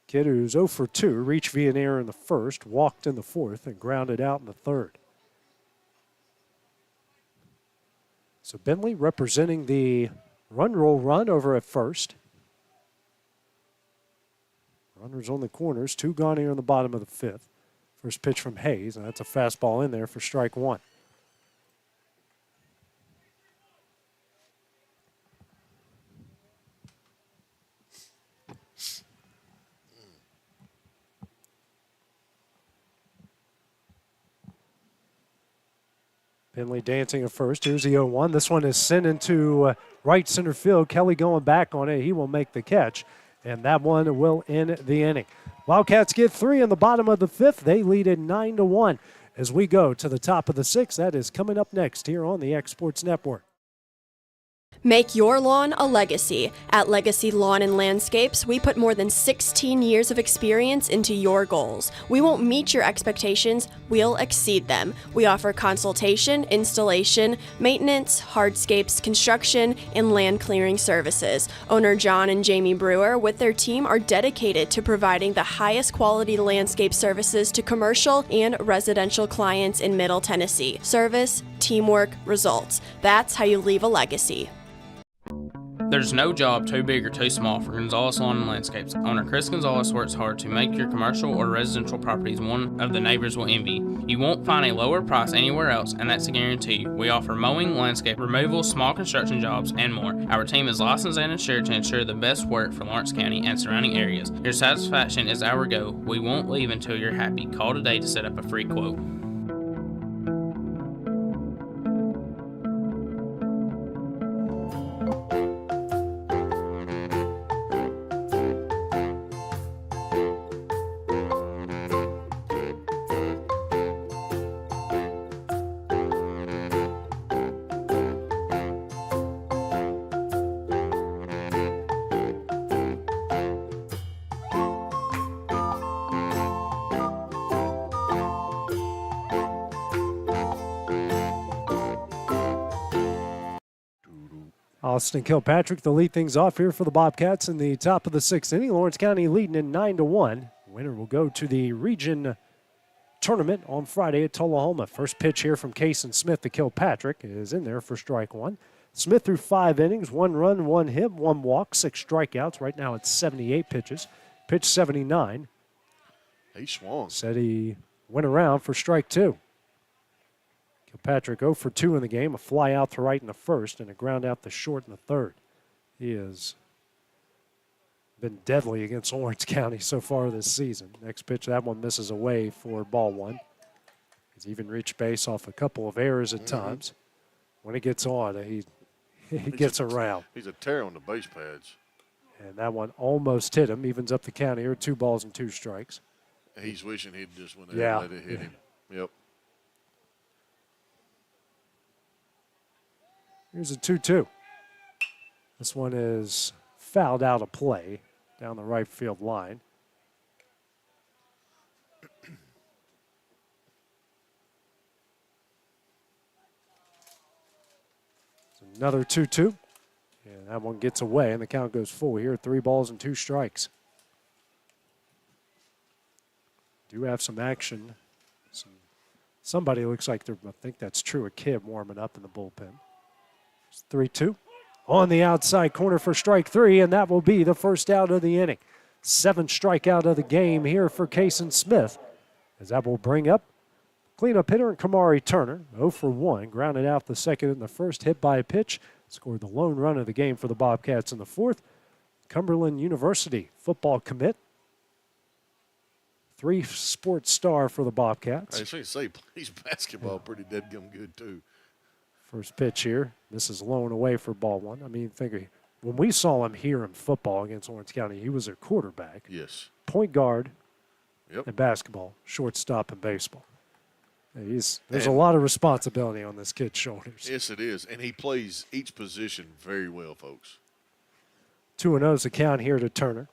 Kidd, who's 0 for 2, reached via an error in the first, walked in the 4th, and grounded out in the 3rd. So Bentley representing the run over at first. Runners on the corners, 2 gone here in the bottom of the 5th. First pitch from Hayes, and that's a fastball in there for strike 1. Bentley dancing at first. Here's the 0-1. This one is sent into right center field. Kelly going back on it. He will make the catch, and that one will end the inning. Wildcats get 3 in the bottom of the 5th. They lead it 9-1 as we go to the top of the 6th. That is coming up next here on the X Sports Network. Make your lawn a legacy. At Legacy Lawn and Landscapes, we put more than 16 years of experience into your goals. We won't meet your expectations, we'll exceed them. We offer consultation, installation, maintenance, hardscapes, construction, and land clearing services. Owner John and Jamie Brewer with their team are dedicated to providing the highest quality landscape services to commercial and residential clients in Middle Tennessee. Service, teamwork, results. That's how you leave a legacy. There's no job too big or too small for Gonzalez Lawn and Landscapes. Owner Chris Gonzalez works hard to make your commercial or residential properties one of the neighbors will envy. You won't find a lower price anywhere else, and that's a guarantee. We offer mowing, landscape removal, small construction jobs, and more. Our team is licensed and insured to ensure the best work for Lawrence County and surrounding areas. Your satisfaction is our goal. We won't leave until you're happy. Call today to set up a free quote. Austin Kilpatrick to lead things off here for the Bobcats in the top of the 6th inning. Lawrence County leading in 9-1. Winner will go to the region tournament on Friday at Tullahoma. First pitch here from Cason Smith to Kilpatrick is in there for strike 1. Smith threw 5 innings, 1 run, 1 hit, 1 walk, 6 strikeouts. Right now it's 78 pitches. Pitch 79. He swung. Said he went around for strike 2. Kilpatrick 0 for 2 in the game, a fly out to right in the first and a ground out to short in the third. He has been deadly against Lawrence County so far this season. Next pitch, that one misses away for ball 1. He's even reached base off a couple of errors at times. When he gets on, he gets around. He's a terror on the base pads. And that one almost hit him, evens up the count here, 2 balls and 2 strikes. He's wishing he'd just went ahead and let it hit him. Yep. Here's a 2-2. This one is fouled out of play down the right field line. Another 2-2. And that one gets away, and the count goes full here. 3 balls and 2 strikes. Do have some action. Somebody looks like they're, I think that's true, a kid warming up in the bullpen. It's 3-2. On the outside corner for strike 3, and that will be the first out of the inning. 7th strikeout of the game here for Kason Smith, as that will bring up cleanup hitter and Kamari Turner. 0 for 1, grounded out the second in the first, hit by a pitch. Scored the lone run of the game for the Bobcats in the 4th. Cumberland University football commit. 3 sports star for the Bobcats. I was going to say, plays basketball pretty dead gum good, too. First pitch here. This is low away for ball 1. I mean, when we saw him here in football against Orange County, he was a quarterback. Yes. Point guard Yep. in basketball, shortstop in baseball. There's a lot of responsibility on this kid's shoulders. Yes, it is. And he plays each position very well, folks. 2-0 is the count here to Turner.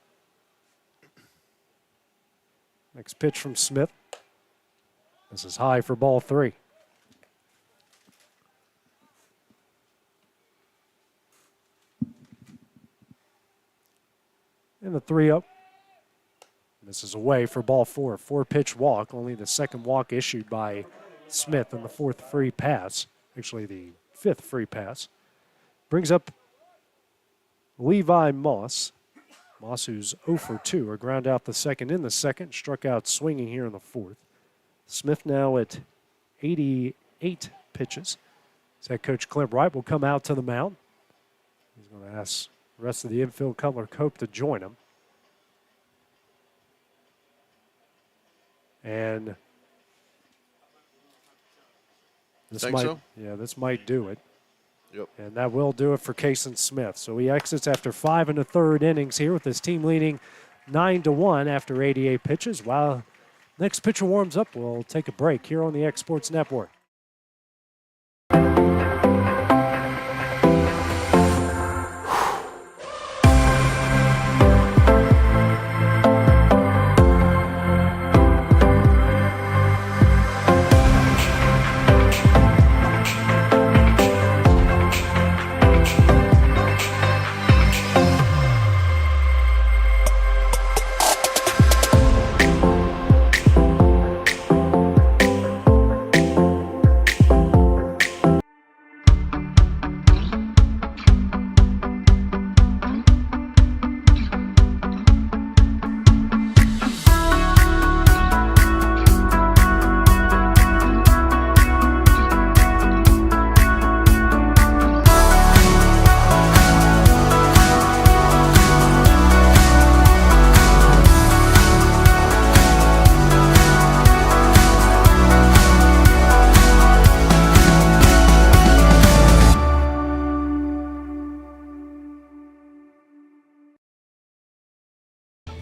Next pitch from Smith. This is high for ball 3. And the 3-0. This is away for ball 4. 4-pitch walk, only the second walk issued by Smith in the 4th free pass. Actually, the 5th free pass. Brings up Levi Moss. Moss, who's 0 for 2, or ground out the second in the second, struck out swinging here in the 4th. Smith now at 88 pitches. Head coach Clint Wright will come out to the mound. He's going to ask the rest of the infield, Cutler Cope, to join him. And this this might do it. Yep. And that will do it for Kason Smith. So he exits after 5 1/3 innings here with his team leading 9-1 after 88 pitches. While next pitcher warms up, we'll take a break here on the X Sports Network.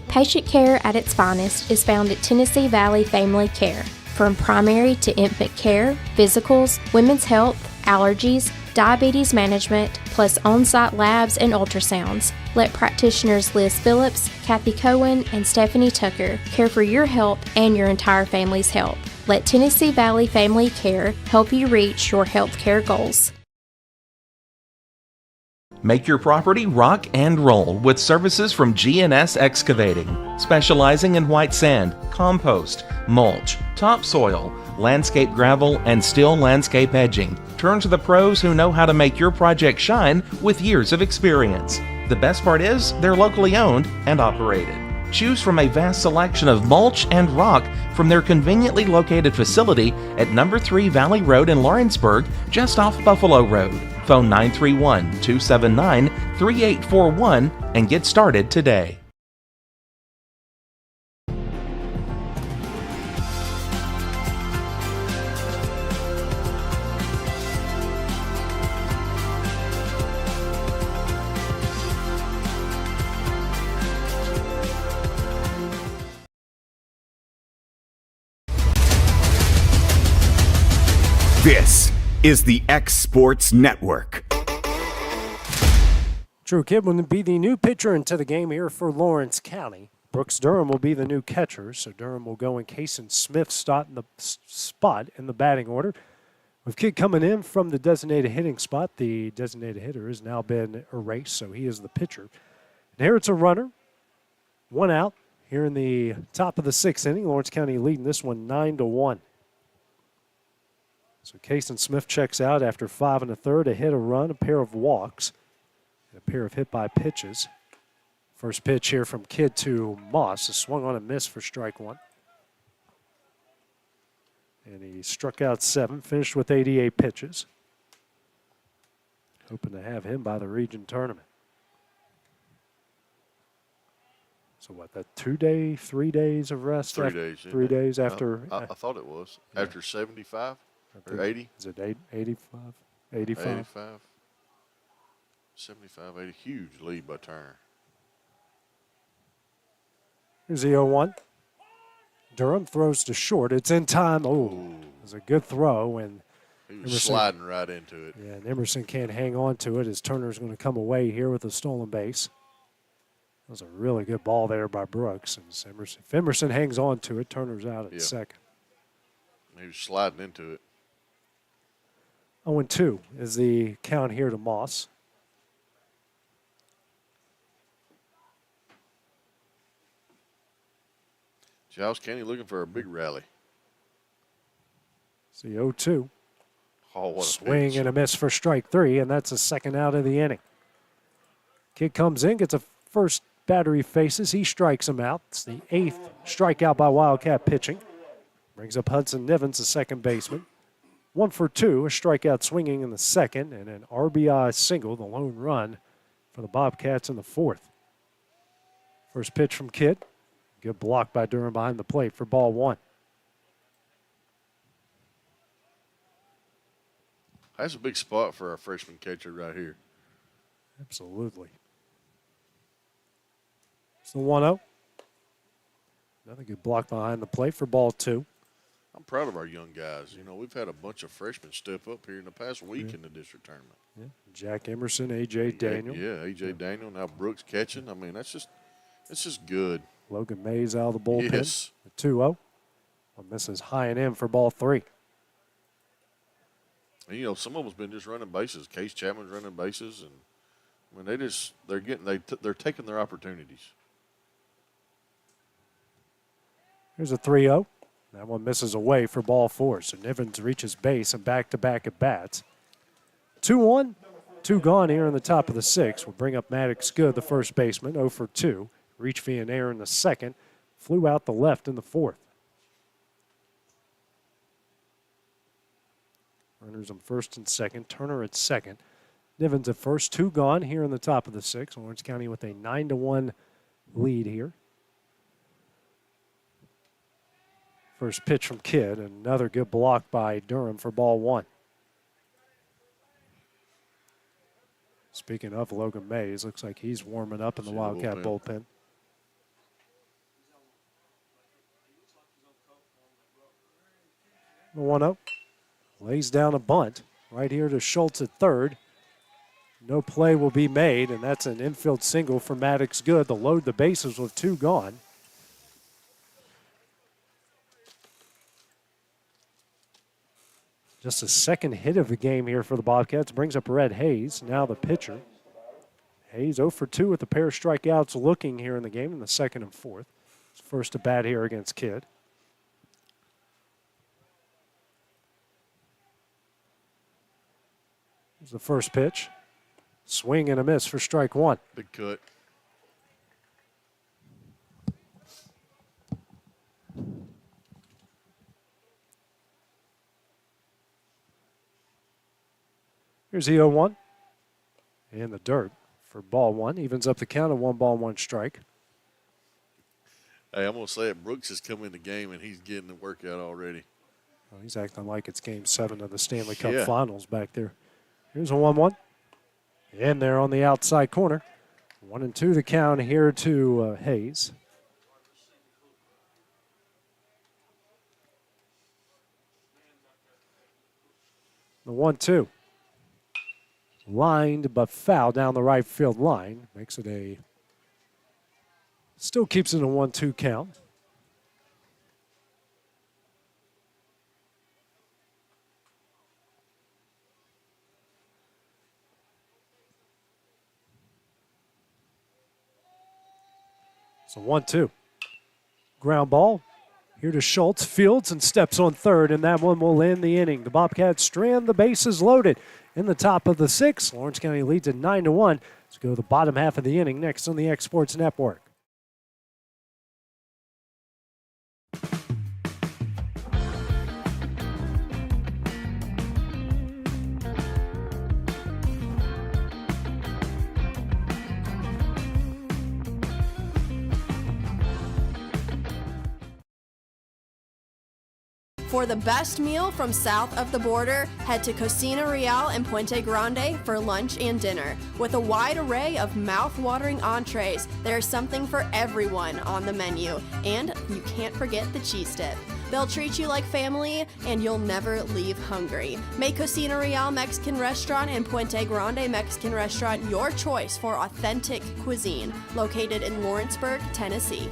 Patient care at its finest is found at Tennessee Valley Family Care. From primary to infant care, physicals, women's health, allergies, diabetes management, plus on-site labs and ultrasounds. Let practitioners Liz Phillips, Kathy Cohen, and Stephanie Tucker care for your health and your entire family's health. Let Tennessee Valley Family Care help you reach your health care goals. Make your property rock and roll with services from GNS Excavating, specializing in white sand, compost, mulch, topsoil, landscape gravel, and steel landscape edging. Turn to the pros who know how to make your project shine with years of experience. The best part is they're locally owned and operated. Choose from a vast selection of mulch and rock from their conveniently located facility at number 3 Valley Road in Lawrenceburg, just off Buffalo Road. Phone 931-279-3841 and get started today. This is the X Sports Network. Drew Kidd will be the new pitcher into the game here for Lawrence County. Brooks Durham will be the new catcher, so Durham will go in Kason Smith's spot in the batting order. With Kidd coming in from the designated hitting spot, the designated hitter has now been erased, so he is the pitcher. And here it's a runner, one out here in the top of the sixth inning. Lawrence County leading this one 9-1. So Kason Smith checks out after 5 1/3, a hit, a run, a pair of walks, and a pair of hit by pitches. First pitch here from Kidd to Moss. A swung on and missed for strike one. And he struck out 7, finished with 88 pitches. Hoping to have him by the region tournament. So what, that 2 day, 3 days of rest? 3 days. 3 days after? I thought it was. Yeah. After 75 or 80? Is it 85? 85. 85. 75, 80. Huge lead by Turner. Here's the 0-1. Durham throws to short. It's in time. Oh, it was a good throw. And he was sliding right into it. Yeah, and Emerson can't hang on to it as Turner's going to come away here with a stolen base. That was a really good ball there by Brooks. And if Emerson hangs on to it, Turner's out at second. He was sliding into it. 0-2 is the count here to Moss. Giles County looking for a big rally. It's the 0-2. Oh, what a swing pitch. And a miss for strike 3, and that's the second out of the inning. Kid comes in, gets a first batter he faces. He strikes him out. It's the 8th strikeout by Wildcat pitching. Brings up Hudson Nivens, the second baseman. 1 for 2, a strikeout swinging in the second, and an RBI single, the lone run for the Bobcats in the 4th. First pitch from Kidd. Good block by Durham behind the plate for ball 1. That's a big spot for our freshman catcher right here. Absolutely. It's the 1-0. Another good block behind the plate for ball 2. I'm proud of our young guys. You know, we've had a bunch of freshmen step up here in the past week in the district tournament. Yeah. Jack Emerson, A.J. Daniel. Yeah, A.J. Daniel. Now Brooks catching. I mean, it's just good. Logan Mays out of the bullpen. Yes. The 2-0. One misses high and in for ball 3. And, you know, some of them's been just running bases. Case Chapman's running bases, and I mean, they're taking their opportunities. Here's a 3-0. That one misses away for ball 4. So Nivens reaches base and back-to-back at bats. 2-1, 2 gone here in the top of the 6th. We'll bring up Maddox Good, the first baseman, 0 for 2. Reach via an error in the second. Flew out the left in the 4th. Runners on first and second. Turner at second. Nivens at first. 2 gone here in the top of the 6th. Lawrence County with a 9-1 lead here. First pitch from Kidd. Another good block by Durham for ball 1. Speaking of Logan Mays, looks like he's warming up in the Wildcat bullpen. The 1-0. Lays down a bunt right here to Schultz at third. No play will be made, and that's an infield single for Maddox Good to load the bases with 2 gone. Just a second hit of the game here for the Bobcats. Brings up Red Hayes, now the pitcher. Hayes 0 for 2 with a pair of strikeouts looking here in the game in the 2nd and 4th. His first at bat here against Kidd. Here's the first pitch. Swing and a miss for strike 1. Big cut. Here's the 0-1. In the dirt for ball 1. Evens up the count of 1 ball, 1 strike. Hey, I'm going to say it. Brooks has come in the game, and he's getting the workout already. Well, he's acting like it's Game 7 of the Stanley Cup Finals back there. Here's a 1-1. In there on the outside corner. 1-2 the count here to Hayes. The 1-2. Lined but foul down the right field line. Makes it still keeps it a 1-2 count. So 1-2. Ground ball. Here to Schultz. Fields and steps on third, and that one will end the inning. The Bobcats strand the bases loaded in the top of the 6th. Lawrence County leads at 9-1. Let's go to the bottom half of the inning next on the X Sports Network. For the best meal from south of the border, head to Cocina Real in Puente Grande for lunch and dinner. With a wide array of mouth-watering entrees, there's something for everyone on the menu. And you can't forget the cheese dip. They'll treat you like family, and you'll never leave hungry. Make Cocina Real Mexican Restaurant and Puente Grande Mexican Restaurant your choice for authentic cuisine, located in Lawrenceburg, Tennessee.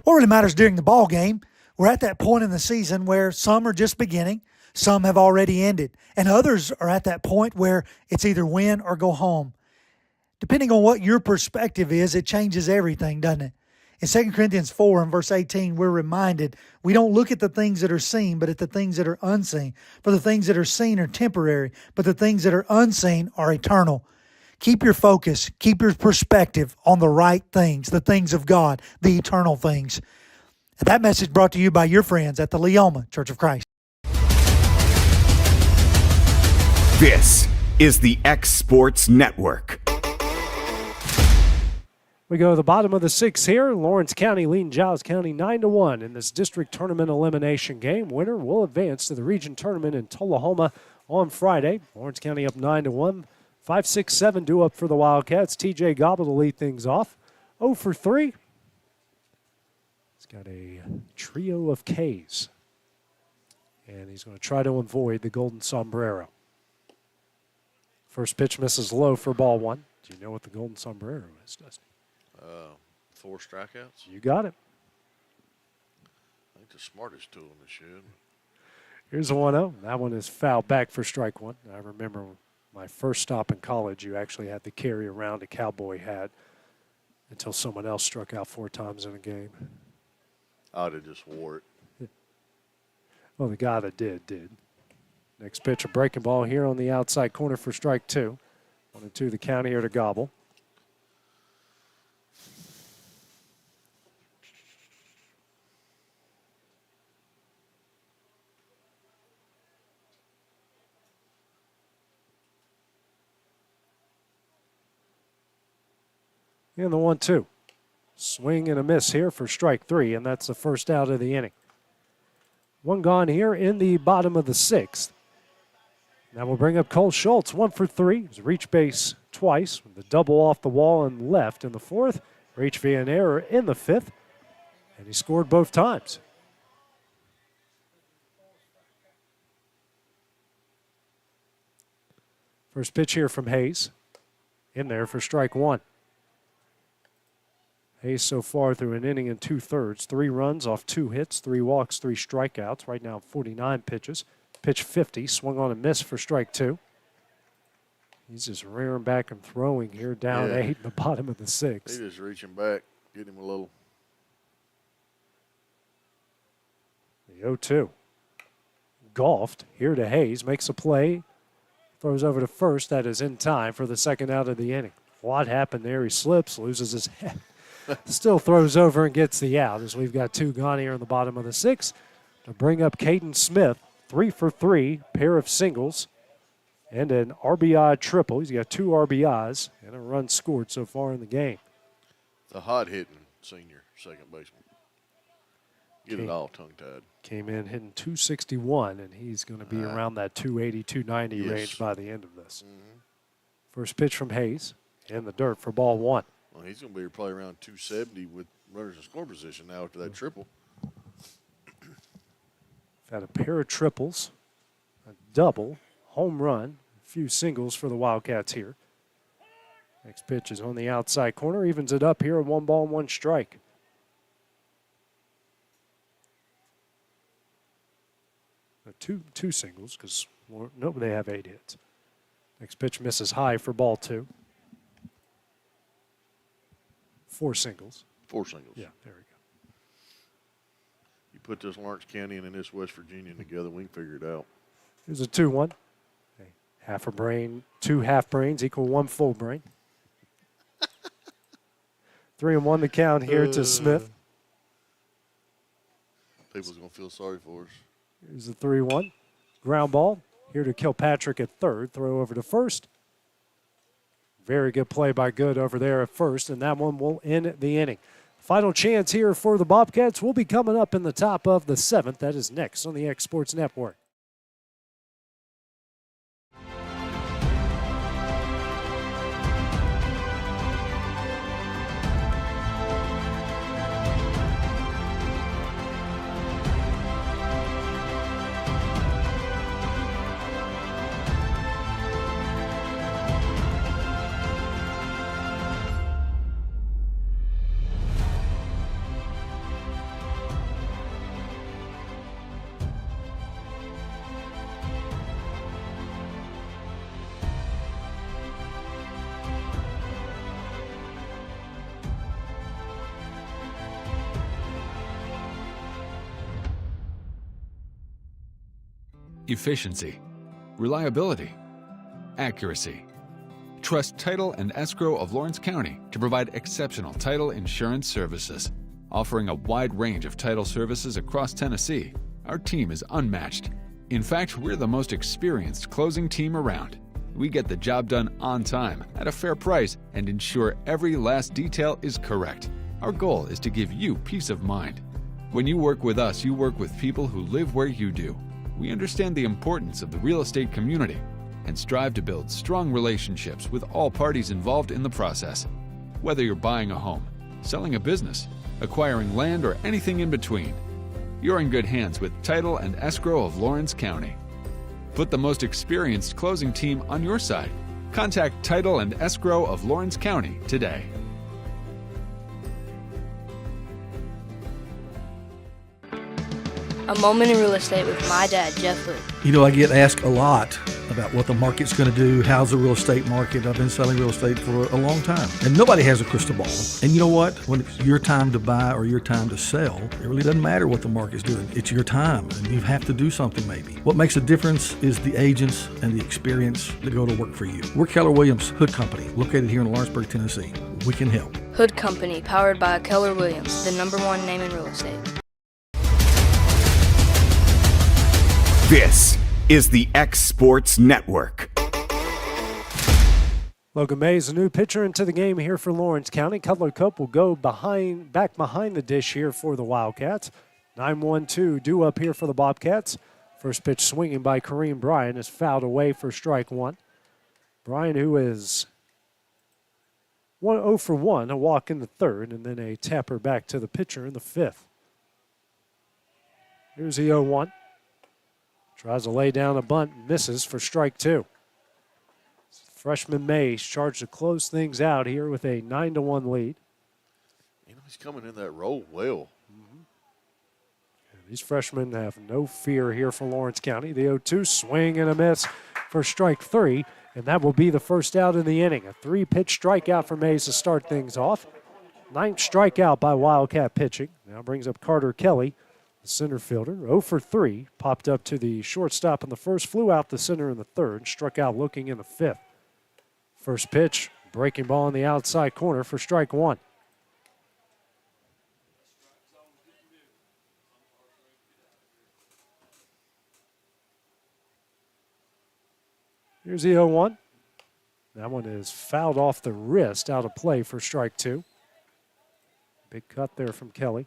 What really matters during the ball game, we're at that point in the season where some are just beginning, some have already ended, and others are at that point where it's either win or go home. Depending on what your perspective is, it changes everything, doesn't it? In 2 Corinthians 4 and verse 18, we're reminded we don't look at the things that are seen, but at the things that are unseen. For the things that are seen are temporary, but the things that are unseen are eternal. Keep your focus, keep your perspective on the right things, the things of God, the eternal things. And that message brought to you by your friends at the Leoma Church of Christ. This is the X Sports Network. We go to the bottom of the 6th here. Lawrence County leading Giles County 9-1 in this district tournament elimination game. Winner will advance to the region tournament in Tullahoma on Friday. Lawrence County up 9-1. 5-6-7 due up for the Wildcats. TJ Gobble to lead things off. 0 for 3. He's got a trio of Ks. And he's going to try to avoid the golden sombrero. First pitch misses low for ball 1. Do you know what the golden sombrero is, Dusty? 4 strikeouts. You got it. I think the smartest tool in the shed. Here's a 1-0. That one is fouled back for strike 1. I remember my first stop in college, you actually had to carry around a cowboy hat until someone else struck out 4 times in a game. I would have just wore it. Well, the guy that did. Next pitch, a breaking ball here on the outside corner for strike 2. 1-2 the count here to Gobble. And the 1-2. Swing and a miss here for strike 3, and that's the first out of the inning. One gone here in the bottom of the 6th. That will bring up Cole Schultz, 1 for 3. He's reached base twice with the double off the wall and left in the 4th. Reached via an error in the 5th, and he scored both times. First pitch here from Hayes. In there for strike 1. Hayes so far through an inning and 2/3. 3 runs off 2 hits, 3 walks, 3 strikeouts. Right now 49 pitches. Pitch 50, swung on a miss for strike 2. He's just rearing back and throwing here down 8 in the bottom of the 6th. He's just reaching back, getting him a little. The 0-2. Golfed here to Hayes, makes a play. Throws over to first. That is in time for the second out of the inning. What happened there? He slips, loses his head. Still throws over and gets the out as we've got 2 gone here in the bottom of the 6th to bring up Caden Smith. 3 for 3, pair of singles and an RBI triple. He's got 2 RBIs and a run scored so far in the game. The hot-hitting senior second baseman. Get it all tongue-tied. Came in hitting 261, and he's going to be around that 280, 290 range by the end of this. First pitch from Hayes in the dirt for ball 1. Well, he's going to be probably around 270 with runners in scoring position now after that triple. Had a pair of triples double, home run, a few singles for the Wildcats here. Next pitch is on the outside corner, evens it up here, 1 ball, 1 strike. Two singles because they have 8 hits. Next pitch misses high for ball 2. 4 singles. 4 singles. Yeah, there we go. You put this Lawrence County and this West Virginia together, we can figure it out. Here's a 2-1. Half a brain, 2 half brains equal 1 full brain. 3-1 the count here to Smith. People's going to feel sorry for us. Here's the 3-1. Ground ball. Here to Kilpatrick at third. Throw over to first. Very good play by Good over there at first, and that one will end the inning. Final chance here for the Bobcats will be coming up in the top of the 7th. That is next on the X Sports Network. Efficiency, reliability, accuracy. Trust Title and Escrow of Lawrence County to provide exceptional title insurance services. Offering a wide range of title services across Tennessee, our team is unmatched. In fact, we're the most experienced closing team around. We get the job done on time, at a fair price, and ensure every last detail is correct. Our goal is to give you peace of mind. When you work with us, you work with people who live where you do. We understand the importance of the real estate community and strive to build strong relationships with all parties involved in the process. Whether you're buying a home, selling a business, acquiring land, or anything in between, you're in good hands with Title and Escrow of Lawrence County. Put the most experienced closing team on your side. Contact Title and Escrow of Lawrence County today. A moment in real estate with my dad, Jeff Hood. You know, I get asked a lot about what the market's going to do. How's the real estate market? I've been selling real estate for a long time. And nobody has a crystal ball. And you know what? When it's your time to buy or your time to sell, it really doesn't matter what the market's doing. It's your time, and you have to do something maybe. What makes a difference is the agents and the experience that go to work for you. We're Keller Williams Hood Company, located here in Lawrenceburg, Tennessee. We can help. Hood Company, powered by Keller Williams, the #1 name in real estate. This is the X Sports Network. Logan Mays, a new pitcher into the game here for Lawrence County. Cutler Cup will go back behind the dish here for the Wildcats. 9-1-2 due up here for the Bobcats. First pitch swinging by Kareem Bryan is fouled away for strike 1. Bryan, who is 0 for 1, a walk in the 3rd, and then a tapper back to the pitcher in the 5th. Here's the 0-1. Tries to lay down a bunt, misses for strike 2. Freshman Mays charged to close things out here with a 9-1 lead. You know, he's coming in that role well. These freshmen have no fear here for Lawrence County. The 0-2 swing and a miss for strike 3, and that will be the first out in the inning. A 3-pitch strikeout for Mays to start things off. 9th strikeout by Wildcat pitching. Now brings up Carter Kelly, the center fielder. 0 for 3, popped up to the shortstop in the 1st, flew out the center in the 3rd, struck out looking in the 5th. First pitch, breaking ball in the outside corner for strike 1. Here's the 0-1. That one is fouled off the wrist, out of play for strike 2. Big cut there from Kelly.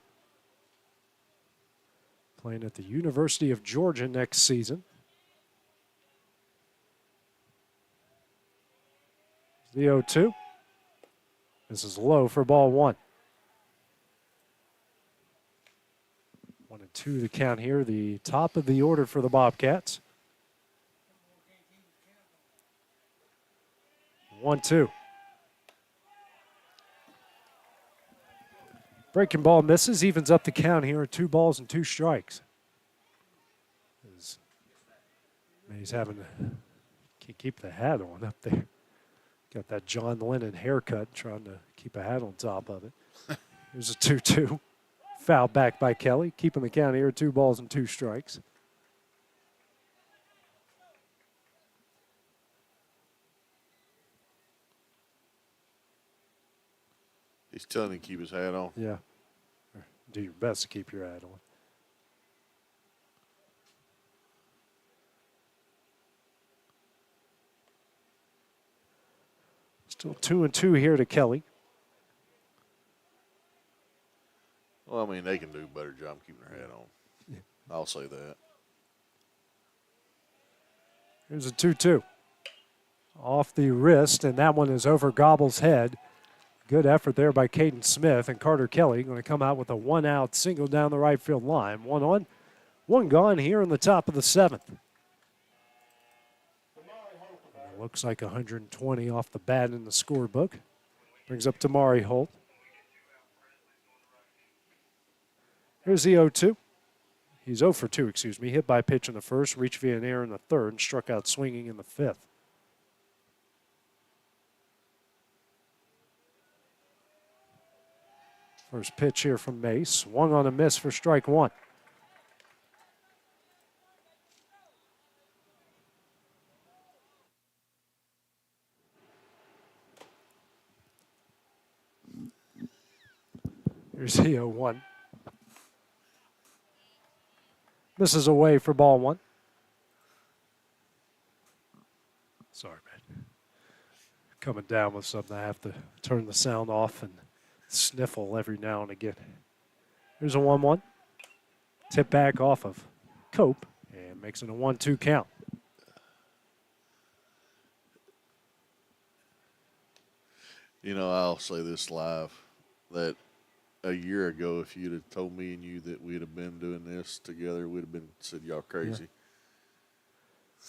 Playing at the University of Georgia next season. The 0-2. This is low for ball 1. 1-2 the count here, the top of the order for the Bobcats. 1-2. Breaking ball misses, evens up the count here at 2 balls and 2 strikes. He's having to keep the hat on up there. Got that John Lennon haircut, trying to keep a hat on top of it. Here's a 2-2. Foul back by Kelly, keeping the count here at 2 balls and 2 strikes. He's telling him to keep his hat on. Yeah. Do your best to keep your hat on. Still 2-2 here to Kelly. Well, I mean, they can do a better job keeping their hat on. Yeah. I'll say that. Here's a 2-2. Off the wrist, and that one is over Gobble's head. Good effort there by Caden Smith, and Carter Kelly going to come out with a 1-out single down the right field line. 1 on, 1 gone here in the top of the 7th. It looks like 120 off the bat in the scorebook. Brings up Tamari Holt. Here's the 0-2. He's 0 for 2, excuse me. Hit by pitch in the first, reached via an error in the third, and struck out swinging in the 5th. First pitch here from Mace. Swung on a miss for strike 1. Here's the 0-1. Misses away for ball 1. Sorry, man. Coming down with something. I have to turn the sound off and sniffle every now and again. Here's a 1-1. Tip back off of Cope and makes it a 1-2 count. You know, I'll say this live, that a year ago, if you'd have told me and you that we'd have been doing this together, we'd have been said y'all crazy. Yeah.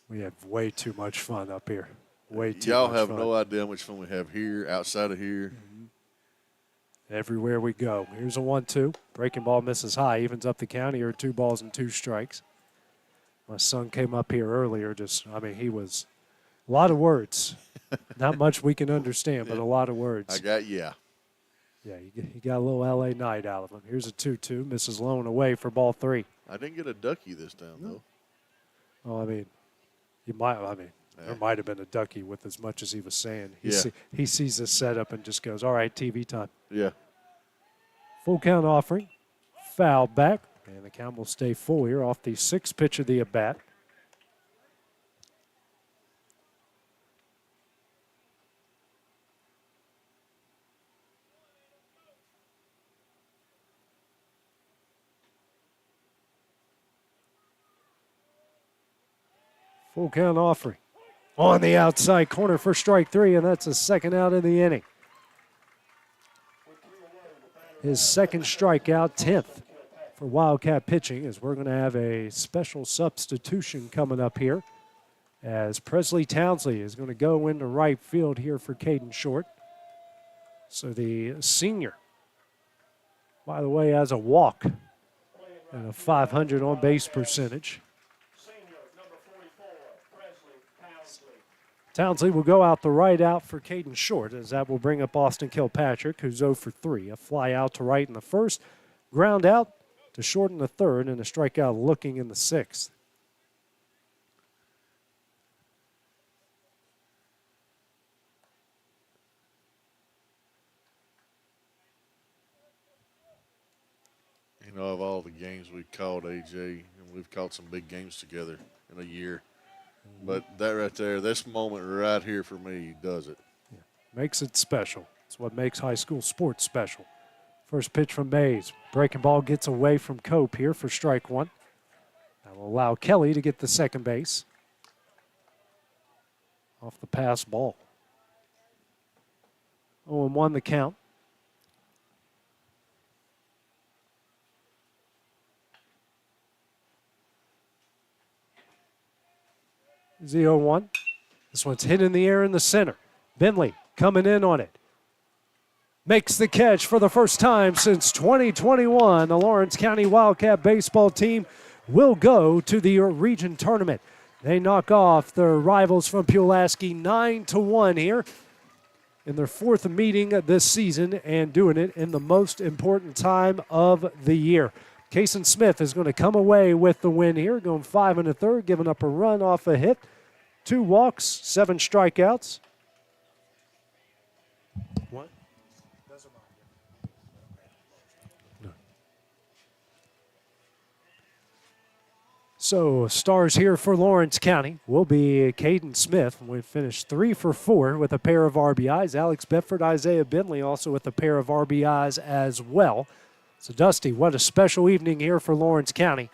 We have way too much fun up here. Way too y'all much have fun. no idea how much fun we have here, outside of here. Everywhere we go. Here's a 1-2. Breaking ball misses high, evens up the count here, 2 balls and 2 strikes. My son came up here earlier, he was a lot of words. Not much we can understand, but a lot of words. Yeah, you got a little LA night out of him. Here's a 2-2. Misses low and away for ball 3. I didn't get a ducky this time, though. Oh, there might have been a ducky with as much as he was saying. He sees this setup and just goes, all right, TV time. Yeah. Full count offering. Foul back. And the count will stay full here off the 6th pitch of the at-bat. Full count offering. On the outside corner for strike 3, and that's a 2nd out of the inning. His 2nd strikeout, 10th for Wildcat pitching, as we're going to have a special substitution coming up here, as Presley Townsley is going to go into right field here for Caden Short. So the senior, by the way, has a walk and a .500 on-base percentage. Townsley will go out the right out for Caden Short, as that will bring up Austin Kilpatrick, who's 0 for 3. A fly out to right in the 1st, ground out to short in the 3rd, and a strikeout looking in the 6th. You know, of all the games we've called, AJ, and we've called some big games together in a year. But that right there, this moment right here for me does it. Yeah. Makes it special. It's what makes high school sports special. First pitch from Mays. Breaking ball gets away from Cope here for strike 1. That will allow Kelly to get the 2nd base. Off the pass ball. 0-1 the count. The 0-1. This one's hit in the air in the center. Bentley coming in on it. Makes the catch for the first time since 2021. The Lawrence County Wildcat baseball team will go to the region tournament. They knock off their rivals from Pulaski 9-1 here in their fourth meeting this season, and doing it in the most important time of the year. Kason Smith is going to come away with the win here, going 5 1/3, giving up a run off a hit, 2 walks, 7 strikeouts. What? So stars here for Lawrence County will be Caden Smith. We finished 3 for 4 with a pair of RBIs. Alex Bedford, Isaiah Bentley also with a pair of RBIs as well. So Dusty, what a special evening here for Lawrence County.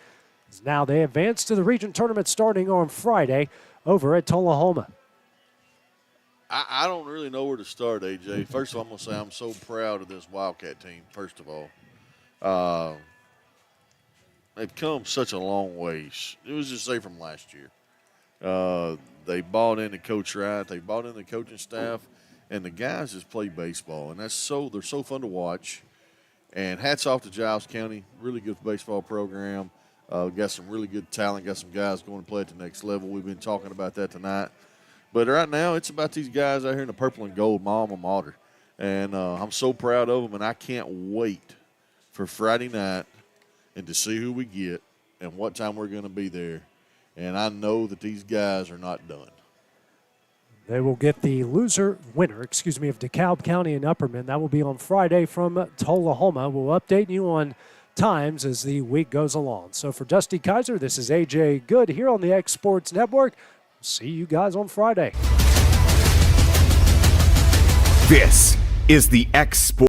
Now they advance to the region tournament starting on Friday over at Tullahoma. I don't really know where to start, AJ. First of all, I'm going to say I'm so proud of this Wildcat team, first of all. They've come such a long ways. It was just say from last year. They bought into Coach Wright. They bought into the coaching staff. And the guys just play baseball. And they're so fun to watch. And hats off to Giles County. Really good baseball program. Got some really good talent. Got some guys going to play at the next level. We've been talking about that tonight. But right now, it's about these guys out here in the purple and gold, my alma mater. And I'm so proud of them. And I can't wait for Friday night and to see who we get and what time we're going to be there. And I know that these guys are not done. They will get the winner of DeKalb County and Upperman. That will be on Friday from Tullahoma. We'll update you on times as the week goes along. So for Dusty Kaiser, this is AJ Good here on the X Sports Network. See you guys on Friday. This is the X Sports